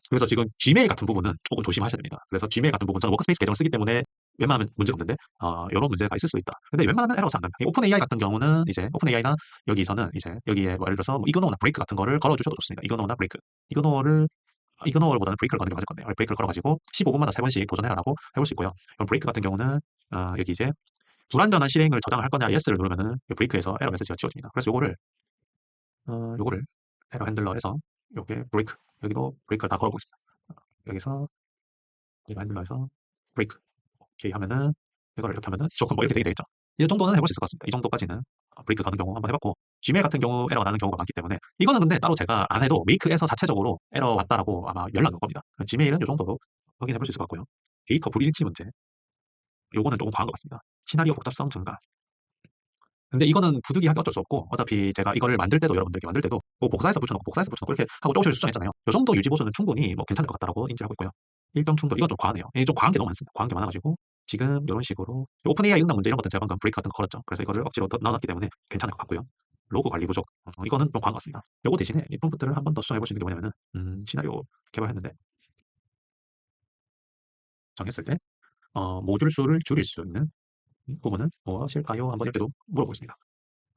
그래서 지금 Gmail 같은 부분은 조금 조심하셔야 됩니다. 그래서 Gmail 같은 부분, 저는 워크스페이스 계정을 쓰기 때문에 웬만하면 문제가 없는데, 이런 문제가 있을 수 있다. 근데 웬만하면 에러가 잘 안 납니다. 이 오픈 AI 같은 경우는 이제, 오픈 AI나 여기서는 이제, 여기에 뭐 예를 들어서 뭐 이그노나 브레이크 같은 거를 걸어주셔도 좋습니다. 이그노나 브레이크. 이그노어보다는 브레이크를 거는 게 맞을 건데, 브레이크를 걸어가지고 15분마다 3번씩 도전해라라고 해볼 수 있고요. 그럼 브레이크 같은 경우는, 여기 이제, 불완전한 실행을 저장을 할 거냐, yes를 누르면은 브레이크에서 에러 메시지가 지워집니다. 그래서 요거를 에러 핸들러에서 요게 브레이크, 여기도 브레이크를 다 걸어보겠습니다. 여기서 이거 핸들러에서 브레이크 오케이 하면은, 이거를 이렇게 하면은 조금 뭐 이렇게 되게 되겠죠. 이 정도는 해볼 수 있을 것 같습니다. 이 정도까지는 브레이크 가는 경우 한번 해봤고, Gmail 같은 경우 에러가 나는 경우가 많기 때문에 이거는 근데 따로 제가 안 해도 메이크에서 자체적으로 에러 왔다라고 아마 연락 올 겁니다. 지메일은 이 정도로 확인해 볼 수 있을 것 같고요. 데이터 불일치 문제, 요거는 조금 과한 것 같습니다. 시나리오 복잡성 증가. 근데 이거는 부득이하게 어쩔 수 없고, 어차피 제가 이거를 만들 때도, 여러분들께 만들 때도 뭐 복사해서 붙여놓고 이렇게 하고 조금씩 수정했잖아요. 이 정도 유지 보수는 충분히 뭐 괜찮을 것 같다라고 인지하고 있고요. 일정 충돌, 이건 좀 과하네요. 이게 좀 과한 게 너무 많습니다. 과한 게 많아가지고 지금 이런 식으로 오픈 AI 응답 문제, 이런 것들 제가 방금 브레이크 같은 거 걸었죠. 그래서 이거를 억지로 넣어놨기 때문에 괜찮을 것 같고요. 로그 관리 부족, 이거는 좀 과한 것 같습니다. 요거 대신에 이 프롬프트를 한 번 더 수정해 볼 수 있는 게 뭐냐면은, 시나리오 개발했는데 정했을 때 모듈 수를 줄일 수 있는 부분은 무엇일까요? 한번 이렇게도 물어보겠습니다.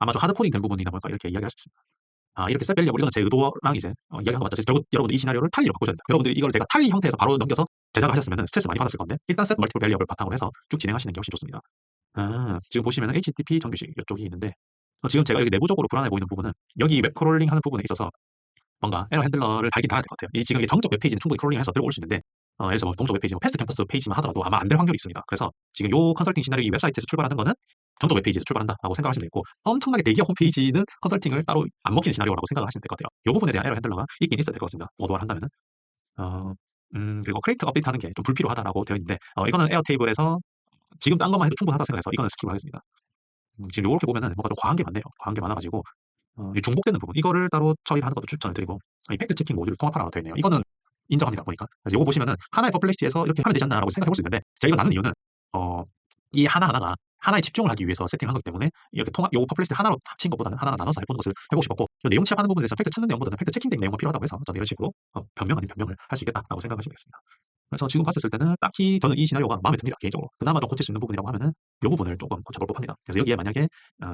아마 좀 하드 코딩 된 부분이다 보니까 이렇게 이야기할 수 있습니다. 이렇게 셋 밸리어블, 이건 제 의도랑 이제 이야기한 거 맞죠? 결국 여러분들 이 시나리오를 탈리로 바꾸셔야 됩니다. 여러분들이 이걸 제가 탈리 형태에서 바로 넘겨서 제작을 하셨으면 스트레스 많이 받았을 건데, 일단 셋 멀티플 밸리어블 바탕으로 해서 쭉 진행하시는 게 훨씬 좋습니다. 지금 보시면 HTTP 정규식 이쪽이 있는데, 지금 제가 여기 내부적으로 불안해 보이는 부분은 여기 웹 크롤링 하는 부분에 있어서 뭔가 에러 핸들러를 달긴 달아야 될 것 같아요. 지금 이게 정적 웹페이지는 충분히 크롤링해서 들어올 수 있는데, 예를 들어서 뭐 동적 웹페이지, 뭐 패스트 캠퍼스 페이지만 하더라도 아마 안 될 확률이 있습니다. 그래서 지금 요 컨설팅 시나리오 이 웹사이트에서 출발하는 거는 정적 웹페이지에서 출발한다라고 생각하시면 되고, 엄청나게 대기업 홈페이지는 컨설팅을 따로 안 먹히는 시나리오라고 생각을 하시면 될 것 같아요. 이 부분에 대한 에러 핸들러가 있긴 있어야 될 것 같습니다. 오도를 한다면은. 어, 그리고 크레이트 업데이트 하는 게 좀 불필요하다라고 되어 있는데, 이거는 에어 테이블에서 지금 딴 것만 해도 충분하다고 생각해서 이거는 스킵을 하겠습니다. 지금 요렇게 보면은 뭔가 좀 과한 게 많네요. 과한 게 많아가지고, 이 중복되는 부분, 이거를 따로 처리하는 것도 추천을 드리고, 이 팩트 체킹 모듈을 통합하라고 되어 있네요. 이거는 인정합니다, 보니까. 그래서 이거 보시면은 하나의 퍼플렉시티에서 이렇게 하면 되지 않나라고 생각해 볼 수 있는데, 제가 이거 나눈 이유는, 이 하나하나가 하나에 집중을 하기 위해서 세팅한 거기 때문에, 이렇게 요 퍼플렉시티 하나로 합친 것보다는 하나하나 나눠서 해보는 것을 해보고 싶었고, 내용 취합하는 부분에 대해서 팩트 찾는 내용보다는 팩트 체킹된 내용만 필요하다고 해서 저는 이런 식으로 변명 아닌 변명을 할 수 있겠다라고 생각하시면 되겠습니다. 그래서 지금 봤을 때는 딱히 저는 이 시나리오가 마음에 듭니다, 개인적으로. 그나마 좀 고칠 수 있는 부분이라고 하면은 이 부분을 조금 고쳐볼 법합니다. 그래서 여기에 만약에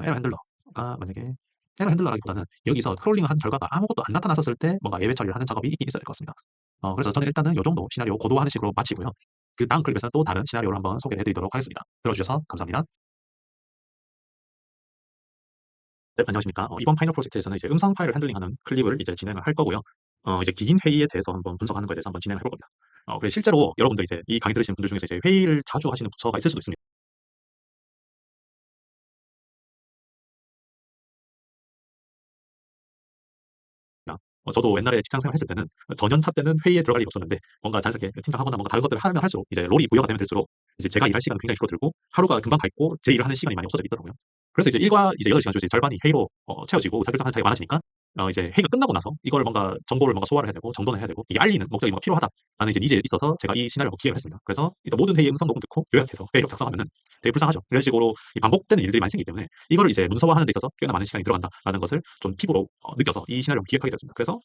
에러 핸들러가 만약에 에러 핸들러라기보다는 여기서 크롤링을 한 결과가 아무것도 안 나타났었을 때 뭔가 예외 처리를 하는 작업이 있긴 있어야 될 것 같습니다. 그래서 저는 일단은 이 정도 시나리오 고도화하는 식으로 마치고요. 그 다음 클립에서는 또 다른 시나리오를 한번 소개해 드리도록 하겠습니다. 들어주셔서 감사합니다. 네, 안녕하십니까. 이번 파이널 프로젝트에서는 이제 음성 파일을 핸들링하는 클립을 이제 진행을 할 거고요. 이제 긴 회의에 대해서 한번 분석하는 거에 대해서 한번 진행을 해볼 겁니다. 그래서 실제로 여러분들 이제 이 강의 들으시는 분들 중에서 이제 회의를 자주 하시는 부서가 있을 수도 있습니다. 저도 옛날에 직장 생활했을 때는 전연차 때는 회의에 들어갈 일이 없었는데, 뭔가 자연스럽게 팀장하거나 뭔가 다른 것들을 하면 할수록 이제 롤이 부여가 되면 될수록 이제 제가 일할 시간이 굉장히 줄어들고 하루가 금방 가 있고 제 일을 하는 시간이 많이 없어져 있더라고요. 그래서 이제 일과 이제 8시간 중에서 절반이 회의로 채워지고 의사결정하는 자리가 많아지니까, 이제 회의가 끝나고 나서 이걸 뭔가 정보를 뭔가 소화를 해야 되고 정돈을 해야 되고 이게 알리는 목적이 뭔가 필요하다라는 이제 니즈에 있어서 제가 이 시나리오를 기획을 했습니다. 그래서 일단 모든 회의 음성 녹음 듣고 요약해서 회의록 작성하면은 되게 불쌍하죠. 이런 식으로 이 반복되는 일들이 많이 생기기 때문에 이거를 이제 문서화하는 데 있어서 꽤나 많은 시간이 들어간다라는 것을 좀 피부로 느껴서 이 시나리오를 기획하게 됐습니다. 그래서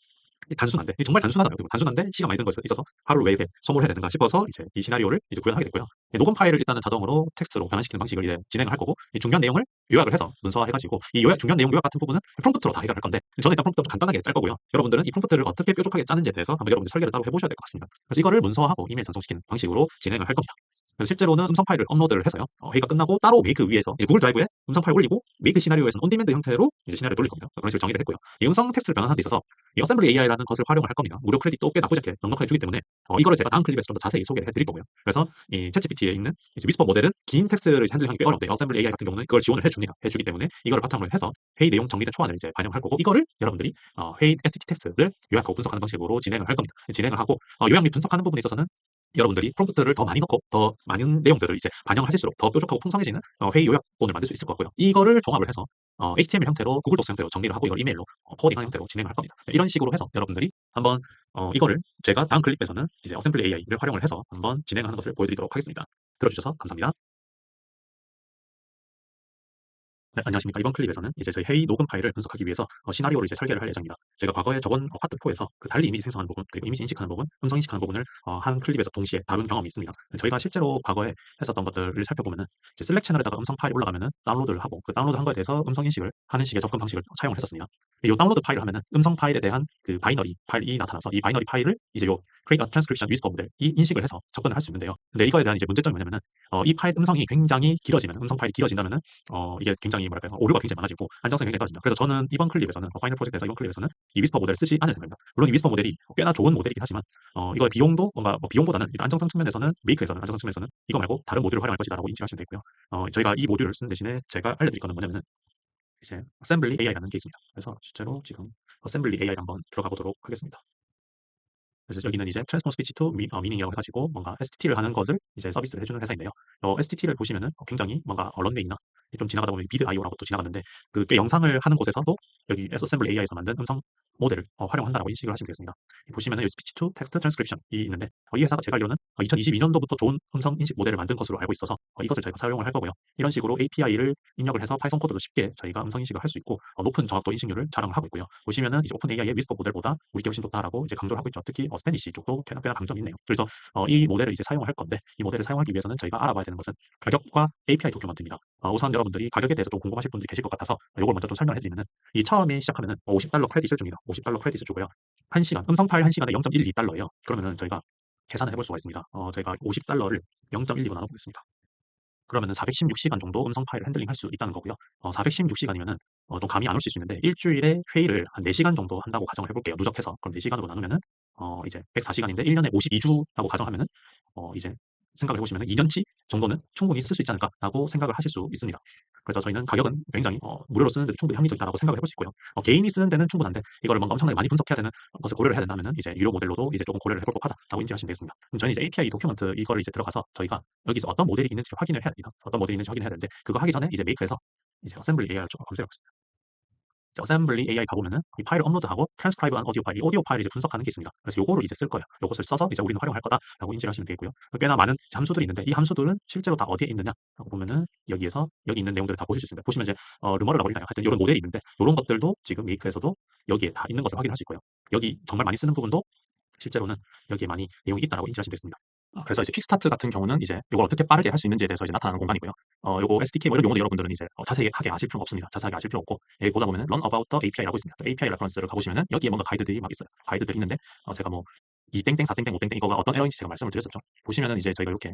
단순한데, 정말 단순하잖아요. 단순한데 시간 많이 드는 것에 있어서 하루를 왜 이렇게 소모를 해야 되는가 싶어서 이제 이 시나리오를 이제 구현하게 됐고요. 녹음 파일을 일단은 자동으로 텍스트로 변환시키는 방식을 이제 진행을 할 거고, 이 중요한 내용을 요약을 해서 문서화해가지고 이 중요한 내용 요약 같은 부분은 프롬프트로 다 해결할 건데, 저는 일단 프롬프트 간단하게 짤 거고요. 여러분들은 이 프롬프트를 어떻게 뾰족하게 짜는지에 대해서 한번 여러분들 설계를 따로 해보셔야 될 것 같습니다. 그래서 이거를 문서화하고 이메일 전송시키는 방식으로 진행을 할 겁니다. 그래서 실제로는 음성 파일을 업로드를 해서요. 회의가 끝나고 따로 메이크 위에서 이제 구글 드라이브에 음성 파일 올리고, 메이크 시나리오에서는 온디맨드 형태로 이제 시나리오 돌릴 겁니다. 그런 식으로 정의를 했고요. 이 음성 텍스트를 변환하는 데 있어서 이 어셈블리 AI라는 것을 활용을 할 겁니다. 무료 크레딧도 꽤 나쁘지 않게 넉넉하게 주기 때문에 이거를 제가 다음 클립에서 좀 더 자세히 소개를 해드릴 거고요. 그래서 이 챗GPT에 있는 이제 위스퍼 모델은 긴 텍스트를 핸들하기 꽤 어려운데, 어셈블리 AI 같은 경우는 그걸 지원을 해줍니다. 해주기 때문에 이걸 바탕으로 해서 회의 내용 정리된 초안을 이제 반영할 거고, 이거를 여러분들이 회의 STT 텍스트를 요약하고 분석하는 방식으로 진행을 할 겁니다. 진행을 하고 요약 및 분석하는 부분에 있어서는 여러분들이 프롬프트를 더 많이 넣고 더 많은 내용들을 이제 반영하실수록 더 뾰족하고 풍성해지는 회의 요약본을 만들 수 있을 것 같고요. 이거를 종합을 해서 HTML 형태로, 구글 도스 형태로 정리를 하고 이걸 이메일로 코딩하는 형태로 진행을 할 겁니다. 이런 식으로 해서 여러분들이 한번 이거를 제가 다음 클립에서는 이제 어셈블리 AI를 활용을 해서 한번 진행하는 것을 보여드리도록 하겠습니다. 들어주셔서 감사합니다. 네, 안녕하십니까. 이번 클립에서는 이제 저희 회의 녹음 파일을 분석하기 위해서 시나리오를 이제 설계를 할 예정입니다. 제가 과거에 저번 파트 4에서 그 달리 이미지 생성하는 부분, 그리고 이미지 인식하는 부분, 음성 인식하는 부분을 한 클립에서 동시에 다룬 경험이 있습니다. 저희가 실제로 과거에 했었던 것들을 살펴보면은 이제 슬랙 채널에다가 음성 파일이 올라가면은 다운로드를 하고 그 다운로드 한 거에 대해서 음성 인식을 하는 식의 접근 방식을 사용을 했었습니다. 이 다운로드 파일을 하면은 음성 파일에 대한 그 바이너리 파일이 나타나서 이 바이너리 파일을 이제 요 create a transcription whisper 모델이 인식을 해서 접근을 할 수 있는데요. 근데 이거에 대한 이제 문제점이 뭐냐면은 이 파일 음성이 굉장히 길어지면 음성 파일이 길어진다면은 이게 굉장히 뭐랄까요 오류가 굉장히 많아지고 안정성이 굉장히 떨어진다. 그래서 저는 이번 클립에서는 파이널 프로젝트에서 이번 클립에서는 이 위스퍼 모델을 쓰지 않을 생각입니다. 물론 이 위스퍼 모델이 꽤나 좋은 모델이긴 하지만 이거의 비용도 뭔가 비용보다는 일단 안정성 측면에서는 메이크에서는 안정성 측면에서는 이거 말고 다른 모듈을 활용할 것이다라고 인식하시면 되고요. 저희가 이 모듈을 쓰는 대신에 제가 알려드릴 거는 뭐냐면은 이제 어셈블리 AI라는 게 있습니다. 그래서 실제로 지금 어셈블리 AI 한번 들어가 보도록 하겠습니다. 그래서 여기는 이제 트랜스포머 스피치 투 미닝이라고 해가지고 뭔가 STT를 하는 것을 이제 서비스를 해주는 회사인데요. STT를 보시면은 굉장히 뭔가 런웨이나 좀 지나가다 보면 비드 IO라고 또 지나가는데 그꽤 영상을 하는 곳에서도 여기 Assembly AI에서 만든 음성 모델을 활용한다라고 인식을 하시면 되겠습니다. 보시면은 여기 스피치 투 텍스트 트랜스크립션이 있는데 이 회사가 제가 알기로는 2022년도부터 좋은 음성 인식 모델을 만든 것으로 알고 있어서 이것을 저희가 사용을 할 거고요. 이런 식으로 API를 입력을 해서 파이썬 코드도 쉽게 저희가 음성 인식을 할 수 있고 높은 정확도 인식률을 자랑을 하고 있고요. 보시면은 이제 오픈 AI의 위스퍼 모델보다 우리 게 훨씬 좋다라고 이제 강조를 하고 있죠. 특히 스페니시 쪽도 꽤나 강점이 있네요. 그래서 이 모델을 이제 사용을 할 건데 이 모델을 사용하기 위해서는 저희가 알아봐야 되는 것은 가격과 API 도큐먼트입니다. 우선 여러분들이 가격에 대해서 좀 궁금하실 분들이 계실 것 같아서 이걸 먼저 좀 설명해 드리면은 이 처음에 시작하면은 $50 크레딧을 줍니다. $50 크레딧을 주고요. 1시간 음성 파일 1시간에 0.12달러예요. 그러면은 저희가 계산을 해볼 수가 있습니다. 저희가 $50를 0.12로 나눠보겠습니다. 그러면은 416시간 정도 음성 파일을 핸들링 할 수 있다는 거고요. 416시간이면은 좀 감이 안 오실 수 있는데 일주일에 회의를 한 4시간 정도 한다고 가정을 해볼게요. 누적해서. 그럼 4시간으로 나누면은 이제 104시간인데 1년에 52주라고 가정하면은 이제 생각을 해보시면은 2년치 정도는 충분히 쓸 수 있지 않을까라고 생각을 하실 수 있습니다. 그래서 저희는 가격은 굉장히 무료로 쓰는데도 충분히 합리적이다라고 생각을 해볼 수 있고요. 개인이 쓰는 데는 충분한데 이거를 뭔가 엄청나게 많이 분석해야 되는 것을 고려를 해야 된다면은 이제 유료 모델로도 이제 조금 고려를 해볼 법하다라고 인지하시면 되겠습니다. 그럼 저는 이제 API 도큐먼트 이거를 이제 들어가서 저희가 여기서 어떤 모델이 있는지 확인을 해야 됩니다. 어떤 모델이 있는지 확인해야 되는데 그거 하기 전에 이제 메이크에서 이제 어셈블리 AI를 좀 검색해 보겠습니다. 어셈블리 AI 가보면은 이 파일을 업로드하고 트랜스크라이브한 오디오 파일, 이 오디오 파일을 이제 분석하는 게 있습니다. 그래서 요거를 이제 쓸 거예요. 요것을 써서 이제 우리는 활용할 거다라고 인지를 하시면 되겠고요. 꽤나 많은 함수들이 있는데 이 함수들은 실제로 다 어디에 있느냐라고 보면은 여기에서 여기 있는 내용들을 다 보실 수 있습니다. 보시면 이제 르머르라고 있나요? 하여튼 이런 모델이 있는데 이런 것들도 지금 메이크에서도 여기에 다 있는 것을 확인할 수 있고요. 여기 정말 많이 쓰는 부분도 실제로는 여기에 많이 내용이 있다라고 인지하시면 되겠습니다. 그래서 이제 킥스타트 같은 경우는 이제 이걸 어떻게 빠르게 할 수 있는지에 대해서 이제 나타나는 공간이고요. 요거 SDK 뭐 이런 용어도 여러분들은 이제 자세하게 아실 필요는 없습니다. 자세하게 아실 필요 없고 여기 보다 보면은 Run About the API라고 있습니다. API 레퍼런스를 가보시면은 여기에 뭔가 가이드들이 막 있어요. 가이드들이 있는데 제가 뭐 2땡땡, 4땡땡, 5땡땡 이거가 어떤 에러인지 제가 말씀을 드렸었죠. 보시면은 이제 저희가 이렇게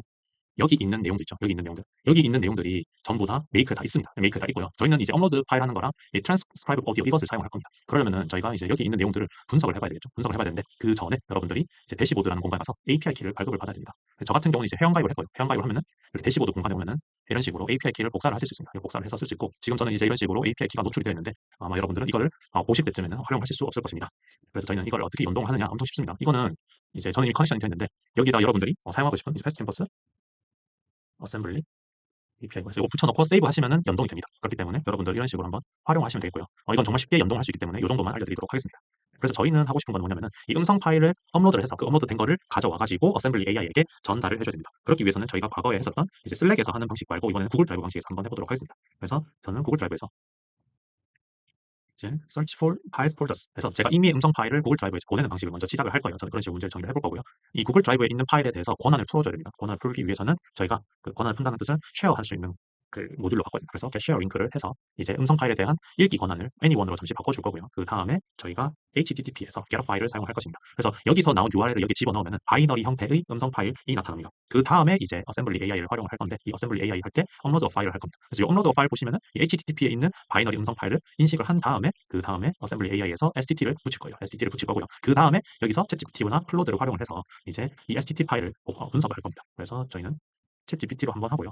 여기 있는 내용도 있죠. 여기 있는 내용들. 여기 있는 내용들이 전부 다 메이크에 다 있습니다. 메이크에 다 있고요. 저희는 이제 업로드 파일 하는 거랑 이 트랜스크라이브 오디오 이것을 사용할 겁니다. 그러려면은 저희가 이제 여기 있는 내용들을 분석을 해봐야 되겠죠. 분석을 해봐야 되는데 그 전에 여러분들이 이제 대시보드라는 공간에 가서 API 키를 발급을 받아야 됩니다. 저 같은 경우는 이제 회원가입을 했거든요. 회원가입을 하면은 이렇게 대시보드 공간에 오면은 이런 식으로 API 키를 복사를 하실 수 있습니다. 복사를 해서 쓸 수 있고 지금 저는 이제 이런 식으로 API 키가 노출이 되어 있는데 아마 여러분들은 이거를 보실 때쯤에는 활용하실 수 없을 것입니다. 그래서 저희는 이걸 어떻게 연동을 하느냐 엄청 쉽습니다. 이거는 이제 저는 이미 커넥션이 되어 있는데 여기다 여러분들이 사용하고 싶은 이제 패스트 캠퍼스 어셈블리 API 그래서 이거 붙여놓고 세이브 하시면은 연동이 됩니다. 그렇기 때문에 여러분들 이런 식으로 한번 활용하시면 되고요. 이건 정말 쉽게 연동할 수 있기 때문에 이 정도만 알려드리도록 하겠습니다. 그래서 저희는 하고 싶은 건 뭐냐면은 이 음성 파일을 업로드를 해서 그 업로드된 거를 가져와 가지고 어셈블리 AI에게 전달을 해줘야 됩니다. 그렇기 위해서는 저희가 과거에 했었던 이제 슬랙에서 하는 방식 말고 이번에는 구글 드라이브 방식에서 한번 해보도록 하겠습니다. 그래서 저는 구글 드라이브에서 이제 search for files folders 해서 제가 이미 음성 파일을 구글 드라이브에 보내는 방식을 먼저 시작을 할 거예요. 저는 그런 식으로 문제를 정리를 해볼 거고요. 이 구글 드라이브에 있는 파일에 대해서 권한을 풀어줘야 됩니다. 권한을 풀기 위해서는 저희가 그 권한을 푼다는 뜻은 쉐어할 수 있는 그 모듈로 바꿔요. 그래서 get share 링크를 해서 이제 음성 파일에 대한 읽기 권한을 anyone으로 잠시 바꿔줄 거고요. 그 다음에 저희가 HTTP에서 get a file을 사용을 할 것입니다. 그래서 여기서 나온 URL을 여기 집어넣으면 바이너리 형태의 음성 파일이 나타납니다. 그 다음에 이제 어셈블리 AI를 활용을 할 건데 이 어셈블리 AI 할 때 업로드 파일을 할 겁니다. 그래서 이 업로드 파일 보시면은 이 HTTP에 있는 바이너리 음성 파일을 인식을 한 다음에 그 다음에 어셈블리 AI에서 STT를 붙일 거예요. STT를 붙일 거고요. 그 다음에 여기서 챗GPT나 클로드를 활용을 해서 이제 이 STT 파일을 분석을 할 겁니다. 그래서 저희는 챗GPT로 한번 하고요.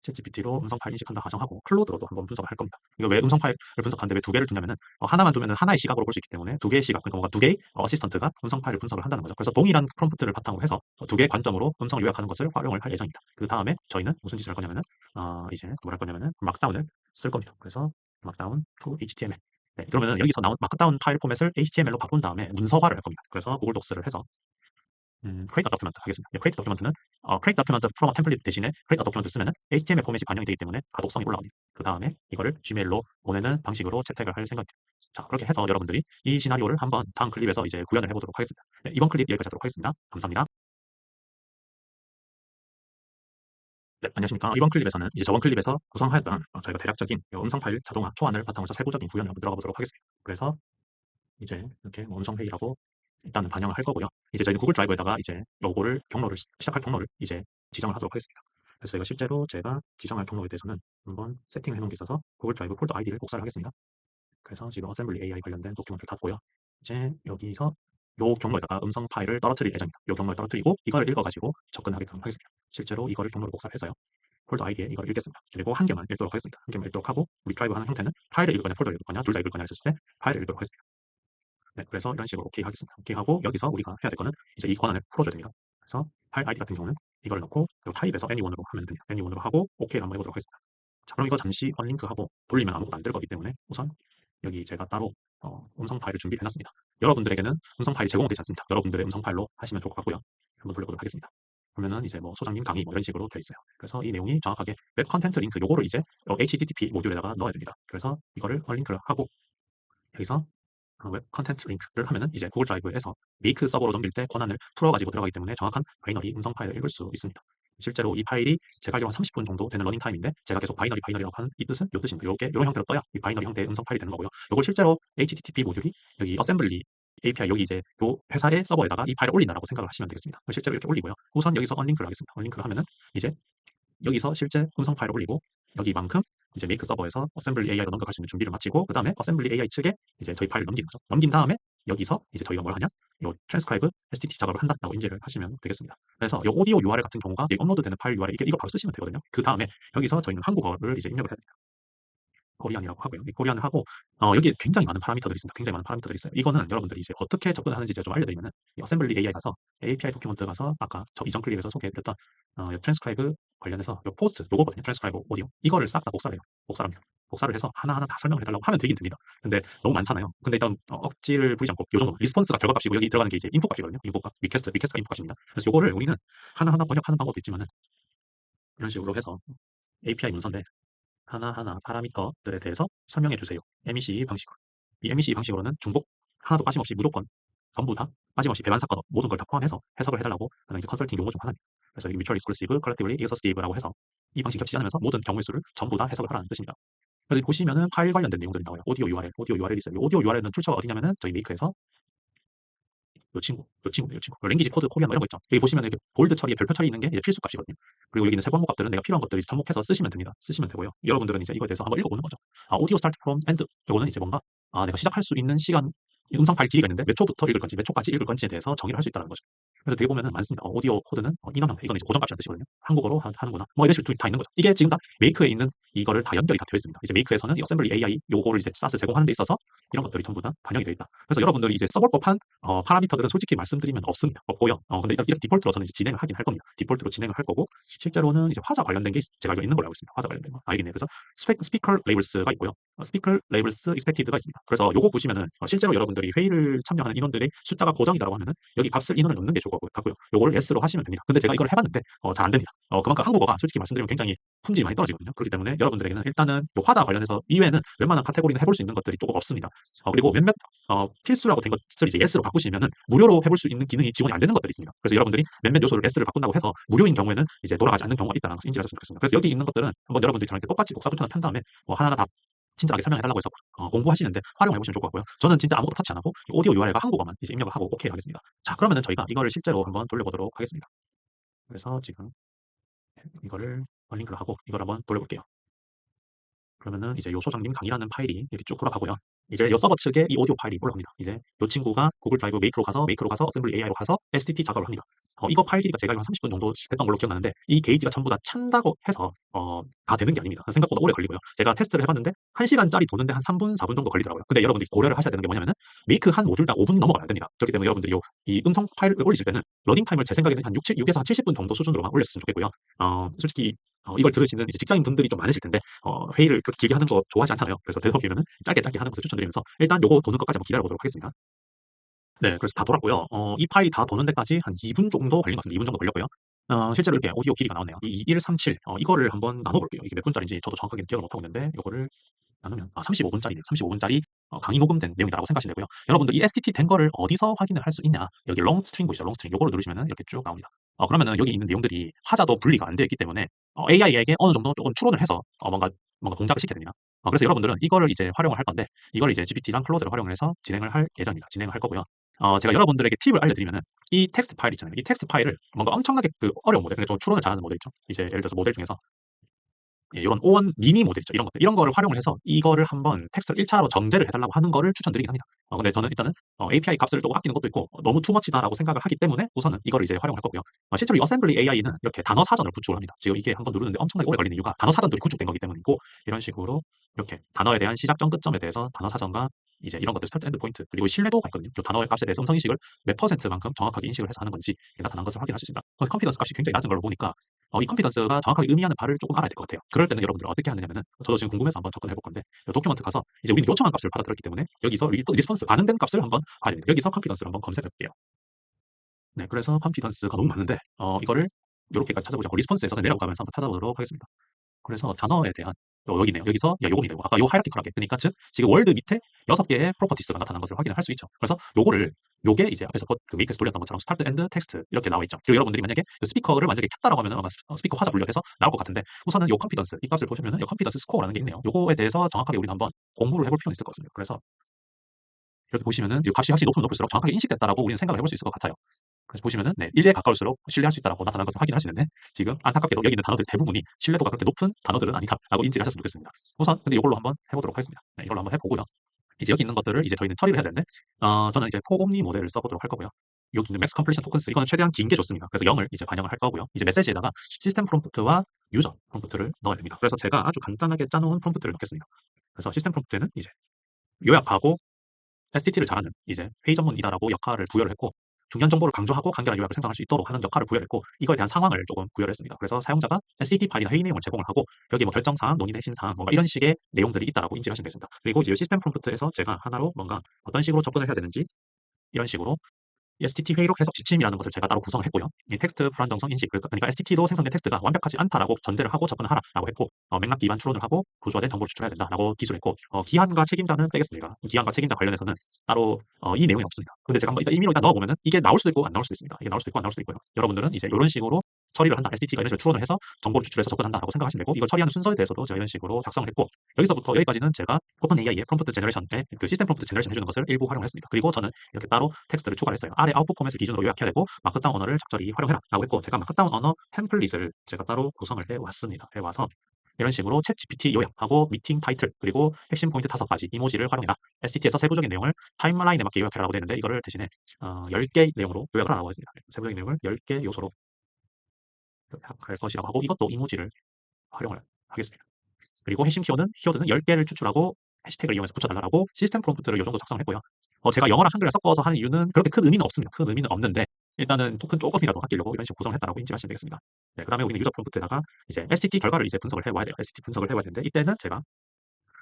챗GPT로 음성 파일 인식한다 가정하고 클로드로도 한번 분석을 할 겁니다. 이거 왜 음성 파일을 분석하는데 왜 두 개를 두냐면은 하나만 두면은 하나의 시각으로 볼 수 있기 때문에 두 개의 시각 그러니까 뭔가 두 개의 어시스턴트가 음성 파일을 분석을 한다는 거죠. 그래서 동일한 프롬프트를 바탕으로 해서 두 개의 관점으로 음성을 요약하는 것을 활용을 할 예정입니다. 그 다음에 저희는 무슨 짓을 할 거냐면은 이제 뭘 할 거냐면은 막다운을 쓸 겁니다. 그래서 막다운 to HTML 네, 그러면은 여기서 나온 마크다운 파일 포맷을 HTML로 바꾼 다음에 문서화를 할 겁니다. 그래서 구글 독스를 해서 create a document 하겠습니다. create document는 create document from a template 대신에 create a document 쓰면은 HTML 포맷이 반영이 되기 때문에 가독성이 올라갑니다. 그 다음에 이거를 Gmail로 보내는 방식으로 채택을 할 생각입니다. 자, 그렇게 해서 여러분들이 이 시나리오를 한번 다음 클립에서 이제 구현을 해보도록 하겠습니다. 네, 이번 클립 여기까지 하도록 하겠습니다. 감사합니다. 네, 안녕하십니까. 이번 클립에서는 이제 저번 클립에서 구성하였던 저희가 대략적인 음성 파일 자동화 초안을 바탕으로 해서 세부적인 구현을 한번 들어가 보도록 하겠습니다. 그래서 이제 이렇게 음성 회의라고 일단은 반영을 할 거고요. 이제 저희는 구글 드라이브에다가 이제 요거를 경로를 시작할 경로를 이제 지정을 하도록 하겠습니다. 그래서 저희가 실제로 제가 지정할 경로에 대해서는 한번 세팅을 해놓은 게 있어서 구글 드라이브 폴더 아이디를 복사를 하겠습니다. 그래서 지금 어셈블리 AI 관련된 도큐멘트를 닫고요. 이제 여기서 요 경로에다가 음성 파일을 떨어뜨릴 예정입니다. 요 경로에 떨어뜨리고 이걸 읽어가지고 접근하도록 하겠습니다. 실제로 이거를 경로로 복사해서요. 폴더 아이디에 이걸 읽겠습니다. 그리고 한 개만 읽도록 하겠습니다. 한 개만 읽도록 하고 우리 드라이브 하는 형태는 파일을 읽을 거냐 폴더를 읽을 거냐 둘 다 읽을 거냐 했을 때 파일을 읽도록 하겠습니다. 네, 그래서 이런 식으로 오케이 하겠습니다. 오케이 하고 여기서 우리가 해야 될 거는 이제 이 권한을 풀어줘야 됩니다. 그래서 파일 아이디 같은 경우는 이걸 넣고 타입에서 anyOne으로 하면 됩니다. anyOne으로 하고 오케이를 한번 해보도록 하겠습니다. 자, 그럼 이거 잠시 언링크하고 돌리면 아무것도 안 될 거기 때문에 우선 여기 제가 따로 음성 파일을 준비를 해놨습니다. 여러분들에게는 음성 파일이 제공되지 않습니다. 여러분들의 음성 파일로 하시면 좋을 것 같고요. 한번 돌려보도록 하겠습니다. 그러면은 이제 뭐 소장님 강의 뭐 이런 식으로 되어 있어요. 그래서 이 내용이 정확하게 웹 컨텐트 링크 요거를 이제 HTTP 모듈에다가 넣어야 됩니다. 그래서 이거를 언링크를 하고 여기서 웹 컨텐트 링크를 하면은 이제 구글 드라이브에서 메이크 서버로 넘길 때 권한을 풀어가지고 들어가기 때문에 정확한 바이너리 음성 파일을 읽을 수 있습니다. 실제로 이 파일이 제가 알기로 한 30분 정도 되는 러닝 타임인데 제가 계속 바이너리라고 하는 이 뜻은 이 뜻입니다. 이런 형태로 떠야 이 바이너리 형태의 음성 파일이 되는 거고요. 이걸 실제로 HTTP 모듈이 여기 어셈블리 API 여기 이제 요 회사의 서버에다가 이 파일을 올린다라고 생각을 하시면 되겠습니다. 실제로 이렇게 올리고요. 우선 여기서 언링크를 하겠습니다. 언링크를 하면은 이제 여기서 실제 음성 파일을 올리고 여기만큼 이제 메이크 서버에서 어셈블리 AI로 넘어갈 수 있는 준비를 마치고 그 다음에 어셈블리 AI 측에 이제 저희 파일을 넘기는 거죠. 넘긴 다음에 여기서 이제 저희가 뭘 하냐? 요 트랜스크라이브 STT 작업을 한다고 인지를 하시면 되겠습니다. 그래서 요 오디오 URL 같은 경우가 업로드되는 파일 URL 이거 바로 쓰시면 되거든요. 그 다음에 여기서 저희는 한국어를 이제 입력을 해야 됩니다. 코리안이라고 하고요. 이 코리안을 하고 여기에 굉장히 많은 파라미터들이 있습니다. 굉장히 많은 파라미터들이 있어요. 이거는 여러분들이 이제 어떻게 접근을 하는지 제가 좀 알려드리면은 이 어셈블리 AI 가서 API 도큐먼트 가서 아까 저 이전 클립에서 소개해드렸던 트랜스크라이브 관련해서 요 포스트 요거거든요. 트랜스크라이브 오디오 이거를 싹 다 복사를 해요. 복사를 합니다. 복사를 해서 하나하나 다 설명을 해달라고 하면 되긴 됩니다. 근데 너무 많잖아요. 근데 일단 억지를 부리지 않고 요 정도 리스폰스가 결과값이고 여기 들어가는 게 이제 인풋 값이거든요. 인풋 값, 리퀘스트가 인풋 값입니다. 그래서 요거를 우리는 하나하나 번역하는 방법도 있지만은 이런 식으로 해서 API 문서인데 하나하나 파라미터들에 대해서 설명해 주세요. MEC 방식으로. 이 MEC 방식으로는 중복 하나도 빠짐없이 무조건 전부 다 빠짐없이 배반 사건 모든 걸 다 포함해서 해석을 해달라고 하는 이제 컨설팅 용어 중 하나입니다. 그래서 이 mutually exclusive, collectively exhaustive라고 해서 이 방식 겹치지 않으면서 모든 경우의 수를 전부 다 해석을 하라는 뜻입니다. 여기 보시면은 파일 관련된 내용들이 나와요. 오디오 URL이 있어요. 오디오 URL은 출처가 어디냐면은 저희 메이크에서 요 친구. 랭귀지 코드 코리안 뭐 이런 거 있죠. 여기 보시면 이렇게 볼드 처리에 별표 처리 있는 게 이제 필수 값이거든요. 그리고 여기 있는 세부 항목 값들은 내가 필요한 것들을 접목해서 쓰시면 됩니다. 쓰시면 되고요. 여러분들은 이제 이거에 대해서 한번 읽어보는 거죠. 오디오 스타트 프롬 엔드. 요거는 이제 뭔가 내가 시작할 수 있는 시간 음성 파일 길이가 있는데 몇 초부터 읽을 건지 몇 초까지 읽을 건지에 대해서 정의를 할 수 있다는 거죠. 그래서 되게 보면은 많습니다. 오디오 코드는 이런 형태. 이건 이제 고정값이라는 뜻이거든요. 한국어로 하는구나. 뭐 이런 식으로 다 있는 거죠. 이게 지금 다 메이크에 있는 이거를 다 연결이 다 되어 있습니다. 이제 메이크에서는 이 어셈블리 AI 요거를 이제 사스 제공하는 데 있어서 이런 것들이 전부 다 반영이 되어 있다. 그래서 여러분들이 이제 써볼 법한 파라미터들은 솔직히 말씀드리면 없습니다. 없고요. 근데 일단 이렇게 디폴트로 저는 이제 진행을 하긴 할 겁니다. 디폴트로 진행을 할 거고 실제로는 이제 화자 관련된 게 제가 알고 있는 걸로 알고 있습니다. 화자 관련된 거 알겠네요. 그래서 스피커 레이블스가 있고요. 스피커 레이블스 익스펙티드가 있습니다. 그래서 요거 보시면은 실제로 여러분들이 회의를 참여하는 인원들의 숫자가 고정이라고 하면은 여기 값을 인원을 넣는 게 좋을 것 같고요. 요거를 yes로 하시면 됩니다. 근데 제가 이걸 해봤는데 잘 안 됩니다. 그만큼 한국어가 솔직히 말씀드리면 굉장히 품질이 많이 떨어지거든요. 그렇기 때문에 여러분들에게는 일단은 요 화자 관련해서 이외에는 웬만한 카테고리는 해볼 수 있는 것들이 조금 없습니다. 그리고 몇몇 필수라고 된 것을 이제 yes로 바꾸시면은 무료로 해볼 수 있는 기능이 지원이 안 되는 것들이 있습니다. 그래서 여러분들이 몇몇 요소를 yes를 바꾼다고 해서 무료인 경우에는 이제 돌아가지 않는 경우가 있다는 것을 인지하셨으면 좋겠습니다. 그래서 여기 있는 것들은 한번 여러분들이 저랑 똑같이 복사부터나 편 다음에 하나하나 다 친절하게 설명해달라고 해서 공부하시는데 활용해보시면 좋을 것 같고요. 저는 진짜 아무것도 터치 안 하고 오디오 URL과 한국어만 이제 입력을 하고 오케이 하겠습니다. 자, 그러면은 저희가 이거를 실제로 한번 돌려보도록 하겠습니다. 그래서 지금 이거를 링크를 하고 이걸 한번 돌려볼게요. 그러면은 이제 요 소장님 강의라는 파일이 이렇게 쭉 돌아가고요. 이제 요 서버 측에 이 오디오 파일이 올라갑니다. 이제 요 친구가 구글 드라이브 메이크로 가서 어셈블리 AI로 가서 STT 작업을 합니다. 이거 파일 길이가 제가 한 30분 정도 됐던 걸로 기억나는데 이 게이지가 전부 다 찬다고 해서 다 되는 게 아닙니다. 생각보다 오래 걸리고요. 제가 테스트를 해봤는데 1시간짜리 도는데 한 3분, 4분 정도 걸리더라고요. 근데 여러분들이 고려를 하셔야 되는 게 뭐냐면은 메이크 한 모듈당 5분이 넘어가면 안 됩니다. 그렇기 때문에 여러분들이 이 음성 파일을 올리실 때는 러닝 타임을 제 생각에는 한 6에서 한 70분 정도 수준으로만 올렸으면 좋겠고요. 솔직히 이걸 들으시는 이제 직장인 분들이 좀 많으실 텐데 회의를 그렇게 길게 하는 거 좋아하지 않잖아요. 그래서 되도록이면 짧게 하는 것을 추천드리면서 일단 요거 도는 것까지 한번 기다려 보도록 하겠습니다. 네, 그래서 다 돌았고요. 이 파일이 다 도는 데까지 한 2분 정도 걸린 것 같습니다. 2분 정도 걸렸고요. 실제로 이렇게 오디오 길이가 나왔네요. 이 2137, 이거를 한번 나눠볼게요. 이게 몇 분짜리인지 저도 정확하게 기억을 못하고 있는데, 이거를 나누면 35분짜리네요. 35분짜리 강의 녹음된 내용이라고 생각하시면 되고요. 여러분들 이 STT 된 거를 어디서 확인을 할 수 있냐? 여기 롱 스트링 보이시죠? 롱 스트링. 요거를 누르시면은 이렇게 쭉 나옵니다. 그러면은 여기 있는 내용들이 화자도 분리가 안 되어 있기 때문에 AI에게 어느 정도 조금 추론을 해서 뭔가 동작을 시켜야 됩니다. 그래서 여러분들은 이거를 이제 활용을 할 건데, 이걸 이제 GPT랑 클로드를 활용을 해서 진행을 할 예정입니다. 진행을 할 거고요. 제가 여러분들에게 팁을 알려드리면은 이 텍스트 파일 있잖아요. 이 텍스트 파일을 뭔가 엄청나게 그 어려운 모델, 근데 좀 추론을 잘하는 모델 있죠. 이제 예를 들어서 모델 중에서 예, 이런 O1 미니 모델 있죠. 이런 것들. 이런 거를 활용을 해서 이거를 한번 텍스트를 1차로 정제를 해달라고 하는 거를 추천드리긴 합니다. 근데 저는 일단은 API 값을 조금 아끼는 것도 있고 너무 투머치다라고 생각을 하기 때문에 우선은 이거를 이제 활용을 할 거고요. 실제로 이 어셈블리 AI는 이렇게 단어 사전을 구축을 합니다. 지금 이게 한번 누르는데 엄청나게 오래 걸리는 이유가 단어 사전들이 구축된 거기 때문이고, 이런 식으로 이렇게 단어에 대한 시작점, 끝점에 대해서 단어 사전과 이제 이런 것들 스타트 엔드 포인트, 그리고 신뢰도가 있거든요. 저 단어의 값에 대해서 음성 인식을 몇 퍼센트만큼 정확하게 인식을 해서 하는 건지 나타난 것을 확인할 수 있습니다. 그래서 컨피던스 값이 굉장히 낮은 걸 보니까 이 컨피던스가 정확하게 의미하는 바를 조금 알아야 될 것 같아요. 그럴 때는 여러분들 어떻게 하느냐면은, 저도 지금 궁금해서 한번 접근해 볼 건데, 도큐먼트 가서 이제 우리는 요청한 값을 받아들였기 때문에 여기서 리스폰스 반응된 값을 한번 봐야 됩니다. 여기서 컨피던스를 한번 검색해 볼게요. 네, 그래서 컨피던스가 너무 많은데 이거를 이렇게까지 찾아보지 않고 리스폰스에서 그냥 내려가면서 한번 찾아보도록 하겠습니다. 그래서 단어에 대한 여기 있네요. 여기서 요겁니다. 요거. 아까 요 하이라티컬하게 그러니까 즉 지금 월드 밑에 6개의 프로퍼티스가 나타난 것을 확인을 할 수 있죠. 그래서 요거를 요게 이제 앞에서 그 메이크에서 돌렸던 것처럼 스타트 엔드 텍스트 이렇게 나와 있죠. 그리고 여러분들이 만약에 그 스피커를 만약에 켰다라고 하면은 아마 스피커 화자 분류해서 나올 것 같은데, 우선은 요 컨피던스 이 값을 보시면은 요 컨피던스 스코어라는 게 있네요. 요거에 대해서 정확하게 우리는 한번 공부를 해볼 필요는 있을 것 같습니다. 그래서 이렇게 보시면은 이 값이 확실히 높으면 높을수록 정확하게 인식됐다라고 우리는 생각을 해볼 수 있을 것 같아요. 그래서 보시면은 네, 1에 가까울수록 신뢰할 수 있다라고 나타난 것을 확인할 수 있는데, 지금 안타깝게도 여기 있는 단어들 대부분이 신뢰도가 그렇게 높은 단어들은 아니다라고 인지를 하셨으면 좋겠습니다. 우선 근데 이걸로 한번 해보도록 하겠습니다. 네, 이걸로 한번 해보고요. 이제 여기 있는 것들을 이제 저희는 처리를 해야 되는데, 저는 이제 포옴니 모델을 써보도록 할 거고요. 여기 있는 맥스 컴플리션 토큰스, 이거는 최대한 긴 게 좋습니다. 그래서 0을 이제 반영을 할 거고요. 이제 메시지에다가 시스템 프롬프트와 유저 프롬프트를 넣어야 됩니다. 그래서 제가 아주 간단하게 짜놓은 프롬프트를 넣겠습니다. 그래서 시스템 프롬프트는 이제 요약하고 STT를 잘하는 이제 회의 전문이다라고 역할을 부여를 했고, 중요한 정보를 강조하고 간결한 요약을 생성할 수 있도록 하는 역할을 부여를 했고, 이거에 대한 상황을 조금 부여를 했습니다. 그래서 사용자가 STT 파일이나 회의 내용을 제공을 하고, 여기 뭐 결정사항, 논의의 핵심사항, 뭔가 이런 식의 내용들이 있다라고 인지를 하시면 되겠습니다. 그리고 이제 시스템 프롬프트에서 제가 하나로 뭔가 어떤 식으로 접근을 해야 되는지, 이런 식으로 STT 회의록 해석 지침이라는 것을 제가 따로 구성을 했고요. 이 텍스트 불안정성 인식, 그러니까 STT로 생성된 텍스트가 완벽하지 않다라고 전제를 하고 접근을 하라라고 했고, 맥락 기반 추론을 하고 구조화된 정보를 추출해야 된다라고 기술했고, 기한과 책임자는 빼겠습니다. 기한과 책임자 관련해서는 따로 이 내용이 없습니다. 근데 제가 한번 임의로 일단 넣어보면은 이게 나올 수도 있고 안 나올 수도 있습니다. 이게 나올 수도 있고 안 나올 수도 있고요. 여러분들은 이제 이런 식으로 처리를 한다. STT가 이런 식으로 추론을 해서 정보를 추출해서 접근한다라고 생각하시면 되고, 이걸 처리하는 순서에 대해서도 제가 이런 식으로 작성을 했고, 여기서부터 여기까지는 제가 오픈 AI의 프롬프트 제너레이션에 그 시스템 프롬프트 제너레이션 해주는 것을 일부 활용을 했습니다. 그리고 저는 이렇게 따로 텍스트를 추가를 했어요. 아래 아웃풋 포맷을 기준으로 요약해야 되고 마크다운 언어를 적절히 활용해라 라고 했고, 제가 마크다운 언어 템플릿을 제가 따로 구성을 해왔습니다. 해와서 이런 식으로 챗 GPT 요약하고 미팅 타이틀 그리고 핵심 포인트 5가지 이모지를 활용해라. STT에서 세부적인 내용을 타임라인에 맞게 요약해라라고 되어 있는데, 이거를 대신에 10개 내용으로 요약을 하라고 했습니다. 세부적인 내용을 10개 요소로 할 것이라고 하고, 이것도 이모지를 활용을 하겠습니다. 그리고 핵심 키워드는 10개를 추출하고 해시태그를 이용해서 붙여달라고 시스템 프롬프트를 이 정도 작성을 했고요. 제가 영어랑 한글을 섞어서 하는 이유는 그렇게 큰 의미는 없습니다. 큰 의미는 없는데, 일단은 토큰 조금이라도 아끼려고 이런 식으로 구성을 했다라고 인지하시면 되겠습니다. 네, 그 다음에 우리는 유저 프롬프트에다가 이제 STT 결과를 이제 분석을 해와야 돼요. STT 분석을 해와야 되는데, 이때는 제가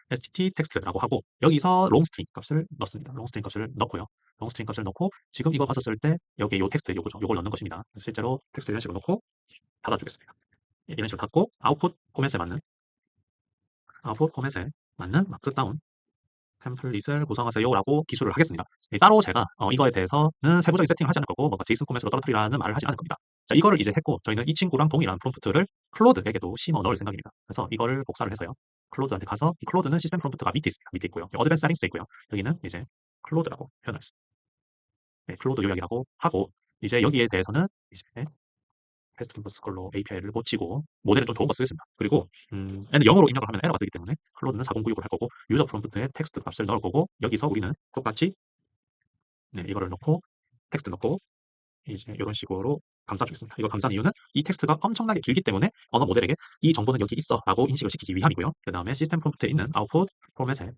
STT 텍스트라고 하고 여기서 롱스트링 값을 넣습니다. 롱스트링 값을 넣고요. 롱스트링 값을 넣고 지금 이거 봤었을 때 여기 요 텍스트 요걸 넣는 것입니다. 실제로 텍스트 이런 식으로 넣고 닫아주겠습니다. 이런 식으로 닫고 아웃풋 포맷에 맞는 마크다운 템플릿을 구성하세요라고 기술을 하겠습니다. 따로 제가 이거에 대해서는 세부적인 세팅을 하지 않을 거고, 뭔가 제이슨 포맷으로 떨어뜨리라는 말을 하지 않을 겁니다. 자, 이거를 이제 했고, 저희는 이 친구랑 동일한 프롬프트를 클로드에게도 심어 넣을 생각입니다. 그래서 이거를 복사를 해서요. 클로드한테 가서, 이 클로드는 시스템 프롬프트가 밑에 있습니다. 밑에 있고요. 어드밴스 세팅스에 있고요. 여기는 이제 클로드라고 표현하겠습니다. 네, 클로드 요약이라고 하고, 이제 여기에 대해서는 이제 패스트 캠퍼스 걸로 API를 고치고 모델은 좀 좋은 거 쓰겠습니다. 그리고 얘는 영어로 입력을 하면 에러가 되기 때문에 클로드는 4096을 할 거고, 유저 프롬프트에 텍스트 값을 넣을 거고, 여기서 우리는 똑같이 네, 이거를 넣고 텍스트 넣고 이제 이런 식으로 감싸주겠습니다. 이거 감싼 이유는 이 텍스트가 엄청나게 길기 때문에 언어 모델에게 이 정보는 여기 있어 라고 인식을 시키기 위함이고요. 그 다음에 시스템 프롬프트에 있는 아웃풋 포맷에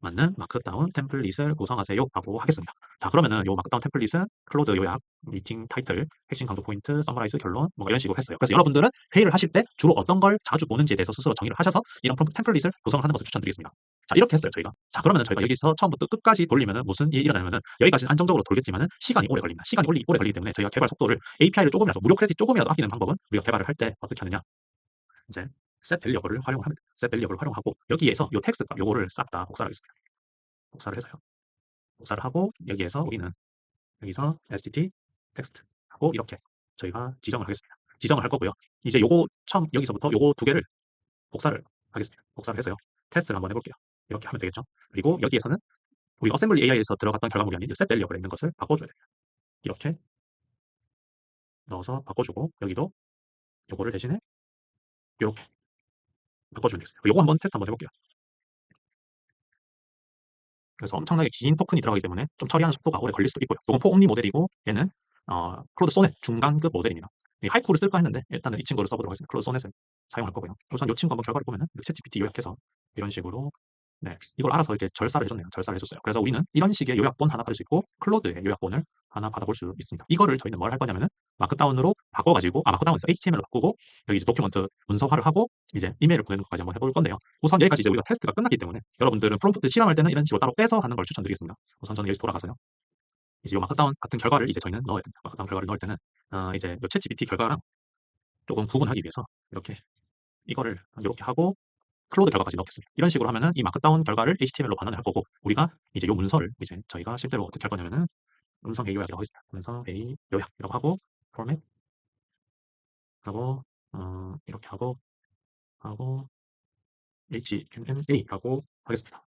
맞는 마크다운 템플릿을 구성하세요 라고 하겠습니다. 자, 그러면은 요 마크다운 템플릿은 클로드 요약, 미팅 타이틀, 핵심 강조 포인트, 서머라이즈 결론 뭐 이런 식으로 했어요. 그래서 여러분들은 회의를 하실 때 주로 어떤 걸 자주 보는지에 대해서 스스로 정의를 하셔서 이런 템플릿을 구성을 하는 것을 추천드리겠습니다. 자, 이렇게 했어요, 저희가. 자, 그러면은 저희가 여기서 처음부터 끝까지 돌리면은 무슨 일이 일어나냐면은 여기까지는 안정적으로 돌겠지만은 시간이 오래 걸립니다. 시간이 오래 걸리기 때문에 저희가 개발 속도를 API를 조금이라도 무료 크레딧 조금이라도 아끼는 방법은 우리가 개발을 할 때 어떻게 하느냐? 이제 set 밸리어블을 활용합니다. set 밸리어블을 활용하고 여기에서 요 텍스트 값 요거를 싹 다 복사를 하겠습니다. 복사를 해서요. 복사를 하고 여기에서 우리는 여기서 stt 텍스트 하고 이렇게 저희가 지정을 하겠습니다. 지정을 할 거고요. 이제 요거 처음 여기서부터 요거 두 개를 복사를 하겠습니다. 복사를 해서요. 테스트를 한번 해볼게요. 이렇게 하면 되겠죠. 그리고 여기에서는 우리 어셈블리 AI에서 들어갔던 결과물이 아닌 set 밸리어블에 있는 것을 바꿔줘야 됩니다. 이렇게 넣어서 바꿔주고 여기도 요거를 대신에 이렇게 바꿔주면 되겠습니다. 요거 한번 테스트 한번 해볼게요. 그래서 엄청나게 긴 토큰이 들어가기 때문에 좀 처리하는 속도가 오래 걸릴 수도 있고요. 이건 포옴니 모델이고 얘는 클로드 소넷 중간급 모델입니다. 하이쿠를 쓸까 했는데 일단은 이 친구를 써보도록 하겠습니다. 클로드 소넷을 사용할 거고요. 우선 이 친구 한번 결과를 보면은 챗GPT 요약해서 이런 식으로 네, 이걸 알아서 이렇게 절사를 해줬네요. 절사를 해줬어요. 그래서 우리는 이런 식의 요약본 하나 받을 수 있고 클로드의 요약본을 하나 받아볼 수 있습니다. 이거를 저희는 뭘 할 거냐면은 마크다운으로 바꿔가지고 마크다운에서 HTML로 바꾸고 여기 이제 도큐먼트 문서화를 하고 이제 이메일을 보내는 것까지 한번 해볼 건데요. 우선 여기까지 이제 우리가 테스트가 끝났기 때문에 여러분들은 프롬프트 실험할 때는 이런 식으로 따로 빼서 하는 걸 추천드리겠습니다. 우선 저는 여기서 돌아가서요. 이제 요 마크다운 같은 결과를 이제 저희는 넣어야 됩니다. 마크다운 결과를 넣을 때는 이제 요 챗GPT 결과랑 조금 구분하기 위해서 이렇게 이거를 이렇게 하고 클로드 결과까지 넣겠습니다. 이런 식으로 하면은 이 마크다운 결과를 HTML로 반환을 할 거고 우리가 이제 요 문서를 이제 저희가 실제로 어떻게 할 거냐면은 음성 A 요약이라고 하겠습니다. 음성 A 요약이라고 하고 포맷 하고 이렇게 하고 HMMA라고 하겠습니다.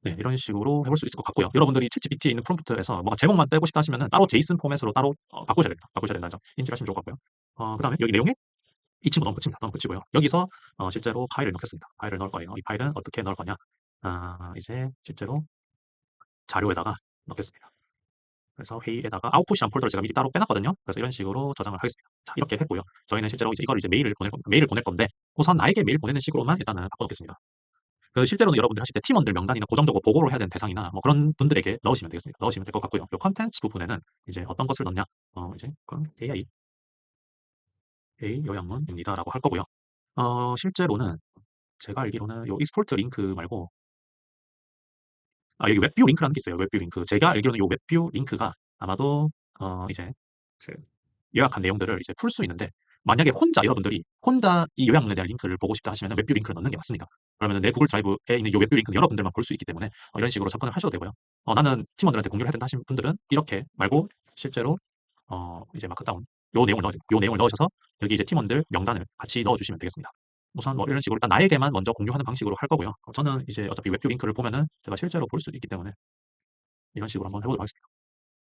네, 이런 식으로 해볼 수 있을 것 같고요. 여러분들이 챗GPT에 있는 프롬프트에서 뭔가 제목만 떼고 싶다 하시면은 따로 제이슨 포맷으로 따로 바꾸셔야 됩니다. 바꾸셔야 된다는 점 인지하시면 좋을 것 같고요. 그다음에 여기 내용에 이 친구 너무 붙입니다. 너무 붙이고요. 여기서 실제로 파일을 넣겠습니다. 파일을 넣을 거예요. 이 파일은 어떻게 넣을 거냐? 이제 실제로 자료에다가 넣겠습니다. 그래서 회의에다가 아웃풋이란 폴더를 제가 미리 따로 빼놨거든요. 그래서 이런 식으로 저장을 하겠습니다. 자, 이렇게 했고요. 저희는 실제로 이제 이걸 이제 메일을 보낼 겁니다. 메일을 보낼 건데 우선 나에게 메일 보내는 식으로만 일단은 바꿔놓겠습니다. 그 실제로는 여러분들 하실 때 팀원들 명단이나 고정적으로 보고를 해야 되는 대상이나 뭐 그런 분들에게 넣으시면 되겠습니다. 넣으시면 될 것 같고요. 요 컨텐츠 부분에는 이제 어떤 것을 넣냐? 이제 그건 AI 요약문입니다라고 할 거고요. 실제로는 제가 알기로는 요 익스포트 링크 말고 여기 웹뷰 링크라는 게 있어요. 웹뷰 링크. 제가 알기로는 요 웹뷰 링크가 아마도 이제 그 요약한 내용들을 이제 풀 수 있는데 만약에 혼자 여러분들이 혼자 이 요약문에 대한 링크를 보고 싶다 하시면 웹뷰 링크를 넣는 게 맞습니다. 그러면 내 구글 드라이브에 있는 요 웹뷰 링크는 여러분들만 볼 수 있기 때문에 이런 식으로 접근을 하셔도 되고요. 나는 팀원들한테 공유를 해야 된다 하시는 분들은 이렇게 말고 실제로 이제 마크다운 요 내용을 넣으셔서 여기 이제 팀원들 명단을 같이 넣어주시면 되겠습니다. 우선 뭐 이런 식으로 일단 나에게만 먼저 공유하는 방식으로 할 거고요. 저는 이제 어차피 웹뷰 링크를 보면은 제가 실제로 볼 수도 있기 때문에 이런 식으로 한번 해보도록 하겠습니다.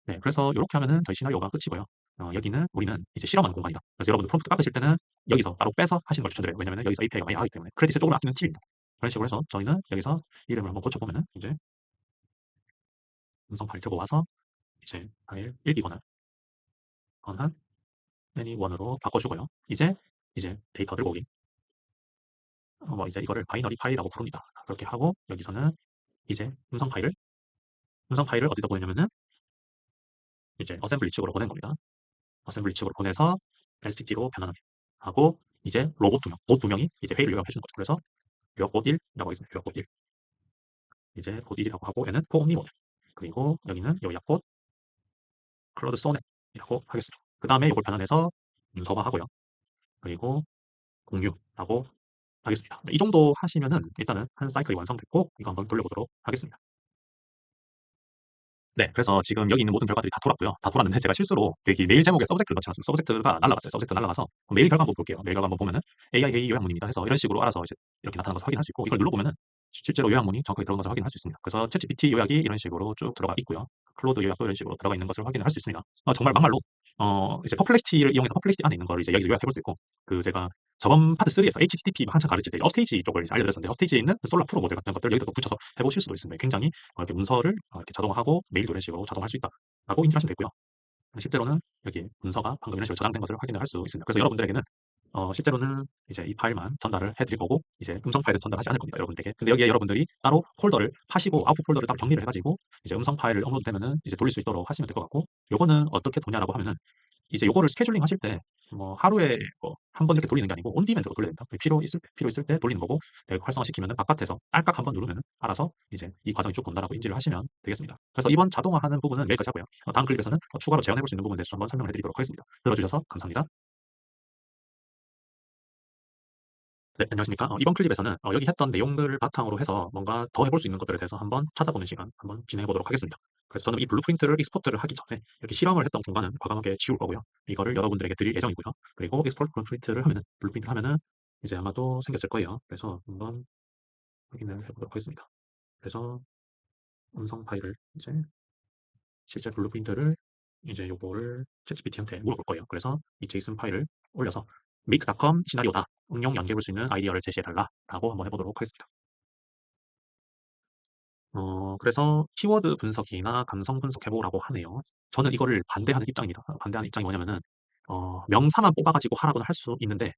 네, 그래서 이렇게 하면은 저희 시나리오가 끝이고요. 여기는 우리는 이제 실험하는 공간이다. 그래서 여러분들 프롬프트 깎으실 때는 여기서 따로 빼서 하시는 걸 추천드려요. 왜냐면 여기서 API가 많이 나가기 때문에 크레딧을 조금 아끼는 팁입니다. 그런 식으로 해서 저희는 여기서 이름을 한번 고쳐보면은 이제 음성 파일 들고 와서 이제 파일 1기권을 건한 anyOne으로 바꿔주고요. 이제 데이터 들고 오기. 뭐 이제 이거를 바이너리 파일이라고 부릅니다. 그렇게 하고 여기서는 이제 음성 파일을 어디다 보내냐면은 이제 어셈블리 측으로 보낸 겁니다. 어셈블리 측으로 보내서 STT로 변환하고 이제 로봇 두 명, 봇 두 명이 이제 회의를 요약해 주는 거죠. 그래서 요약봇 1이라고 하겠습니다. 요약봇 1. 이제 봇 1이라고 하고 얘는 포옴니 모델. 그리고 여기는 요약봇 클로드 소넷이라고 하겠습니다. 그 다음에 이걸 변환해서 문서화하고요. 그리고 공유라고 하겠습니다. 이 정도 하시면은 일단은 한 사이클이 완성됐고 이거 한번 돌려보도록 하겠습니다. 네, 그래서 지금 여기 있는 모든 결과들이 다 돌았고요. 다 돌았는데 제가 실수로 여기 메일 제목에 서브젝트를 넣지 않았습니다. 서브젝트가 날라갔어요. 서브젝트 날라가서 메일 결과 한번 볼게요. 메일 결과 한번 보면은 AIA 요약문입니다 해서 이런 식으로 알아서 이제 이렇게 나타나는 것을 확인할 수 있고 이걸 눌러보면은 실제로 요약문이 정확하게 들어간 것을 확인할 수 있습니다. 그래서 챗GPT 요약이 이런 식으로 쭉 들어가 있고요. 클로드 요약도 이런 식으로 들어가 있는 것을 확인을 할 수 있습니다. 정말 막말로 이제 퍼플렉시티를 이용해서 퍼플렉시티 안에 있는 거를 이제 여기서 요약해 볼 수 있고 그 제가 저번 파트 3에서 HTTP 한참 가르칠 때 업스테이지 쪽을 이제 알려드렸었는데 업스테이지에 있는 솔라 프로 모델 같은 것들 여기다 붙여서 해보실 수도 있습니다. 굉장히 이렇게 문서를 이렇게 자동화하고 메일도 이런 식으로 자동화할 수 있다라고 인지하시면 되고요. 실제로는 여기 문서가 방금 이런 식으로 저장된 것을 확인을 할 수 있습니다. 그래서 여러분들에게는 실제로는 이제 이 파일만 전달을 해드릴 거고, 이제 음성 파일을 전달하지 않을 겁니다, 여러분들에게. 근데 여기에 여러분들이 따로 폴더를 파시고, 아웃풋 폴더를 따로 정리를 해가지고, 이제 음성 파일을 업로드되면은 이제 돌릴 수 있도록 하시면 될 것 같고, 요거는 어떻게 도냐라고 하면은, 이제 요거를 스케줄링 하실 때, 뭐, 하루에 뭐, 한 번 이렇게 돌리는 게 아니고, 온디맨드로 돌려야 된다. 필요 있을 때 돌리는 거고, 네, 활성화시키면은 바깥에서 딸깍 한 번 누르면은 알아서 이제 이 과정이 쭉 돈다라고 인지를 하시면 되겠습니다. 그래서 이번 자동화하는 부분은 여기까지 하고요. 다음 클립에서는 추가로 제어해볼 수 있는 부분에 대해서 한번 설명을 해드리도록 하겠습니다. 들어주셔서 감사합니다. 네, 안녕하십니까. 이번 클립에서는 여기 했던 내용들을 바탕으로 해서 뭔가 더 해볼 수 있는 것들에 대해서 한번 찾아보는 시간 한번 진행해 보도록 하겠습니다. 그래서 저는 이 블루프린트를 익스포트를 하기 전에 이렇게 실험을 했던 공간은 과감하게 지울 거고요. 이거를 여러분들에게 드릴 예정이고요. 그리고 익스포트 블루프린트를 하면은, 블루프린트를 하면은 이제 아마도 생겼을 거예요. 그래서 한번 확인을 해보도록 하겠습니다. 그래서 음성 파일을 이제 실제 블루프린트를 이제 요거를 챗GPT한테 물어볼 거예요. 그래서 이 JSON 파일을 올려서 make.com 시나리오다. 응용 연결해 볼 수 있는 아이디어를 제시해달라. 라고 한번 해보도록 하겠습니다. 그래서 키워드 분석이나 감성 분석해보라고 하네요. 저는 이거를 반대하는 입장입니다. 반대하는 입장이 뭐냐면은, 명사만 뽑아가지고 하라고는 할 수 있는데,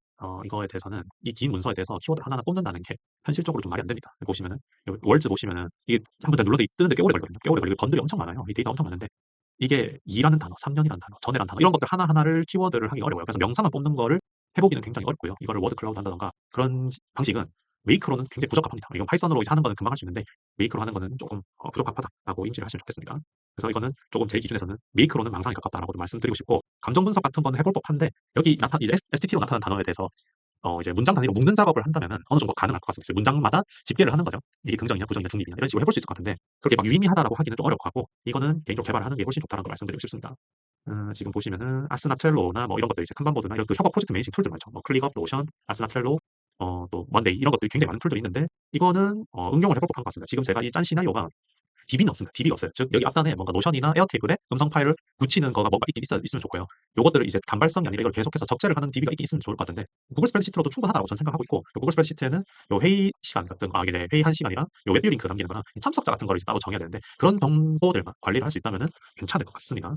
이거에 대해서는, 이 긴 문서에 대해서 키워드 하나하나 뽑는다는 게 현실적으로 좀 말이 안 됩니다. 보시면은, 여기 월즈 보시면은, 이게 한 번 눌러도 뜨는데 꽤 오래 걸리거든요. 꽤 오래 걸리고 건들이 엄청 많아요. 이 데이터 엄청 많은데, 이게 2라는 단어, 3년이라는 단어, 전에라는 단어, 이런 것들 하나하나를 키워드를 하기 어려워요. 그래서 명사만 뽑는 거를 해보기는 굉장히 어렵고요. 이거를 워드 클라우드 한다던가 그런 방식은 메이크로는 굉장히 부적합합니다. 이건 파이썬으로 이제 하는 거는 금방 할 수 있는데, 메이크로 하는 거는 조금 부적합하다라고 인지를 하시면 좋겠습니다. 그래서 이거는 조금 제 기준에서는 메이크로는 망상에 가깝다라고도 말씀드리고 싶고, 감정 분석 같은 건 해볼 법한데, 여기 이제 STT로 나타난 단어에 대해서 이제 문장 단위로 묶는 작업을 한다면은 어느 정도 가능할 것 같습니다. 문장마다 집계를 하는 거죠. 이게 긍정이냐 부정이냐 중립이냐 이런 식으로 해볼 수 있을 것 같은데, 그렇게 막 유의미하다라고 하기는 좀 어려울 것 같고, 이거는 개인적으로 개발을 하는 게 훨씬 좋다는 걸 말씀드리고 싶습니다. 지금 보시면은 아스나 트렐로나 뭐 이런 것들, 이제 kanban보드나 이런 또 협업 프로젝트 매니징 툴들 많죠. 뭐 클릭업, 노션, 아스나 트렐로, 또 먼데이, 이런 것들이 굉장히 많은 툴들이 있는데, 이거는 응용을 해볼 법한 것 같습니다. 지금 제가 이 짠 시나리오가 DB는 없습니다. DB가 없어요. 즉 여기 앞단에 뭔가 노션이나 에어테이블에 음성 파일을 붙이는 거가 뭔가 있으면 좋고요. 요것들을 이제 단발성이 아니라 이걸 계속해서 적재를 하는 DB가 있긴 있으면 좋을 것 같은데, 구글 스프레드시트로도 충분하다고 저는 생각하고 있고, 구글 스프레드시트에는 요 회의 시간 같은 이게 회의 1시간이랑 요 웹뷰 링크 남기는 거랑 참석자 같은 거를 이제 따로 정해야 되는데, 그런 정보들만 관리를 할 수 있다면은 괜찮을 것 같습니다.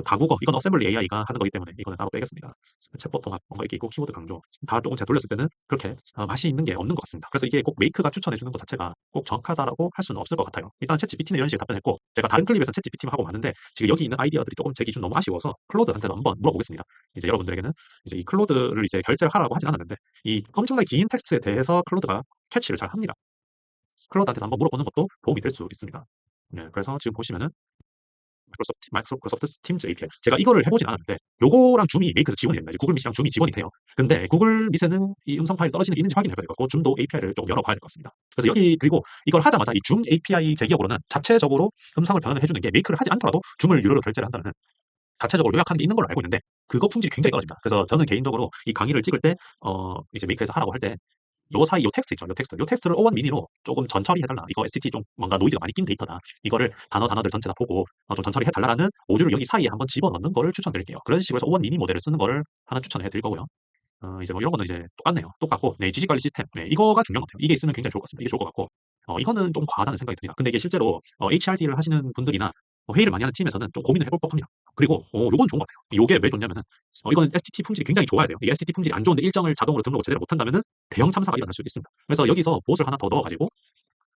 다국어, 이건 어셈블리 AI가 하는 거기 때문에 이거는 따로 빼겠습니다. 챗봇 통합, 뭔가 이렇게 있고, 키워드 강조. 다 조금 제가 돌렸을 때는 그렇게 맛이 있는 게 없는 것 같습니다. 그래서 이게 꼭 메이크가 추천해 주는 것 자체가 꼭 정확하다라고 할 수는 없을 것 같아요. 일단 챗GPT는 이런 식으로 답변했고, 제가 다른 클립에서 챗GPT만 하고 많은데, 지금 여기 있는 아이디어들이 조금 제 기준 너무 아쉬워서 클로드한테도 한번 물어보겠습니다. 이제 여러분들에게는 이제 이 클로드를 이제 결제를 하라고 하진 않았는데, 이 엄청나게 긴 텍스트에 대해서 클로드가 캐치를 잘 합니다. 클로드한테도 한번 물어보는 것도 도움이 될 수 있습니다. 네, 그래서 지금 보시면은 마이크로소프트 팀즈 API. 제가 이거를 해보진 않았는데, 요거랑 줌이 메이크에서 지원이 됩니다. 이제 구글 밑이랑 줌이 지원이 돼요. 근데 구글 밑에는 이 음성 파일이 떨어지는 게 있는지 확인해봐야 될 것 같고, 줌도 API를 조금 열어봐야 될 것 같습니다. 그래서 여기, 그리고 이걸 하자마자 이 줌 API 제 기억으로는 자체적으로 음성을 변환을 해주는 게, 메이크를 하지 않더라도 줌을 유료로 결제를 한다면 자체적으로 요약하는 게 있는 걸로 알고 있는데, 그거 품질이 굉장히 떨어집니다. 그래서 저는 개인적으로 이 강의를 찍을 때, 이제 메이크에서 하라고 할 때, 요 사이 요 텍스트 있죠. 요 텍스트를 O1 미니로 조금 전처리 해달라. 이거 STT 좀 뭔가 노이즈가 많이 낀 데이터다. 이거를 단어들 전체 다 보고 좀 전처리 해달라는 모듈을 여기 사이에 한번 집어넣는 거를 추천드릴게요. 그런 식으로 해서 O1 미니 모델을 쓰는 거를 하나 추천해 드릴 거고요. 이제 뭐 이런 거는 이제 똑같네요. 똑같고, 네, 지식 관리 시스템. 네, 이거가 중요한 것 같아요. 이게 있으면 굉장히 좋을 것 같습니다. 이게 좋을 것 같고, 이거는 좀 과하다는 생각이 듭니다. 근데 이게 실제로 HRD를 하시는 분들이나 회의를 많이 하는 팀에서는 좀 고민을 해볼 법합니다. 그리고 요건 좋은 것 같아요. 요게 왜 좋냐면은, 이거는 STT 품질이 굉장히 좋아야 돼요. 이게 STT 품질이 안 좋은데 일정을 자동으로 등록을 제대로 못한다면은 대형 참사가 일어날 수 있습니다. 그래서 여기서 보스를 하나 더 넣어가지고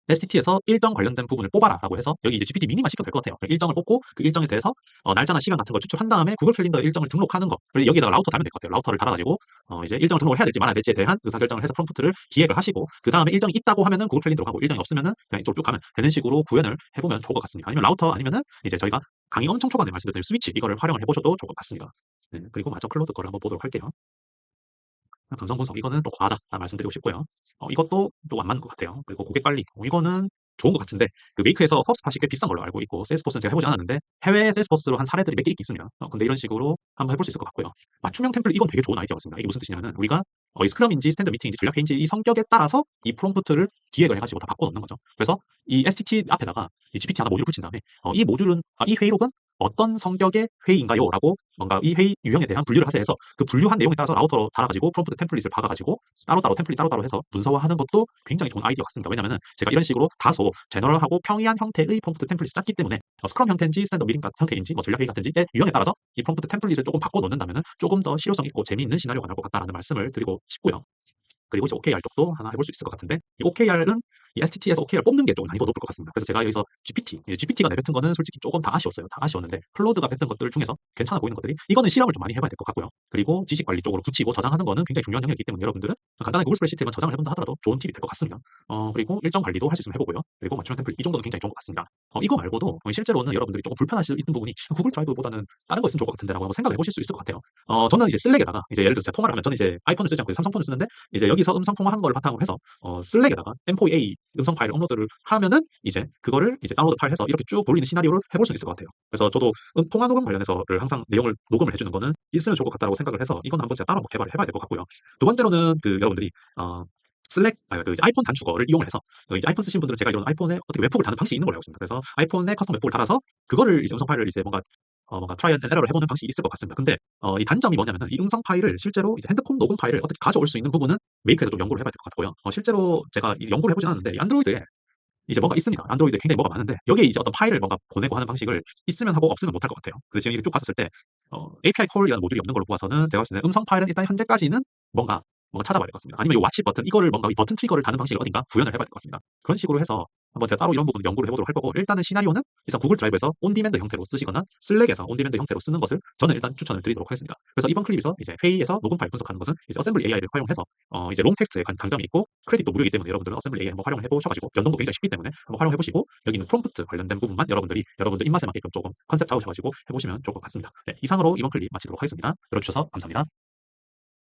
STT에서 일정 관련된 부분을 뽑아라라고 해서, 여기 이제 GPT 미니만 시켜도 될 것 같아요. 일정을 뽑고 그 일정에 대해서 날짜나 시간 같은 걸 추출한 다음에 구글 캘린더에 일정을 등록하는 거. 그리고 여기다가 라우터 달면 될 것 같아요. 라우터를 달아가지고 이제 일정을 등록을 해야 될지 말아야 될지에 대한 의사결정을 해서 프롬프트를 기획을 하시고, 그 다음에 일정이 있다고 하면은 구글 캘린더로 가고, 일정이 없으면은 그냥 이쪽으로 쭉 가면 되는 식으로 구현을 해보면 좋을 것 같습니다. 아니면 라우터, 아니면은 이제 저희가 강의 엄청 초반에 말씀드린 스위치, 이거를 활용을 해보셔도 좋을 것 같습니다. 네, 그리고 마저 클로드 거를 한번 보도록 할게요. 감성 분석, 이거는 또 과하다 말씀드리고 싶고요. 이것도 좀 안 맞는 것 같아요. 그리고 고객 관리, 이거는 좋은 것 같은데, 그 메이크에서 헙스팟이 꽤 비싼 걸로 알고 있고, 세일스포스는 제가 해보지 않았는데 해외 세일스포스로 한 사례들이 몇 개 있긴 있습니다. 근데 이런 식으로 한번 해볼 수 있을 것 같고요. 맞춤형 템플릿, 이건 되게 좋은 아이디어 같습니다. 이게 무슨 뜻이냐면은, 우리가 이 스크럼인지 스탠드 미팅인지 전략 회의인지 이 성격에 따라서 이 프롬프트를 기획을 해가지고 다 바꿔 놓는 거죠. 그래서 이 STT 앞에다가 이 GPT 하나 모듈 붙인 다음에 이 모듈은, 이 회의록은 어떤 성격의 회의인가요? 라고 뭔가 이 회의 유형에 대한 분류를 하세요 해서 그 분류한 내용에 따라서 라우터로 달아가지고 프롬프트 템플릿을 박아가지고 따로따로 템플릿 따로따로 해서 문서화하는 것도 굉장히 좋은 아이디어 같습니다. 왜냐면은 제가 이런 식으로 다소 제너럴하고 평이한 형태의 프롬프트 템플릿을 짰기 때문에 스크럼 형태인지 스탠더 미팅 형태인지 뭐 전략 회의 같은지의 유형에 따라서 이 프롬프트 템플릿을 조금 바꿔 놓는다면은 조금 더 실효성 있고 재미있는 시나리오가 나올 것 같다라는 말씀을 드리고 싶고요. 그리고 이제 OKR 쪽도 하나 해볼 수 있을 것 같은데 이 OKR은 이 STT에서 OKR 뽑는 게 조금 난이도가 높을 것 같습니다. 그래서 제가 여기서 GPT가 내뱉은 거는 솔직히 조금 다 아쉬웠어요. 다 아쉬웠는데 클로드가 뱉은 것들 중에서 괜찮아 보이는 것들이 이거는 실험을 좀 많이 해봐야 될 것 같고요. 그리고 지식 관리 쪽으로 붙이고 저장하는 거는 굉장히 중요한 영역이기 때문에 여러분들은 간단하게 구글 스프레드시트에만 저장을 해본다 하더라도 좋은 팁이 될 것 같습니다. 그리고 일정 관리도 할 수 있으면 해보고요. 그리고 맞춤형 템플릿 이 정도는 굉장히 좋은 것 같습니다. 이거 말고도 실제로는 여러분들이 조금 불편할 수 있는 부분이 구글 드라이브보다는 다른 거 있으면 좋을 것 같은데라고 한번 생각을 해보실 수 있을 것 같아요. 저는 이제 슬랙에다가 이제 예를 들어서 제가 통화를 하면 저는 이제 아이폰을 쓰지 않고 삼성폰을 쓰는데 이제 여기서 음성 통화한 걸 바탕으로 해서 슬랙에다가 M4A 음성 파일 업로드를 하면은 이제 그거를 이제 다운로드 파일 해서 이렇게 쭉 돌리는 시나리오를 해볼 수 있을 것 같아요. 그래서 저도 통화 녹음 관련해서를 항상 내용을 녹음을 해주는 거는 있으면 좋을 것 같다고 생각을 해서 이건 한번 제가 따로 개발을 해봐야 될 것 같고요. 두 번째로는 그 여러분들이 그 이제 아이폰 단축어를 이용을 해서 이제 아이폰 쓰신 분들은 제가 이런 아이폰에 어떻게 웹훅을 다는 방식이 있는 걸로 알고 있습니다. 그래서 아이폰에 커스텀 웹훅을 달아서 그거를 이제 음성 파일을 이제 뭔가 트라이 앤 에러를 해보는 방식이 있을 것 같습니다. 근데 이 단점이 뭐냐면은 이 음성 파일을 실제로 이제 핸드폰 녹음 파일을 어떻게 가져올 수 있는 부분은 메이크에서 좀 연구를 해봐야 될 것 같고요. 실제로 제가 연구를 해보진 않았는데 이 안드로이드에 이제 뭔가 있습니다. 안드로이드에 굉장히 뭐가 많은데 여기에 이제 어떤 파일을 뭔가 보내고 하는 방식을 있으면 하고 없으면 못할 것 같아요. 그래서 지금 이렇게 쭉 봤었을 때 API 콜이라는 모듈이 없는 걸로 보아서는 제가 봤을 때 음성 파일은 일단 현재까지는 뭔가 찾아봐야 될 것 같습니다. 아니면 이 와치 버튼 이거를 뭔가 이 버튼 트리거를 다는 방식을 어딘가 구현을 해봐야 될 것 같습니다. 그런 식으로 해서 한번 제가 따로 이런 부분 연구를 해보도록 할 거고 일단은 시나리오는 일단 구글 드라이브에서 온디맨드 형태로 쓰시거나 슬랙에서 온디맨드 형태로 쓰는 것을 저는 일단 추천을 드리도록 하겠습니다. 그래서 이번 클립에서 이제 회의에서 녹음 파일 분석하는 것은 이제 어셈블리 AI를 활용해서 이제 롱 텍스트에 강점이 있고 크레딧도 무료이기 때문에 여러분들은 어셈블리 AI 한번 활용을 해보셔가지고 연동도 굉장히 쉽기 때문에 한번 활용해보시고 여기는 프롬프트 관련된 부분만 여러분들 입맛에 맞게끔 조금 컨셉 잡으셔가지고 해보시면 좋을 것 같습니다. 네, 이상으로 이번 클립 마치도록 하겠습니다. 들어주셔서 감사합니다.